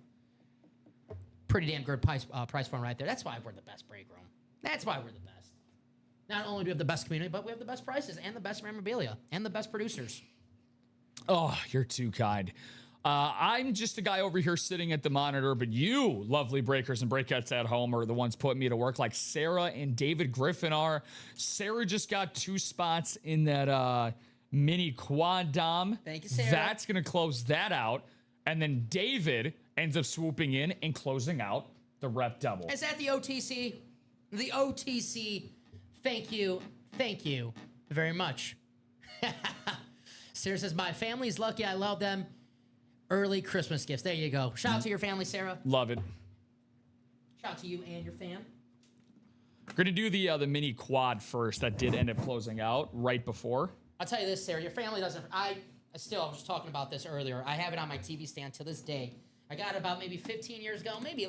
Pretty damn good price point right there. That's why we're the best break room. That's why we're the best. Not only do we have the best community, but we have the best prices and the best memorabilia and the best producers. Oh, you're too kind. I'm just a guy over here sitting at the monitor, but you lovely breakers and breakouts at home are the ones putting me to work, like Sarah and David Griffin are. Sarah just got 2 spots in that mini quad dom. Thank you, Sarah. That's going to close that out. And then David ends up swooping in and closing out the rep double. Is that the OTC? The OTC. Thank you very much. Sarah says, my family's lucky. I love them. Early Christmas gifts. There you go. Shout out to your family, Sarah. Love it. Shout out to you and your fam. We're going to do the mini quad first. That did end up closing out right before. I'll tell you this, Sarah. Your family doesn't... I was talking about this earlier. I have it on my TV stand to this day. I got it about maybe 15 years ago. Maybe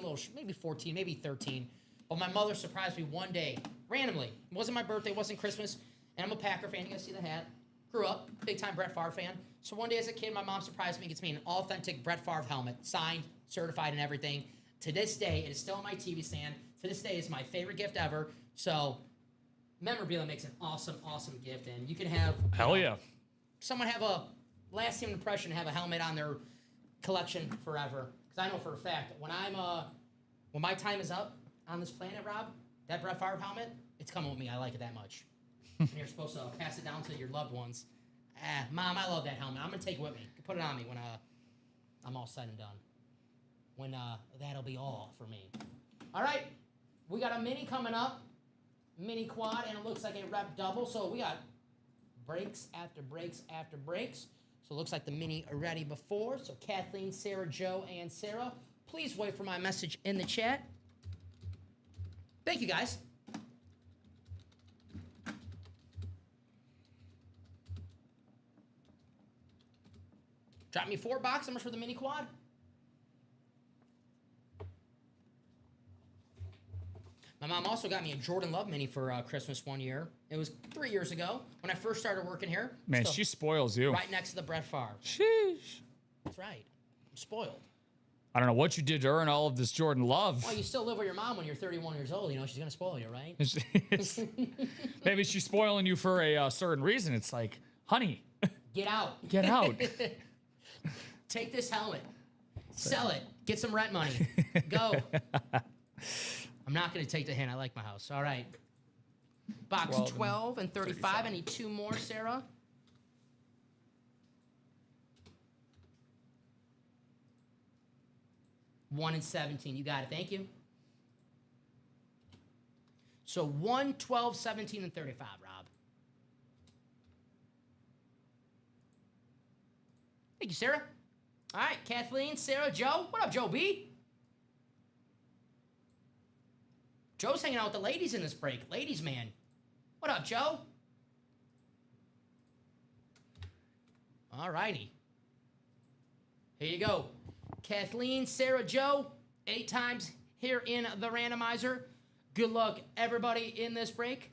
14, maybe 13. But my mother surprised me one day, randomly. It wasn't my birthday. It wasn't Christmas. And I'm a Packer fan. You guys see the hat? Grew up. Big-time Brett Favre fan. So one day as a kid, my mom surprised me and gets me an authentic Brett Favre helmet, signed, certified, and everything. To this day, it is still on my TV stand. To this day, it's my favorite gift ever. So, Memorabilia makes an awesome, awesome gift. And you can have... Hell yeah. Someone have a lasting impression, have a helmet on their collection forever. Because I know for a fact, when my time is up on this planet, Rob, that Brett Favre helmet, it's coming with me. I like it that much. And you're supposed to pass it down to your loved ones. Mom, I love that helmet. I'm going to take it with me. Put it on me when I'm all said and done. When that'll be all for me. All right. We got a mini coming up. Mini quad, and it looks like a rep double. So we got breaks after breaks after breaks. So it looks like the mini are ready before. So Kathleen, Sarah, Joe, and Sarah, please wait for my message in the chat. Thank you, guys. Drop me 4 box numbers for the mini quad. My mom also got me a Jordan Love mini for Christmas one year. It was 3 years ago when I first started working here. Man, she spoils you. Right next to the Brett Favre. Sheesh. That's right. I'm spoiled. I don't know what you did to earn all of this Jordan Love. Well, you still live with your mom when you're 31 years old. You know, she's going to spoil you, right? Maybe she's spoiling you for a certain reason. It's like, honey. Get out. Get out. Take this helmet. Sell it. Get some rent money. Go. I'm not going to take the hint. I like my house. All right. Box 12 and 35. I need 2 more, Sarah. $1 and $17. You got it. Thank you. So 1, 12, 17, and 35, Rob. Thank you, Sarah. All right, Kathleen, Sarah, Joe. What up, Joe B? Joe's hanging out with the ladies in this break. Ladies, man. What up, Joe? All righty. Here you go. Kathleen, Sarah, Joe. 8 times here in the randomizer. Good luck, everybody, in this break.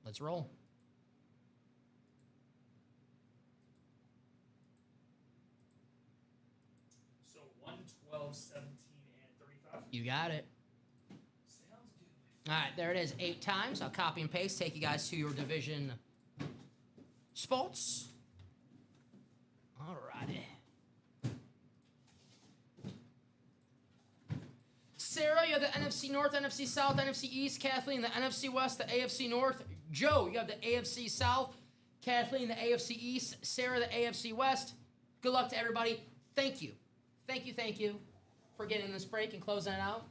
Let's roll. So 1, 12, 17, and 35. You got it. Sounds good. All right, there it is. 8 times. I'll copy and paste. Take you guys to your division spots. All righty. Sarah, you have the NFC North, NFC South, NFC East. Kathleen, the NFC West, the AFC North. Joe, you have the AFC South. Kathleen, the AFC East. Sarah, the AFC West. Good luck to everybody. Thank you. Thank you for getting this break and closing it out.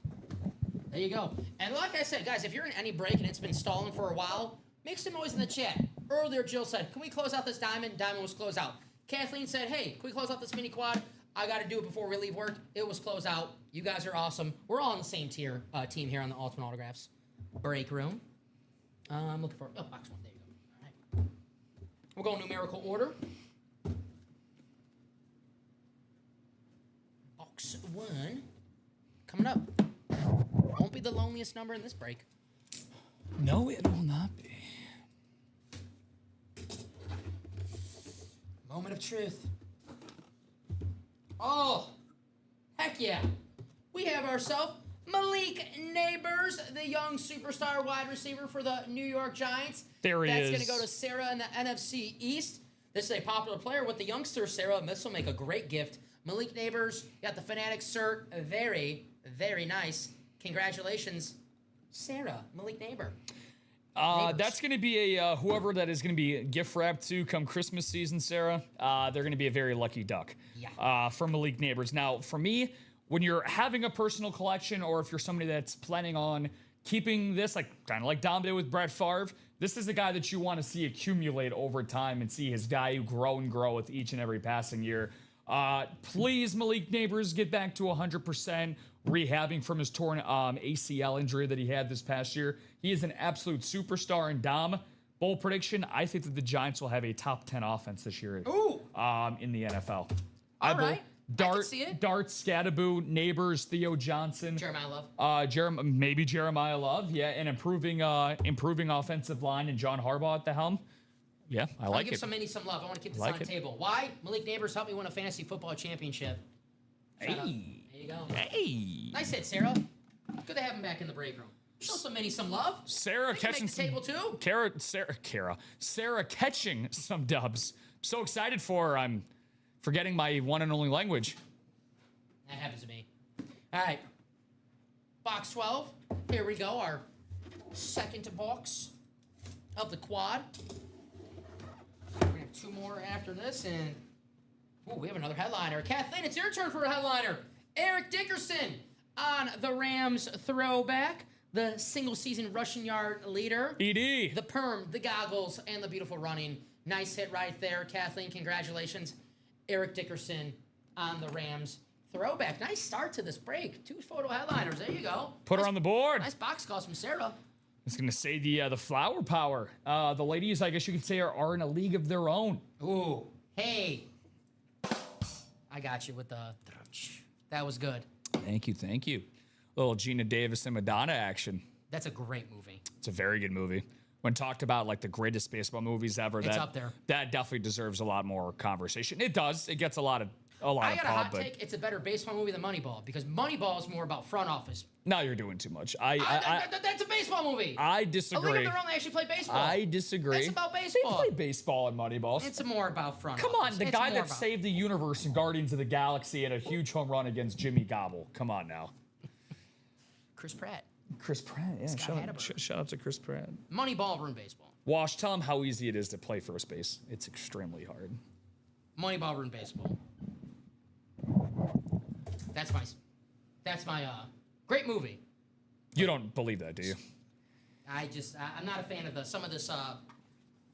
There you go. And like I said, guys, if you're in any break and it's been stalling for a while, make some noise in the chat. Earlier, Jill said, can we close out this diamond? Diamond was closed out. Kathleen said, hey, can we close out this mini quad? I got to do it before we leave work. It was closed out. You guys are awesome. We're all on the same team here on the Ultimate Autographs break room. I'm looking for box 1. There you go. All right. We'll go in numerical order. Box 1 coming up. Won't be the loneliest number in this break. No, it will not be. Moment of truth. Oh, heck yeah. We have ourselves Malik Neighbors, the young superstar wide receiver for the New York Giants. There he is. That's going to go to Sarah in the NFC East. This is a popular player with the youngsters, Sarah. This will make a great gift. Malik Neighbors, got the Fanatics cert. Very, very nice. Congratulations, Sarah, Malik Neighbor. That's going to be a whoever that is going to be gift wrapped to come Christmas season, Sarah. They're going to be a very lucky duck. Yeah. For Malik Neighbors. Now, for me, when you're having a personal collection, or if you're somebody that's planning on keeping this, like kind of like Dom did with Brett Favre, this is the guy that you want to see accumulate over time and see his value grow and grow with each and every passing year. Please, Malik Neighbors, get back to 100%. Rehabbing from his torn ACL injury that he had this past year. He is an absolute superstar. And Dom, bold prediction, I think that the Giants will have a top 10 offense this year. Ooh. In the NFL. All right. I can see it. Dart, Scadaboo, Neighbors, Theo Johnson. Jeremiah Love. Maybe Jeremiah Love. Yeah, and improving offensive line and John Harbaugh at the helm. Yeah, I like it. Give some love. I want to keep this on the table. Why? Malik Neighbors helped me win a fantasy football championship. There you go. Hey. Nice hit, Sarah. Good to have him back in the break room. Show some love. Sarah catching some table too. Sarah catching some dubs. I'm so excited for her. I'm forgetting my one and only language. That happens to me. All right. Box 12. Here we go. Our second box of the quad. We're gonna have 2 more after this, and we have another headliner. Kathleen, it's your turn for a headliner. Eric Dickerson on the Rams throwback. The single-season rushing yard leader. ED. The perm, the goggles, and the beautiful running. Nice hit right there. Kathleen, congratulations. Eric Dickerson on the Rams throwback. Nice start to this break. 2 photo headliners. There you go. Put her on the board. Nice box calls from Sarah. I was going to say the flower power. The ladies, I guess you could say, are in a league of their own. Ooh. Hey. I got you with the... That was good. Thank you. Little Gina Davis and Madonna action. That's a great movie. It's a very good movie. When talked about like the greatest baseball movies ever, it's up there. That definitely deserves a lot more conversation. It does. It gets a lot of I got a hot take. It's a better baseball movie than Moneyball because Moneyball is more about front office. Now you're doing too much. That's a baseball movie. I disagree. A League of Their Own, they actually play baseball. I disagree. It's about baseball. They play baseball in Moneyball. It's more about front Come office. on, the guy that saved the universe in Guardians of the Galaxy had a huge home run against Jimmy Gobble. Come on now. Chris Pratt, yeah. Shout out to Chris Pratt. Moneyball ruined baseball. Wash, tell him how easy it is to play first base. It's extremely hard. Moneyball ruined baseball. That's my great movie. You don't believe that, do you? I'm not a fan of some of this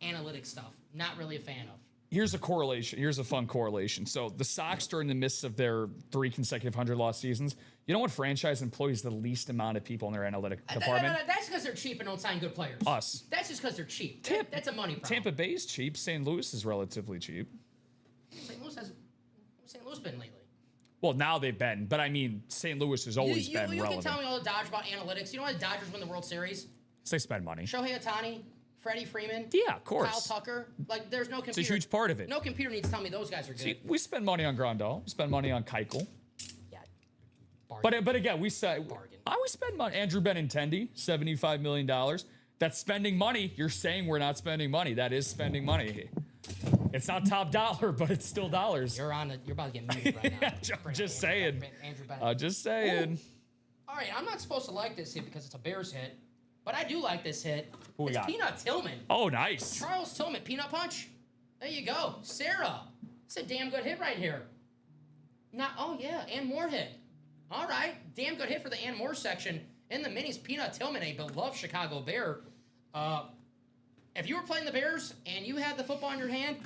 analytic stuff. Not really a fan of. Here's a correlation. Here's a fun correlation. So the Sox, during the midst of their 3 consecutive 100-loss seasons, you know what franchise employs the least amount of people in their analytic department? That's because they're cheap and don't sign good players. Us. That's just because they're cheap. That's a money problem. Tampa Bay's cheap. St. Louis is relatively cheap. St. Louis been lately? Well, now they've been, but I mean, St. Louis has always been relevant. You can tell me all the Dodgers about analytics. You know why the Dodgers win the World Series? They spend money. Shohei Ohtani, Freddie Freeman. Yeah, of course. Kyle Tucker. Like, there's no computer. It's a huge part of it. No computer needs to tell me those guys are good. See, we spend money on Grandal. We spend money on Keuchel. Yeah. Bargain. But again, we spend money. Andrew Benintendi, $75 million. That's spending money. You're saying we're not spending money. That is spending money. It's not top dollar, but it's still dollars. You're about to get muted right now. Just saying. Just saying. All right, I'm not supposed to like this hit because it's a Bears hit, but I do like this hit. Who we got? Peanut Tillman. Oh, nice. Charles Tillman, Peanut Punch. There you go. Sarah. It's a damn good hit right here. And more hit. All right, damn good hit for the and more section. In the minis, Peanut Tillman, a beloved Chicago Bear. If you were playing the Bears and you had the football in your hand,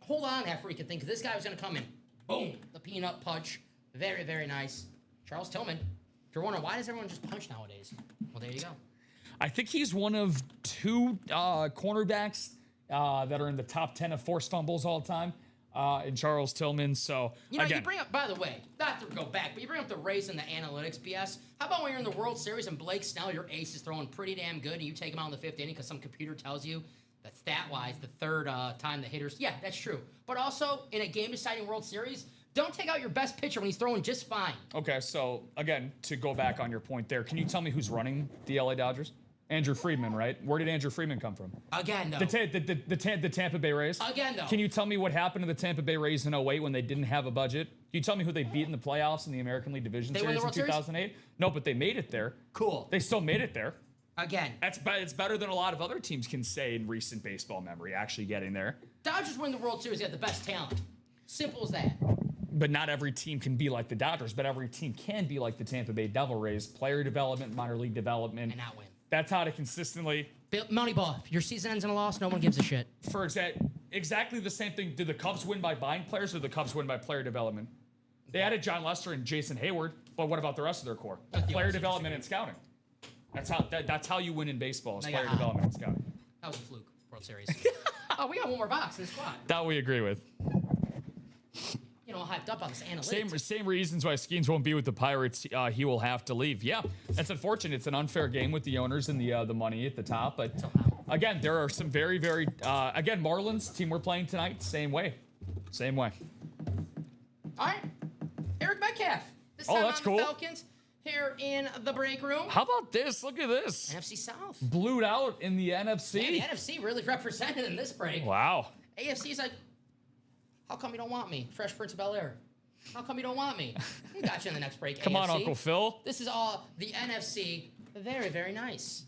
hold on that freaking thing, because this guy was going to come in. Boom. The peanut punch. Very, very nice. Charles Tillman. If you're wondering, why does everyone just punch nowadays? Well, there you go. I think he's one of 2 cornerbacks that are in the top 10 of forced fumbles all time in Charles Tillman. So, again, you bring up, by the way, not to go back, but you bring up the Rays and the analytics BS. How about when you're in the World Series and Blake Snell, your ace, is throwing pretty damn good, and you take him out in the 5th inning because some computer tells you that stat-wise, the 3rd time the hitters, yeah, that's true. But also, in a game-deciding World Series, don't take out your best pitcher when he's throwing just fine. Okay, so, again, to go back on your point there, can you tell me who's running the LA Dodgers? Andrew Friedman, right? Where did Andrew Friedman come from? Again, though. The Tampa Bay Rays? Again, though. Can you tell me what happened to the Tampa Bay Rays in 08 when they didn't have a budget? Can you tell me who they beat in the playoffs in the American League Division Series in 2008? No, but they made it there. Cool. They still made it there. Again. It's better than a lot of other teams can say in recent baseball memory, actually getting there. Dodgers win the World Series, they have the best talent. Simple as that. But not every team can be like the Dodgers, but every team can be like the Tampa Bay Devil Rays. Player development, minor league development. And not win. That's how to consistently... Moneyball. If your season ends in a loss, no one gives a shit. For exactly the same thing, did the Cubs win by buying players or did the Cubs win by player development? They added John Lester and Jason Hayward, but what about the rest of their core? Player development and scouting. That's how you win in baseball, is player development and scouting. That was a fluke, World Series. Oh, we got one more box in the squad. That we agree with. You know, hyped up on this analytics. Same reasons why Skeens won't be with the Pirates. He will have to leave. Yeah, that's unfortunate. It's an unfair game with the owners and the money at the top. But again, there are some very, very again, Marlins team we're playing tonight. Same way. All right, Eric Metcalf. This time that's cool. Falcons here in the break room. How about this? Look at this. NFC South. Blued out in the NFC. Man, the NFC really represented in this break. Wow. AFC's like, how come you don't want me? Fresh Prince of Bel-Air. How come you don't want me? We got you in the next break, Come AFC. on, Uncle Phil. This is all the NFC. Very, very nice.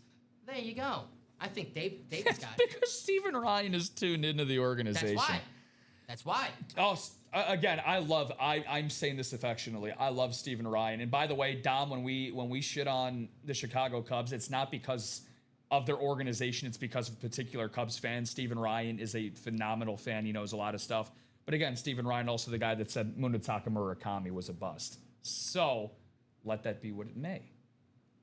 There you go. I think David's got it. Because Stephen Ryan is tuned into the organization. That's why. Oh, again, I'm saying this affectionately. I love Stephen Ryan. And by the way, Dom, when we shit on the Chicago Cubs, it's not because of their organization. It's because of a particular Cubs fan. Stephen Ryan is a phenomenal fan. He knows a lot of stuff. But again, Stephen Ryan, also the guy that said Munetaka Murakami was a bust. So let that be what it may.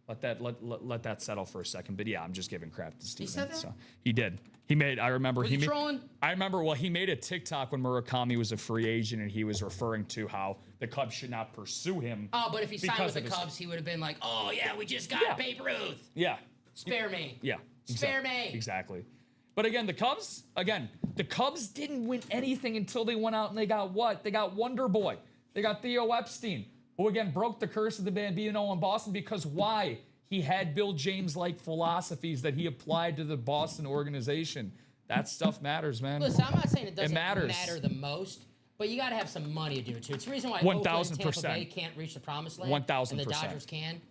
Let that settle for a second. But yeah, I'm just giving crap to Stephen. He said that? So he did. He made. I remember. Was he trolling? I remember. Well, he made a TikTok when Murakami was a free agent, and he was referring to how the Cubs should not pursue him. Oh, but if he signed with the Cubs, he would have been like, "Oh yeah, we just got Babe Ruth. Yeah. Spare me. Yeah. Spare me. Exactly. But again, the Cubs didn't win anything until they went out and they got what? They got Wonder Boy. They got Theo Epstein, who again broke the curse of the Bambino in Boston because why? He had Bill James-like philosophies that he applied to the Boston organization. That stuff matters, man. Listen, I'm not saying it doesn't matter the most, but you got to have some money to do it too. It's the reason why 1,000%. Oakland, Tampa Bay can't reach the promised land. 1,000%. And the Dodgers can.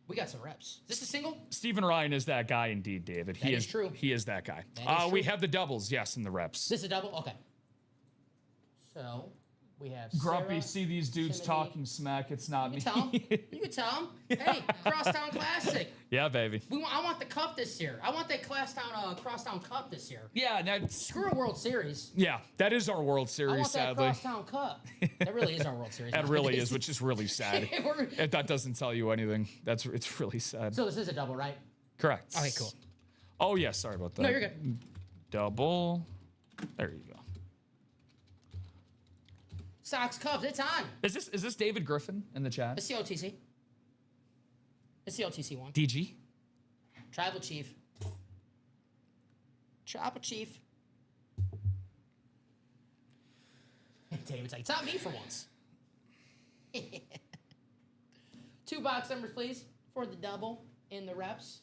We got some reps. Is this a single? Stephen Ryan is that guy indeed, David. That is true. He is that guy. That is true. We have the doubles, yes, in the reps. This is a double? Okay. So, We have Grumpy, Sarah, see these dudes Timothy. talking smack. It's not me. You can tell him. Hey, Crosstown Classic. Yeah, baby. I want the cup this year. I want that Crosstown Cup this year. Yeah, that's... Screw a World Series. Yeah, that is our World I Series, want that sadly. Crosstown Cup. That really is our World Series. That really is, which is really sad. We're- If that doesn't tell you anything, it's really sad. So this is a double, right? Correct. Okay, cool. Oh, yeah, sorry about that. No, you're good. Double. There you go. Sox Cubs, it's on. Is this David Griffin in the chat? It's the OTC. It's the OTC one. DG? Tribal Chief. Tribal Chief. David's like, it's not me for once. 2 box numbers, please, for the double in the reps.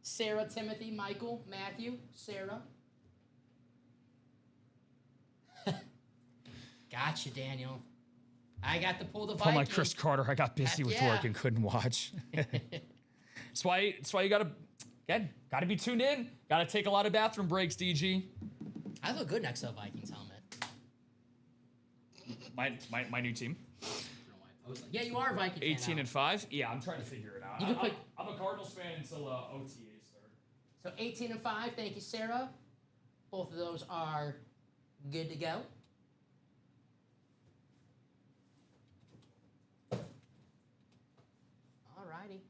Sarah, Timothy, Michael, Matthew, Sarah. Gotcha, Daniel. I got to pull the Viking. Oh, my Chris Carter. I got busy Heck with yeah. work and couldn't watch. That's why you gotta be tuned in. Gotta take a lot of bathroom breaks, DG. I look good next to a Vikings helmet. My new team. Yeah, you are a Viking 18 fan and 5. Yeah, I'm trying to figure it out. You can put- I'm a Cardinals fan until OTA start. So 18 and 5. Thank you, Sarah. Both of those are good to go. Alrighty.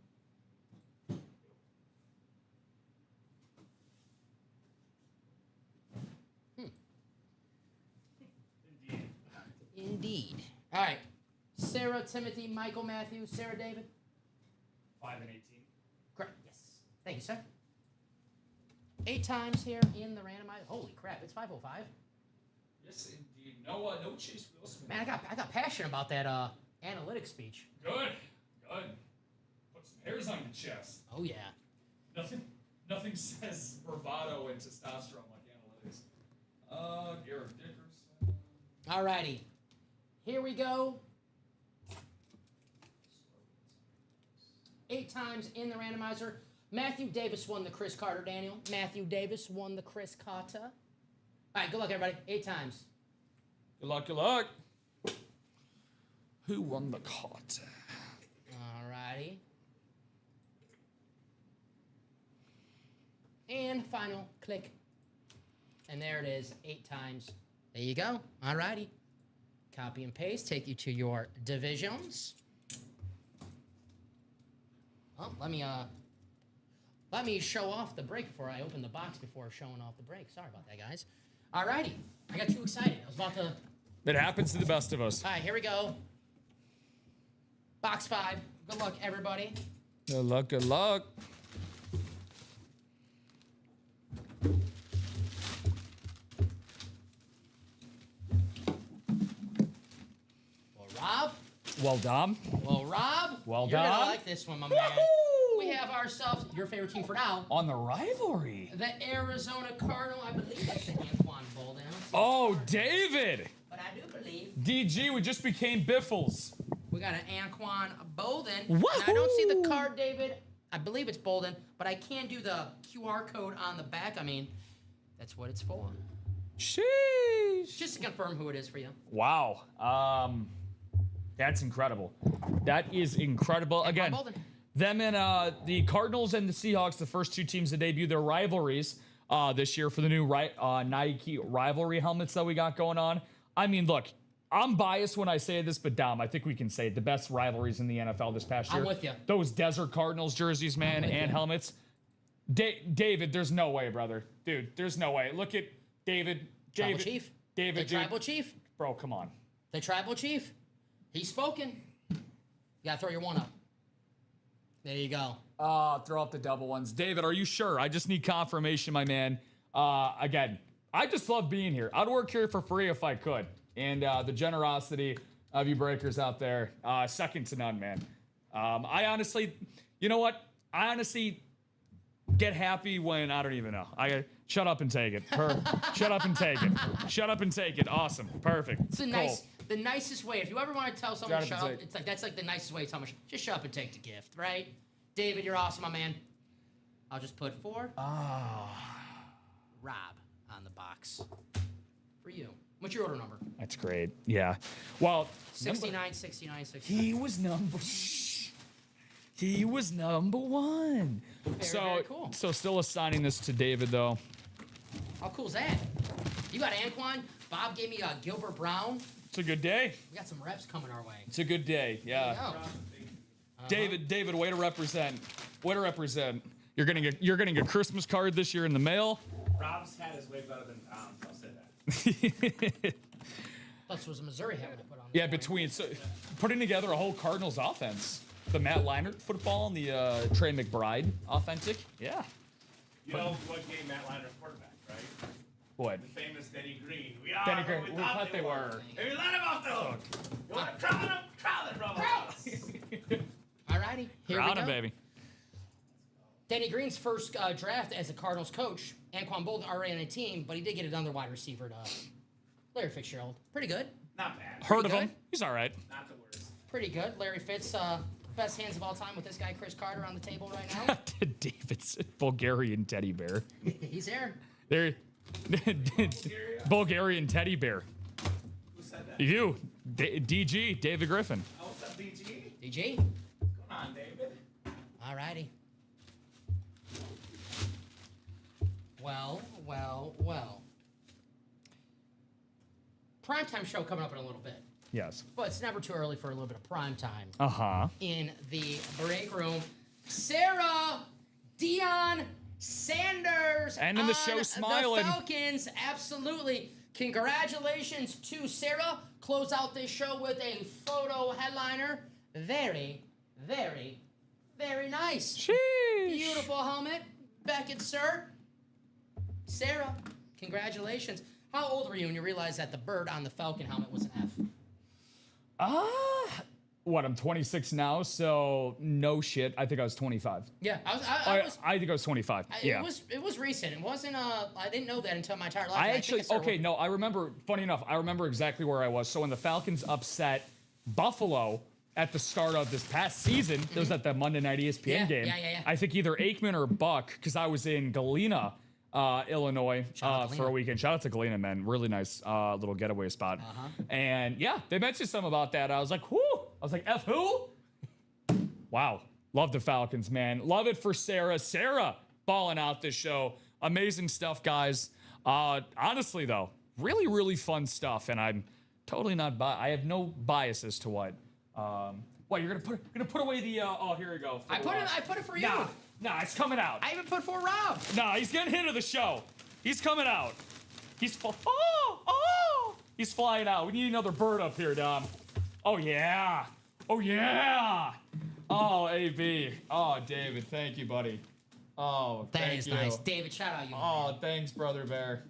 Indeed. All right. Sarah, Timothy, Michael, Matthew, Sarah, David. 5 and 18. Correct. Yes. Thank you, sir. 8 times here in the randomizer. Holy crap! It's 505. Yes, indeed. No Chase Wilson. Man, I got passionate about that analytics speech. Good. Put some hairs on your chest. Oh yeah. Nothing says bravado and testosterone like analytics. Garrett Dickerson. Alrighty. Here we go. 8 times in the randomizer. Matthew Davis won the Chris Carter, Daniel. Matthew Davis won the Chris Carter. All right, good luck, everybody. 8 times. Good luck. Who won the Carter? Alrighty. And final click. And there it is, 8 times. There you go. Alrighty. Copy and paste, take you to your divisions. Oh, let me show off the break before I open the box before showing off the break. Sorry about that, guys. Alrighty. I got too excited. I was about to... It happens to the best of us. All right, here we go. Box 5. Good luck, everybody. Good luck. Well, Rob. Well done. Well, Rob. Well you're done. gonna like this one, my man. We have ourselves your favorite team for now. On the rivalry. The Arizona Cardinal. I believe that's the Anquan Bolden. Oh, David. But I do believe DG, we just became Biffles. we got an Anquan Bolden. And I don't see the card, David. I believe it's Bolden, but I can do the QR code on the back. I mean, that's what it's for. Sheesh. Just to confirm who it is for you. Wow. That's incredible. That is incredible. Again, Bolden. them and the Cardinals and the Seahawks, the first 2 teams to debut their rivalries this year for the new Nike rivalry helmets that we got going on. I mean, look, I'm biased when I say this, but Dom, I think we can say it, the best rivalries in the NFL this past year. I'm with you. Those Desert Cardinals jerseys, man, and helmets. David, there's no way, brother. Dude, there's no way. Look at David. Tribal Chief. David, The Tribal Chief. Bro, come on. The Tribal Chief. He's spoken. You gotta throw your one up. There you go. Throw up the double ones. David, are you sure? I just need confirmation, my man. Again, I just love being here. I'd work here for free if I could. And the generosity of you breakers out there, second to none, man. I honestly, you know what? I honestly get happy when, I don't even know. Shut up and take it. Shut up and take it. Shut up and take it. Awesome. Perfect. It's the nicest way. If you ever want to tell someone to shut up, that's like the nicest way to tell them, just shut up and take the gift, right? David, you're awesome, my man. I'll just put 4. Rob on the box for you. What's your order number? That's great. Yeah. Well, 69, 69, 69. He was number one. Very cool. So still assigning this to David, though. How cool is that? You got Anquan. Bob gave me a Gilbert Brown. It's a good day. We got some reps coming our way. It's a good day. Yeah. David, way to represent. Way to represent. You're getting a Christmas card this year in the mail. Rob's hat is way better than Tom's. I'll say that. Plus, was a Missouri hat I put on. Yeah, putting together a whole Cardinals offense. The Matt Leinart football and the Trey McBride authentic. Yeah. You know what game Matt Leinart's quarterback, right? What? The famous Denny Green. Denny Green. We thought they were. Hey, we let him off the hook. You want to crowd him? Crowd him, All righty. Here Crowd we go. him, baby. Denny Green's first draft as a Cardinals coach. Anquan Boldin already on a team, but he did get another wide receiver to Larry Fitzgerald. Pretty good. Not bad. Heard of him. He's all right. Not the worst. Pretty good. Larry Fitz, best hands of all time with this guy, Chris Carter, on the table right now. David's Bulgarian teddy bear. He's here. There. Bulgarian teddy bear. Who said that? You. DG, David Griffin. Oh, what's up, DG? DG. Come on, David. All righty. Well. Primetime show coming up in a little bit. Yes. But it's never too early for a little bit of primetime. Uh-huh. In the break room. Sarah Deion Sanders. And in the show smiling. The Falcons, absolutely. Congratulations to Sarah. Close out this show with a photo headliner. Very, very, very nice. Sheesh. Beautiful helmet. Beckett, sir. Sarah, congratulations. How old were you when you realized that the bird on the Falcon helmet was an F? What, I'm 26 now, so no shit. I think I was 25. Yeah, I think I was 25. Yeah. It was recent. It wasn't I didn't know that until my entire life. I actually, I remember, funny enough, I remember exactly where I was. So when the Falcons upset Buffalo at the start of this past season, it was at the Monday Night ESPN game. Yeah. I think either Aikman or Buck, because I was in Galena, Illinois, for a weekend. Shout out to Galena, man. Really nice little getaway spot. And yeah, they mentioned something about that. I was like, whoo! I was like, F who? Wow. Love the Falcons, man. Love it for Sarah. Sarah balling out this show. Amazing stuff, guys. Honestly, though, really, really fun stuff. And I'm totally not I have no bias as to what. What, you're gonna put away the oh, here we go. I put it for you. Nah, it's coming out. I even put for Rob. Nah, he's getting hit of the show. He's coming out. He's flying out. We need another bird up here, Dom. Oh yeah. Oh, AB. Oh, David, thank you, buddy. Oh, that is nice. David, shout out you. Oh, man. Thanks, brother bear.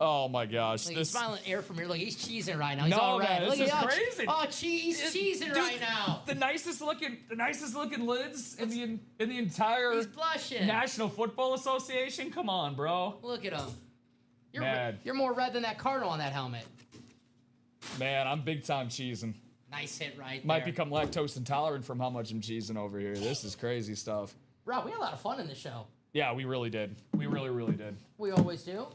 Oh my gosh. Look, he's smiling air from here. Look, he's cheesing right now. He's no, all red. Man, Look this is at crazy. Oh, he's cheesing right now. The nicest looking lids in the entire He's blushing. National Football Association. Come on, bro. Look at him. You're more red than that Cardinal on that helmet. Man, I'm big time cheesing. Nice hit right Might there. become lactose intolerant from how much I'm cheesing over here. This is crazy stuff. Rob, we had a lot of fun in the show. Yeah, we really did. We really, really did. We always do.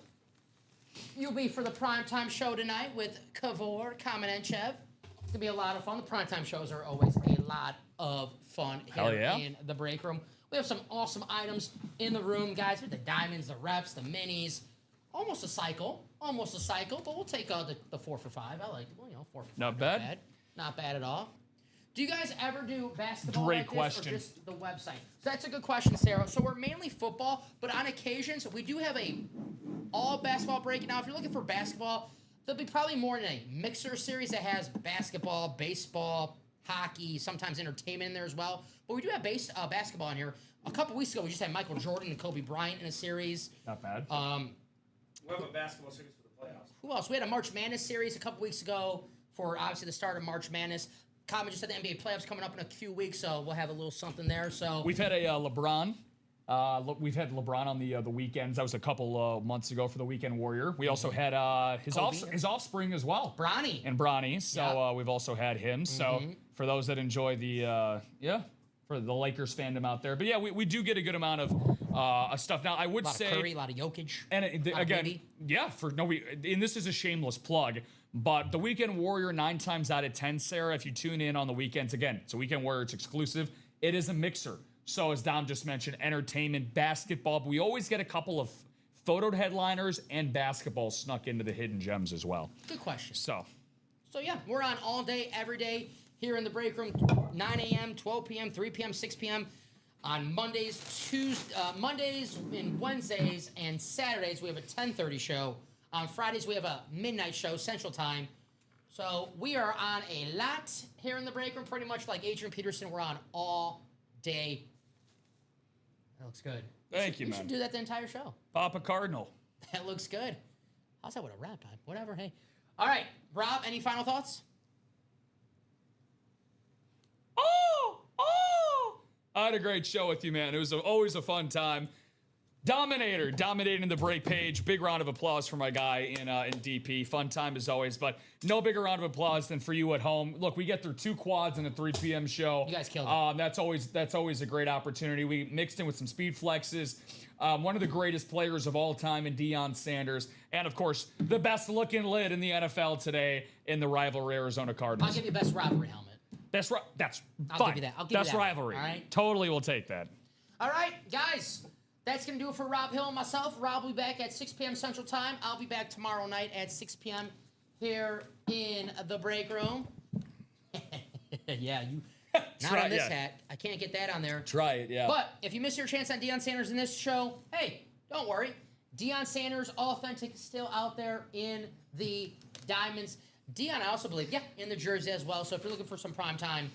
You'll be for the primetime show tonight with Kavor, Kamenev. It's going to be a lot of fun. The primetime shows are always a lot of fun here in the break room. We have some awesome items in the room, guys. With the diamonds, the reps, the minis. Almost a cycle, but we'll take the 4 for 5. I like it. Well, 4 for 5. Not bad. Not bad at all. Do you guys ever do basketball Great like this, question. or just the website? So that's a good question, Sarah. So we're mainly football, but on occasions we do have a all basketball break. Now, if you're looking for basketball, there'll be probably more than a mixer series that has basketball, baseball, hockey, sometimes entertainment in there as well. But we do have basketball in here. A couple weeks ago, we just had Michael Jordan and Kobe Bryant in a series. Not bad. We have a basketball series for the playoffs. Who else? We had a March Madness series a couple weeks ago for obviously the start of March Madness. Common just had the NBA playoffs coming up in a few weeks, so we'll have a little something there. So we've had a LeBron. We've had LeBron on the weekends. That was a couple months ago for the Weekend Warrior. We also had his offspring as well, Bronny. So we've also had him. So for those that enjoy the for the Lakers fandom out there, but yeah, we do get a good amount of stuff. Now, I would say a lot of Curry, a lot of Jokic. And again, Brady. yeah, and this is a shameless plug, but the Weekend Warrior 9 times out of 10, Sarah, if you tune in on the weekends, again, it's a Weekend Warrior, it's exclusive. It is a mixer. So as Dom just mentioned, entertainment, basketball, but we always get a couple of photoed headliners and basketball snuck into the hidden gems as well. Good question. So yeah, we're on all day, every day here in the break room, 9 a.m., 12 p.m., 3 p.m., 6 p.m. On Mondays, Mondays and Wednesdays and Saturdays, we have a 10:30 show. On Fridays, we have a midnight show, Central Time. So we are on a lot here in the break room, pretty much like Adrian Peterson. We're on all day. That looks good. Thank you, man. We should do that the entire show. Papa Cardinal. That looks good. How's that with a rap? Whatever, hey. All right, Rob, any final thoughts? I had a great show with you, man. It was always a fun time. Dominating the break page. Big round of applause for my guy in DP. Fun time as always, but no bigger round of applause than for you at home. Look, we get through 2 quads in a 3 p.m. show. You guys killed it. That's always a great opportunity. We mixed in with some speed flexes. One of the greatest players of all time in Deion Sanders, and of course the best looking lid in the NFL today in the rivalry Arizona Cardinals. I'll give you best rivalry helmet. That's right. I'll fine. give you that. I'll give you That's that. rivalry. All right. Totally, will take that. All right, guys. That's going to do it for Rob Hill and myself. Rob will be back at 6 p.m. Central Time. I'll be back tomorrow night at 6 p.m. here in the break room. Yeah, you. Not on this hat. I can't get that on there. Try it, yeah. But if you miss your chance on Deion Sanders in this show, hey, don't worry. Deion Sanders, Authentic, is still out there in the Diamonds. Deion, I also believe, in the jersey as well. So if you're looking for some prime time,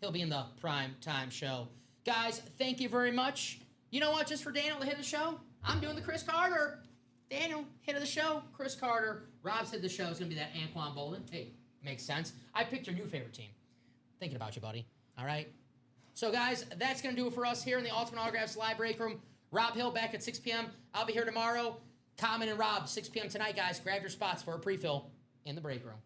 he'll be in the prime time show. Guys, thank you very much. You know what? Just for Daniel to hit the show, I'm doing the Chris Carter. Daniel, hit of the show. Chris Carter. Rob's hit the show. It's going to be that Anquan Bolden. Hey, makes sense. I picked your new favorite team. Thinking about you, buddy. All right? So, guys, that's going to do it for us here in the Ultimate Autographs live break room. Rob Hill back at 6 p.m. I'll be here tomorrow. Common and Rob, 6 p.m. tonight, guys. Grab your spots for a pre-fill in the break room.